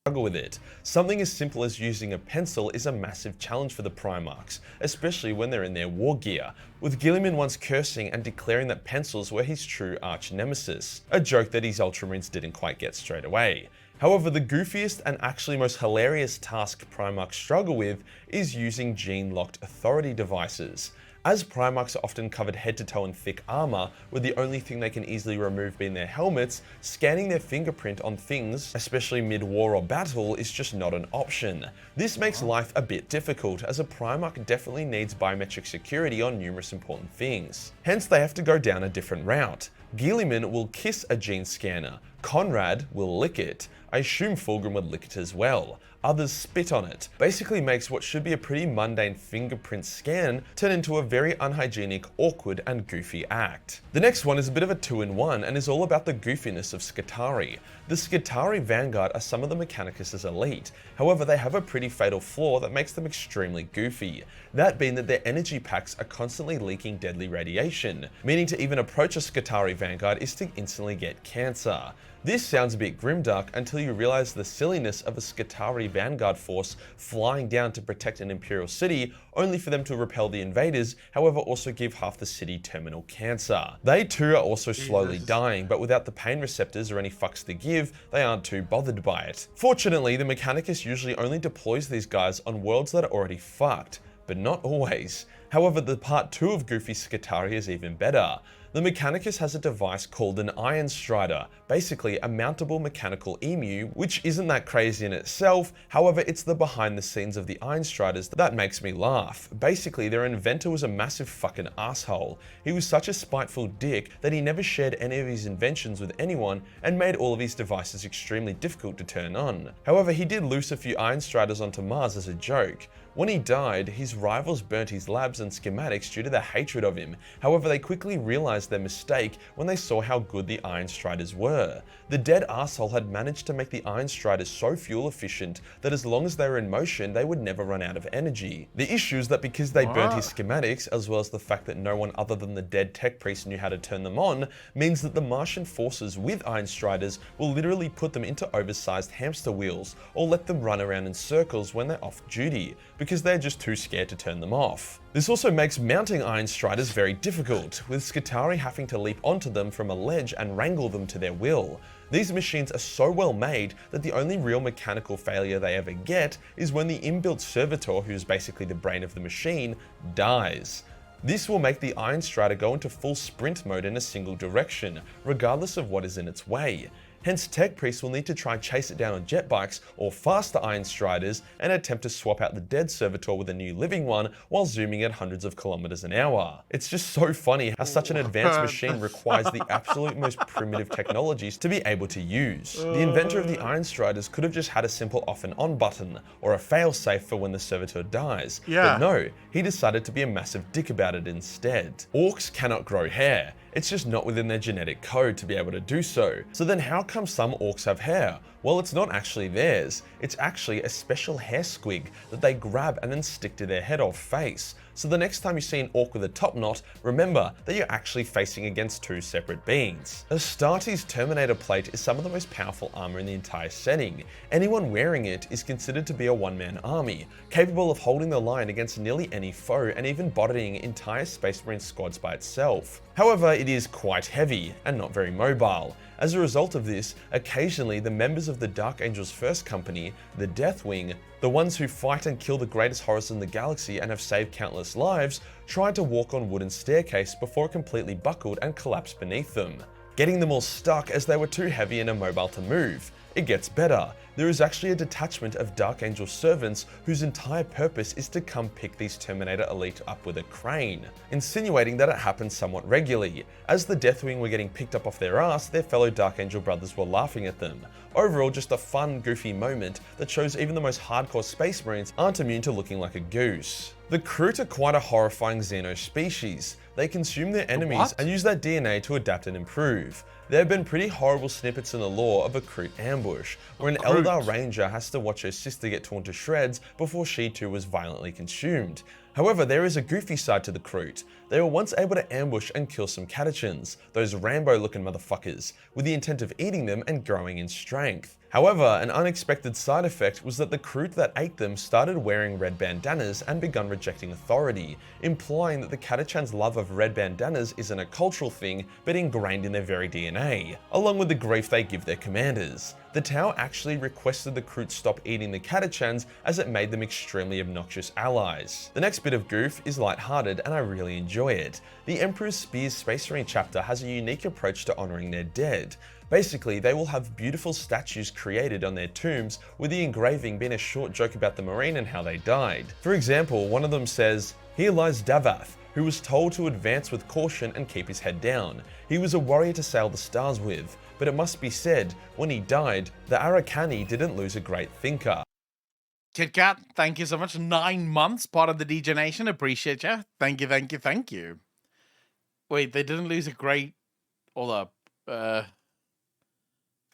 struggle with it. Something as simple as using a pencil is a massive challenge for the Primarchs, especially when they're in their war gear, with Guilliman once cursing and declaring that pencils were his true arch nemesis, a joke that his Ultramarines didn't quite get straight away. However, the goofiest and actually most hilarious task Primarchs struggle with is using gene-locked authority devices. As Primarchs are often covered head to toe in thick armor, with the only thing they can easily remove being their helmets, scanning their fingerprint on things, especially mid-war or battle, is just not an option. This makes life a bit difficult, as a Primarch definitely needs biometric security on numerous important things. Hence, they have to go down a different route. Guilliman will kiss a gene scanner, Conrad will lick it, I assume Fulgrim would lick it as well. Others spit on it. Basically makes what should be a pretty mundane fingerprint scan turn into a very unhygienic, awkward, and goofy act. The next one is a bit of a 2-in-1 and is all about the goofiness of Skitarii. The Skitarii Vanguard are some of the Mechanicus' elite, however they have a pretty fatal flaw that makes them extremely goofy. That being that their energy packs are constantly leaking deadly radiation, meaning to even approach a Skitarii Vanguard is to instantly get cancer. This sounds a bit grimdark until you realize the silliness of a Skitarii Vanguard force flying down to protect an Imperial city, only for them to repel the invaders, however also give half the city terminal cancer. They too are also slowly dying, but without the pain receptors or any fucks to give, they aren't too bothered by it. Fortunately, the Mechanicus usually only deploys these guys on worlds that are already fucked, but not always. However, the part 2 of Goofy Skitarii is even better. The Mechanicus has a device called an Iron Strider, basically a mountable mechanical emu, which isn't that crazy in itself, however it's the behind the scenes of the Iron Striders that makes me laugh. Basically, their inventor was a massive fucking asshole. He was such a spiteful dick that he never shared any of his inventions with anyone and made all of his devices extremely difficult to turn on. However, he did loose a few Iron Striders onto Mars as a joke. When he died, his rivals burnt his labs and schematics due to their hatred of him. However, they quickly realized their mistake when they saw how good the Iron Striders were. The dead arsehole had managed to make the Iron Striders so fuel efficient that as long as they were in motion, they would never run out of energy. The issue is that because they burnt his schematics, as well as the fact that no one other than the dead tech priest knew how to turn them on, means that the Martian forces with Iron Striders will literally put them into oversized hamster wheels, or let them run around in circles when they're off duty, because they're just too scared to turn them off. This also makes mounting Iron Striders very difficult, with Skitarii having to leap onto them from a ledge and wrangle them to their will. These machines are so well made that the only real mechanical failure they ever get is when the inbuilt servitor, who's basically the brain of the machine, dies. This will make the Iron Strider go into full sprint mode in a single direction, regardless of what is in its way. Hence, tech priests will need to try and chase it down on jet bikes or faster Iron Striders and attempt to swap out the dead servitor with a new living one while zooming at hundreds of kilometers an hour. It's just so funny how such an advanced machine requires the absolute most primitive technologies to be able to use. The inventor of the Iron Striders could have just had a simple off and on button or a failsafe for when the servitor dies. But no, he decided to be a massive dick about it instead. Orcs cannot grow hair. It's just not within their genetic code to be able to do so. So then how come some orcs have hair? Well, it's not actually theirs. It's actually a special hair squig that they grab and then stick to their head or face. So the next time you see an orc with a top knot, remember that you're actually facing against two separate beings. Astartes Terminator plate is some of the most powerful armor in the entire setting. Anyone wearing it is considered to be a one-man army, capable of holding the line against nearly any foe and even bodying entire Space Marine squads by itself. However, it is quite heavy and not very mobile. As a result of this, occasionally the members of the Dark Angel's first company, the Deathwing, the ones who fight and kill the greatest horrors in the galaxy and have saved countless lives, tried to walk on wooden staircase before it completely buckled and collapsed beneath them, getting them all stuck as they were too heavy and immobile to move. It gets better. There is actually a detachment of Dark Angel servants whose entire purpose is to come pick these Terminator Elite up with a crane, insinuating that it happens somewhat regularly. As the Deathwing were getting picked up off their ass, their fellow Dark Angel brothers were laughing at them. Overall, just a fun, goofy moment that shows even the most hardcore Space Marines aren't immune to looking like a goose. The Kroot are quite a horrifying xeno species. They consume their enemies and use their DNA to adapt and improve. There have been pretty horrible snippets in the lore of a Kroot ambush, where an Eldar Ranger has to watch her sister get torn to shreds before she too was violently consumed. However, there is a goofy side to the Kroot. They were once able to ambush and kill some Catachans, those Rambo-looking motherfuckers, with the intent of eating them and growing in strength. However, an unexpected side effect was that the Kroot that ate them started wearing red bandanas and begun rejecting authority, implying that the Catachans' love of red bandanas isn't a cultural thing, but ingrained in their very DNA, along with the grief they give their commanders. The Tau actually requested the Kroot stop eating the Catachans as it made them extremely obnoxious allies. The next bit of goof is lighthearted and I really enjoy it. The Emperor's Spears Space Marine chapter has a unique approach to honouring their dead. Basically, they will have beautiful statues created on their tombs, with the engraving being a short joke about the Marine and how they died. For example, one of them says, "Here lies Davath, who was told to advance with caution and keep his head down. He was a warrior to sail the stars with, but it must be said, when he died, the Arakani didn't lose a great thinker." KitKat, thank you so much. 9 months, part of the DJ Nation. Appreciate you. Thank you, thank you, thank you. Wait, they didn't lose a great... Hold up.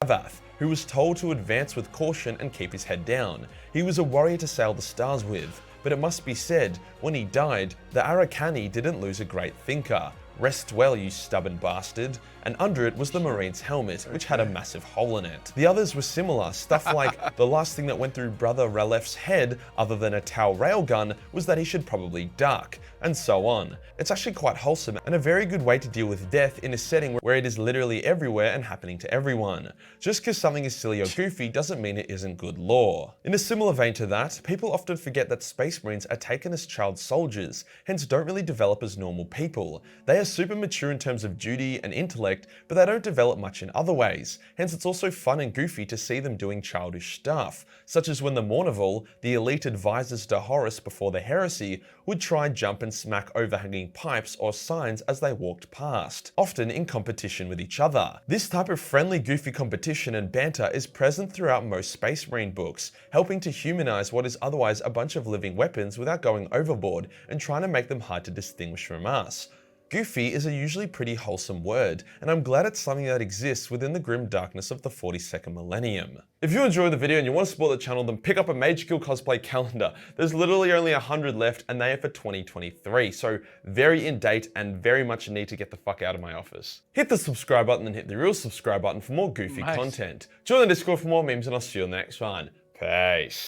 Davath, who was told to advance with caution and keep his head down. He was a warrior to sail the stars with, but it must be said, when he died, the Arakani didn't lose a great thinker. Rest well, you stubborn bastard. And under it was the Marine's helmet, which had a massive hole in it. The others were similar, stuff like the last thing that went through Brother Ralef's head, other than a Tau railgun, was that he should probably duck, and so on. It's actually quite wholesome and a very good way to deal with death in a setting where it is literally everywhere and happening to everyone. Just because something is silly or goofy doesn't mean it isn't good lore. In a similar vein to that, people often forget that Space Marines are taken as child soldiers, hence don't really develop as normal people. They are super mature in terms of duty and intellect, but they don't develop much in other ways, hence it's also fun and goofy to see them doing childish stuff, such as when the Mournival, the elite advisors to Horus before the heresy, would try jump and smack overhanging pipes or signs as they walked past, often in competition with each other. This type of friendly, goofy competition and banter is present throughout most Space Marine books, helping to humanize what is otherwise a bunch of living weapons without going overboard and trying to make them hard to distinguish from us. Goofy is a usually pretty wholesome word, and I'm glad it's something that exists within the grim darkness of the 42nd millennium. If you enjoyed the video and you want to support the channel, then pick up a Major Kill cosplay calendar. There's literally only 100 left and they are for 2023, so very in date and very much need to get the fuck out of my office. Hit the subscribe button and hit the real subscribe button for more goofy content. Join the Discord for more memes and I'll see you on the next one. Peace.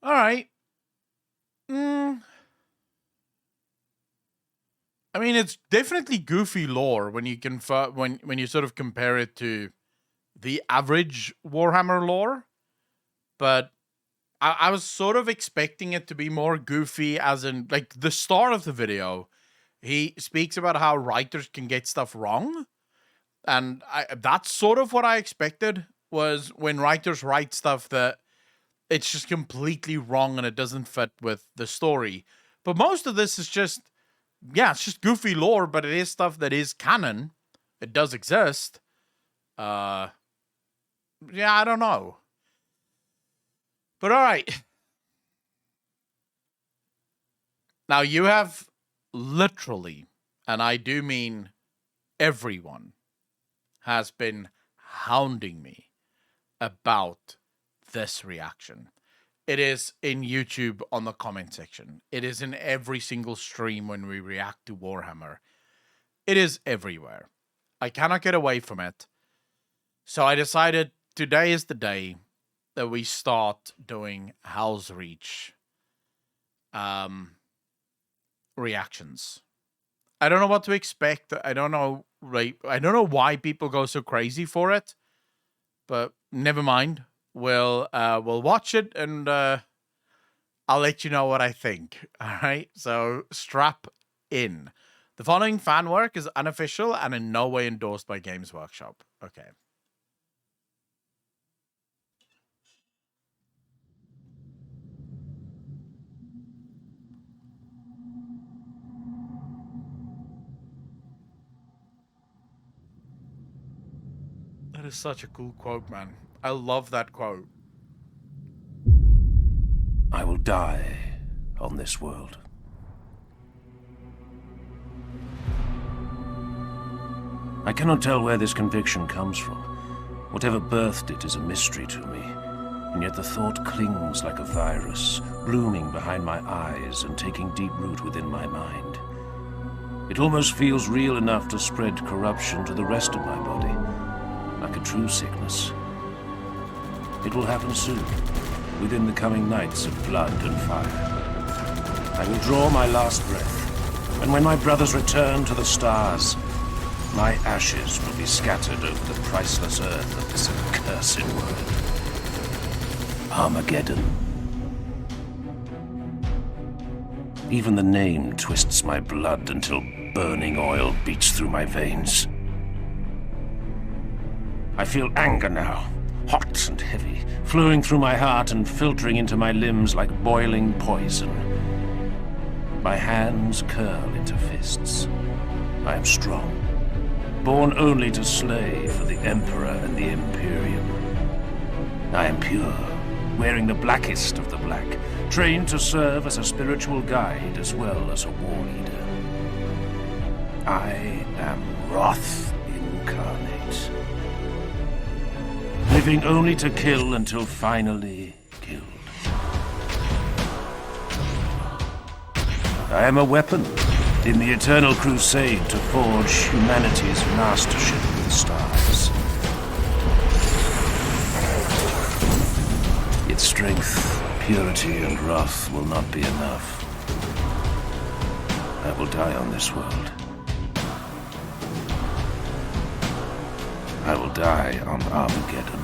Alright. I mean, it's definitely goofy lore when you when you sort of compare it to the average Warhammer lore, but I was sort of expecting it to be more goofy, as in, like, the start of the video, he speaks about how writers can get stuff wrong, and that's sort of what I expected, was when writers write stuff that it's just completely wrong and it doesn't fit with the story. But most of this is just, yeah, it's just goofy lore, but it is stuff that is canon. It does exist. Yeah, I don't know. But alright. Now you have literally, and I do mean everyone, has been hounding me about this reaction. It is in YouTube on the comment section. It is in every single stream when we react to Warhammer. It is everywhere. I cannot get away from it. So I decided today is the day that we start doing Hell's Reach reactions. I don't know what to expect. I don't know, right? I don't know why people go so crazy for it, but never mind. We'll watch it and I'll let you know what I think. All right, so strap in. The following fan work is unofficial and in no way endorsed by Games Workshop. Okay. That is such a cool quote, man. I love that quote. I will die on this world. I cannot tell where this conviction comes from. Whatever birthed it is a mystery to me, and yet the thought clings like a virus, blooming behind my eyes and taking deep root within my mind. It almost feels real enough to spread corruption to the rest of my body, like a true sickness. It will happen soon, within the coming nights of blood and fire. I will draw my last breath, and when my brothers return to the stars, my ashes will be scattered over the priceless earth of this accursed world. Armageddon. Even the name twists my blood until burning oil beats through my veins. I feel anger now, hot and heavy, flowing through my heart and filtering into my limbs like boiling poison. My hands curl into fists. I am strong, born only to slay for the Emperor and the Imperium. I am pure, wearing the blackest of the black, trained to serve as a spiritual guide as well as a war leader. I am wrath incarnate, living only to kill until finally killed. I am a weapon in the eternal crusade to forge humanity's mastership of the stars. Yet strength, purity, and wrath will not be enough. I will die on this world. I will die on Armageddon.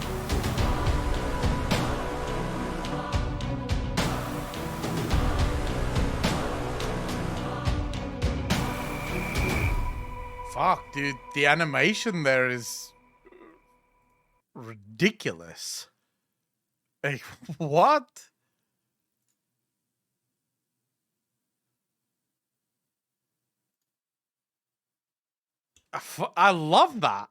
Fuck, dude, the animation there is ridiculous. Like, what? I love that.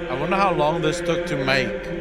I wonder how long this took to make.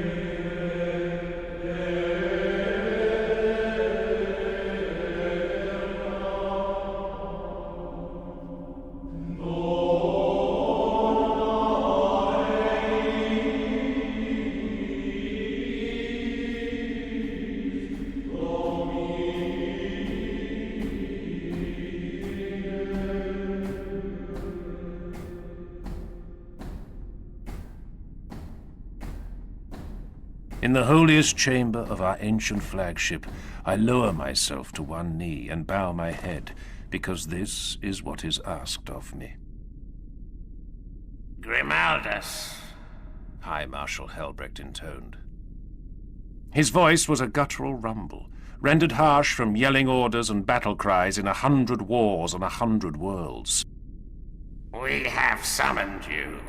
In the holiest chamber of our ancient flagship, I lower myself to one knee and bow my head, because this is what is asked of me. Grimaldus, High Marshal Helbrecht intoned. His voice was a guttural rumble, rendered harsh from yelling orders and battle cries in 100 wars on 100 worlds. We have summoned you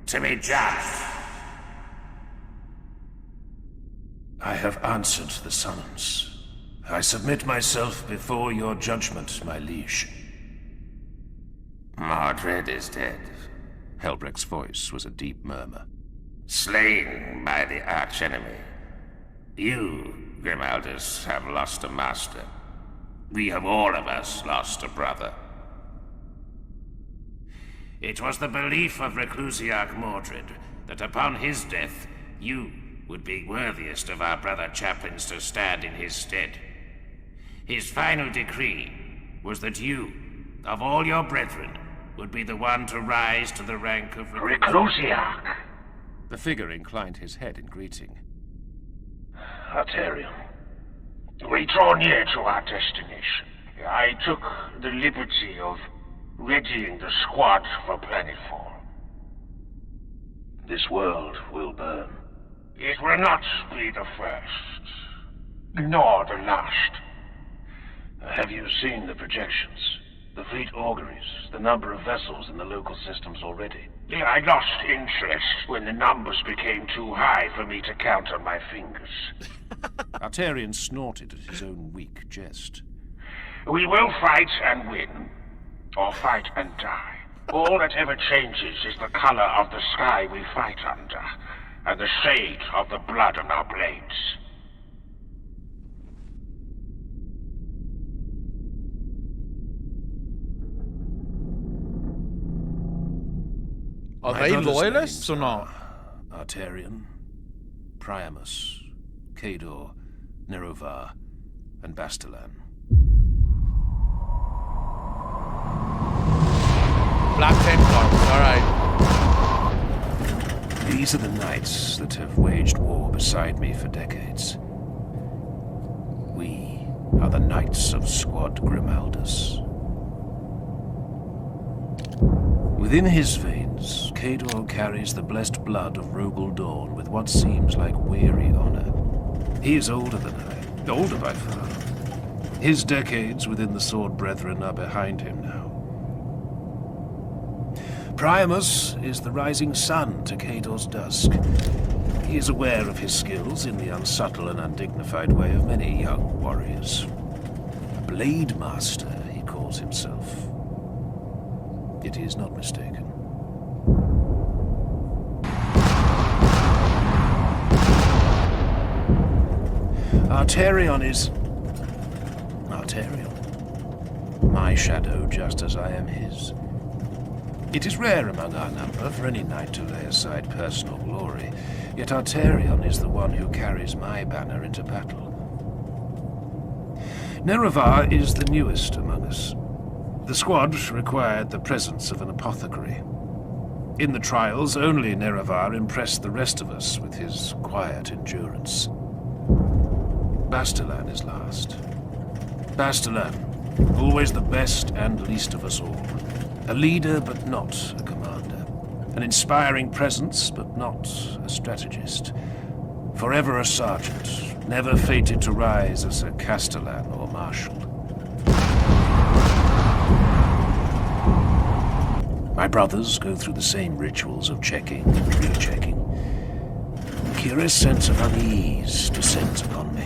to be judged. I have answered the summons. I submit myself before your judgment, my liege. Mordred is dead. Helbrecht's voice was a deep murmur. Slain by the archenemy. You, Grimaldus, have lost a master. We have all of us lost a brother. It was the belief of Reclusiarch Mordred that upon his death, you would be worthiest of our brother chaplains to stand in his stead. His final decree was that you, of all your brethren, would be the one to rise to the rank of Reclusiarch. The figure inclined his head in greeting. Arterium, we draw near to our destination. I took the liberty of readying the squad for planetfall. This world will burn. It will not be the first, nor the last. Have you seen the projections? The fleet auguries, the number of vessels in the local systems already? I lost interest when the numbers became too high for me to count on my fingers. Arterian snorted at his own weak jest. We will fight and win, or fight and die. All that ever changes is the color of the sky we fight under, and the shade of the blood on our blades. Are My they brother's loyalists names or not? are Arterian, Priamus, Cador, Nerovar, and Bastilan. Black Templars, alright. These are the knights that have waged war beside me for decades. We are the Knights of Squad Grimaldus. Within his veins, Cador carries the blessed blood of Rogel Dawn with what seems like weary honor. He is older than I, older by far. His decades within the Sword Brethren are behind him now. Priamus is the rising sun to Cador's dusk. He is aware of his skills in the unsubtle and undignified way of many young warriors. A Blade Master, he calls himself. Yet he is not mistaken. Arterion is... Arterion. My shadow, just as I am his. It is rare among our number for any knight to lay aside personal glory, yet Arterion is the one who carries my banner into battle. Nerovar is the newest among us. The squad required the presence of an apothecary. In the trials, only Nerovar impressed the rest of us with his quiet endurance. Bastilan is last. Bastilan, always the best and least of us all. A leader, but not a commander. An inspiring presence, but not a strategist. Forever a sergeant, never fated to rise as a castellan or marshal. My brothers go through the same rituals of checking and rechecking. A curious sense of unease descends upon me.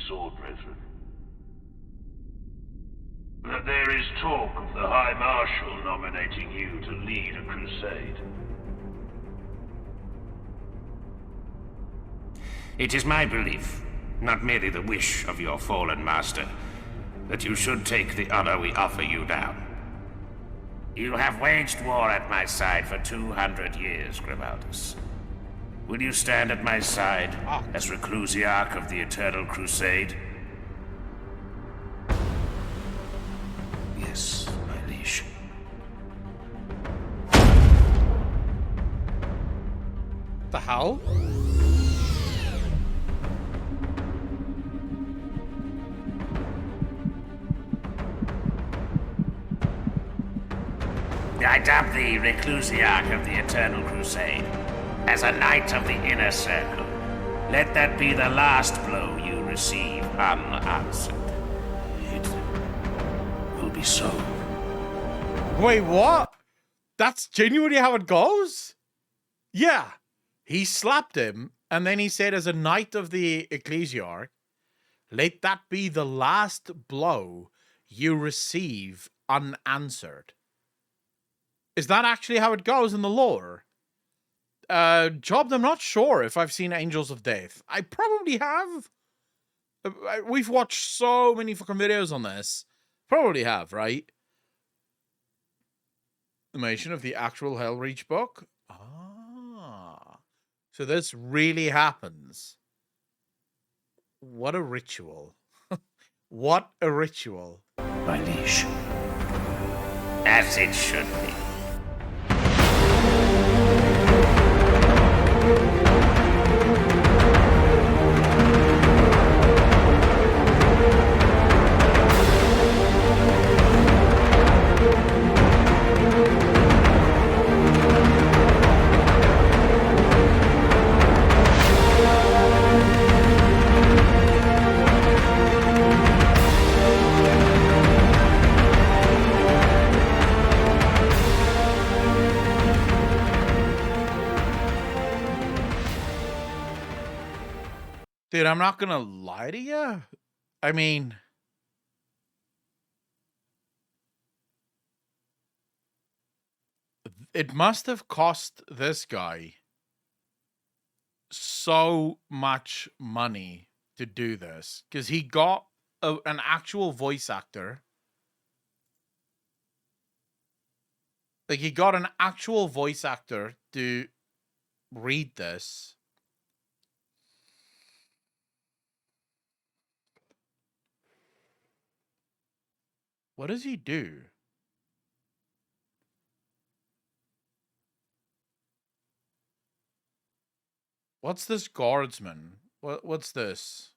Sword Brethren. That there is talk of the High Marshal nominating you to lead a crusade. It is my belief, not merely the wish of your fallen master, that you should take the honor we offer you now. You have waged war at my side for 200 years, Grimaldus. Will you stand at my side as Reclusiarch of the Eternal Crusade? Yes, my liege. The hell? I dub thee Reclusiarch of the Eternal Crusade. As a knight of the Inner Circle, let that be the last blow you receive unanswered. It will be so. Wait, what? That's genuinely how it goes? Yeah. He slapped him, and then he said, as a knight of the Ecclesiarch, let that be the last blow you receive unanswered. Is that actually how it goes in the lore? Job, I'm not sure if I've seen Angels of Death. I probably have. We've watched so many fucking videos on this. Probably have, right? Animation of the actual Hellreach book. Ah. So this really happens. What a ritual. What a ritual. My liege. As it should be. Dude, I'm not gonna lie to you. I mean, it must have cost this guy so much money to do this, because he got an actual voice actor. Like, he got an actual voice actor to read this. What does he do? What's this guardsman? What's this?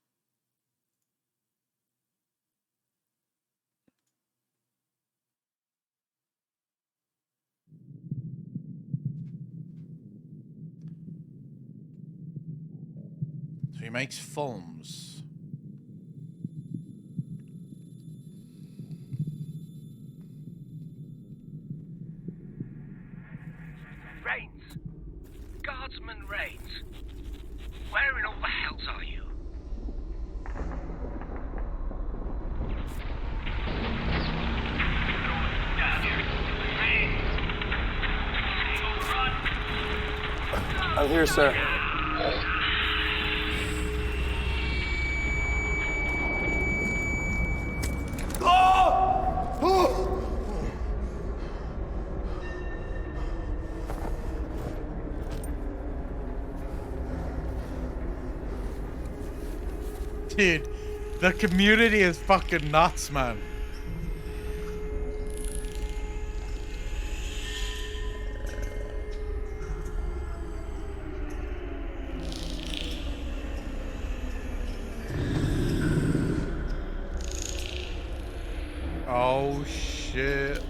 So he makes films. Rains. Guardsman Rains. Where in all the hells are you? I'm here, sir. Dude, the community is fucking nuts, man. Oh shit.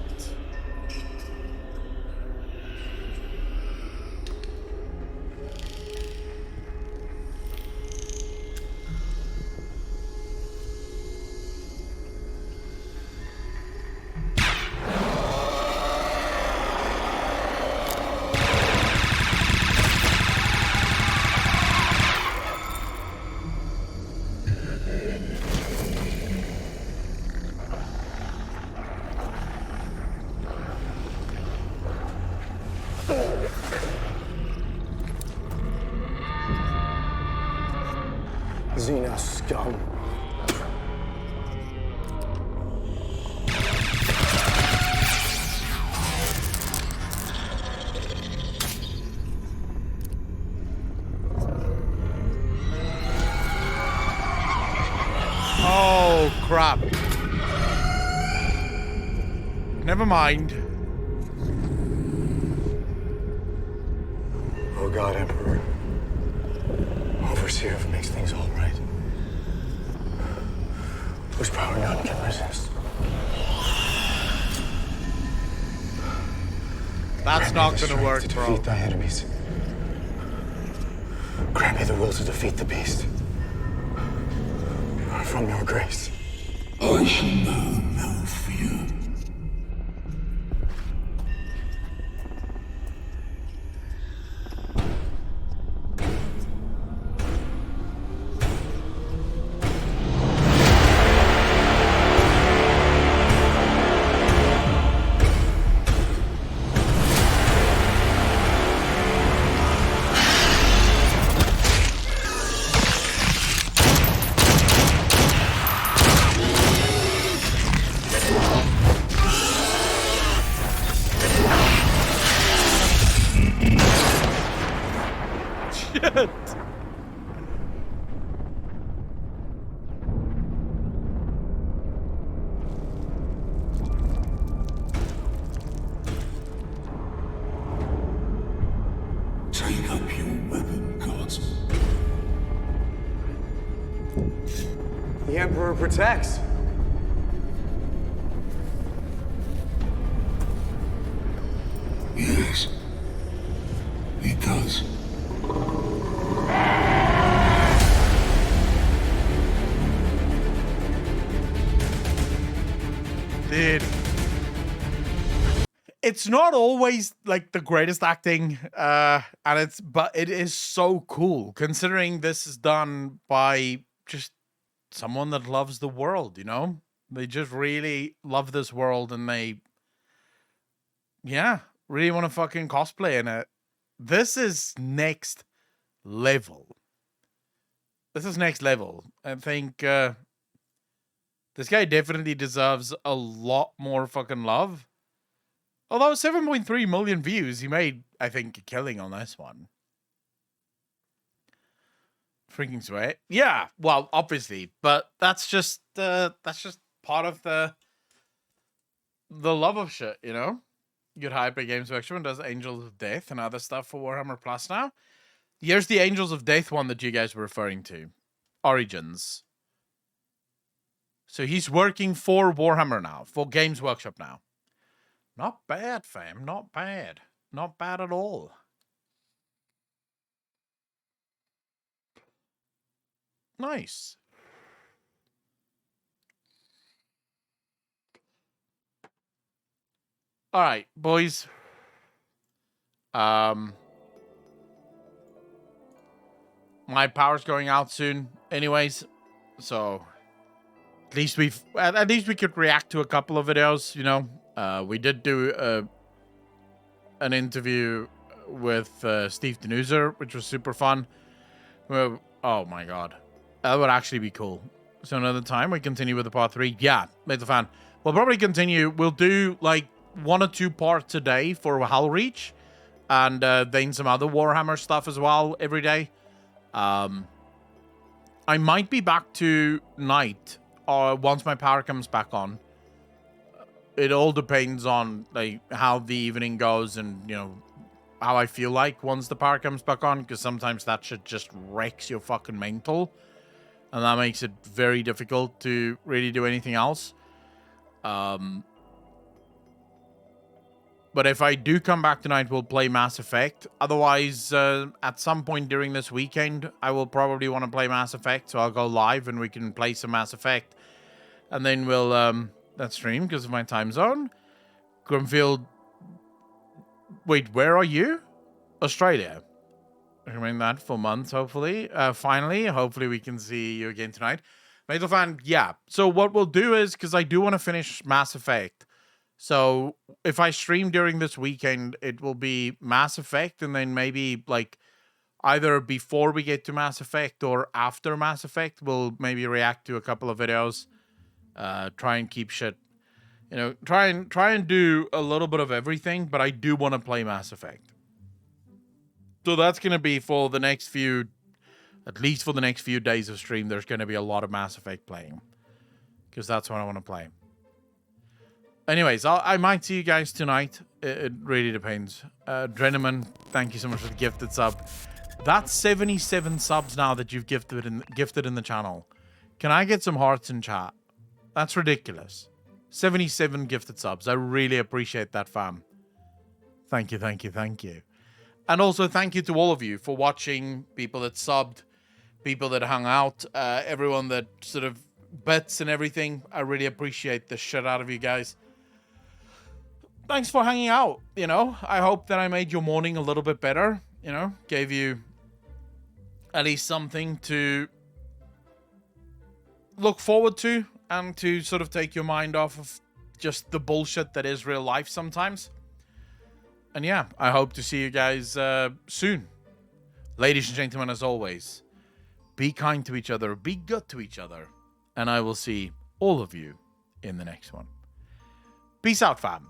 Xena scum. Oh crap. Never mind. Oh God, Emperor. Overseer makes things all right. Whose power none can resist. That's not gonna work, to bro. defeat thy enemies. Grant me the will to defeat the beast. From your grace. I shall know no fear. shit. Take up your weapon, gods. The Emperor protects. Yes. He does. Dude. It's not always like the greatest acting, but it is so cool considering this is done by just someone that loves the world, you know? They just really love this world and they, yeah, really want to fucking cosplay in it. This is next level. This is next level. I think this guy definitely deserves a lot more fucking love. Although 7.3 million views, he made, I think, a killing on this one. Freaking sweat. Yeah, well, obviously, but that's just part of the love of shit, you know? Good Hyper Games Workshop does Angels of Death and other stuff for Warhammer Plus now. Here's the Angels of Death one that you guys were referring to. Origins. So he's working for Warhammer now, for Games Workshop now. Not bad, fam. Not bad. Not bad at all. Nice. All right, boys. My power's going out soon anyways, so at least we could react to a couple of videos, you know. We did do an interview with Steve Danuser, which was super fun. Well, oh my god, that would actually be cool. So another time we continue with the part 3. Yeah, made the fan. We'll probably continue. We'll do like 1 or 2 parts a day for Hellreach, and then some other Warhammer stuff as well every day. I might be back to night once my power comes back on. It all depends on like how the evening goes and, you know, how I feel like once the power comes back on, because sometimes that shit just wrecks your fucking mental, and that makes it very difficult to really do anything else. But if I do come back tonight, we'll play Mass Effect. Otherwise, at some point during this weekend, I will probably want to play Mass Effect, so I'll go live and we can play some Mass Effect. And then we'll, that stream, because of my time zone. Grimfield, wait, where are you? Australia. I remain that for months, hopefully. Finally, hopefully we can see you again tonight. Metal fan, yeah. So what we'll do is, because I do want to finish Mass Effect, so if I stream during this weekend, it will be Mass Effect, and then maybe like either before we get to Mass Effect or after Mass Effect, we'll maybe react to a couple of videos. Try and keep shit, you know, try and do a little bit of everything, but I do want to play Mass Effect. So that's going to be for the next few, at least for the next few days of stream, there's going to be a lot of Mass Effect playing, because that's what I want to play. Anyways, I might see you guys tonight. It really depends. Dreneman, thank you so much for the gifted sub. That's 77 subs now that you've gifted in the channel. Can I get some hearts in chat? That's ridiculous. 77 gifted subs. I really appreciate that, fam. Thank you, thank you, thank you. And also thank you to all of you for watching, people that subbed, people that hung out, everyone that sort of bets and everything. I really appreciate the shit out of you guys. Thanks for hanging out, you know. I hope that I made your morning a little bit better, you know. Gave you at least something to look forward to and to sort of take your mind off of just the bullshit that is real life sometimes. And yeah, I hope to see you guys soon. Ladies and gentlemen, as always, be kind to each other, be good to each other, and I will see all of you in the next one. Peace out, fam.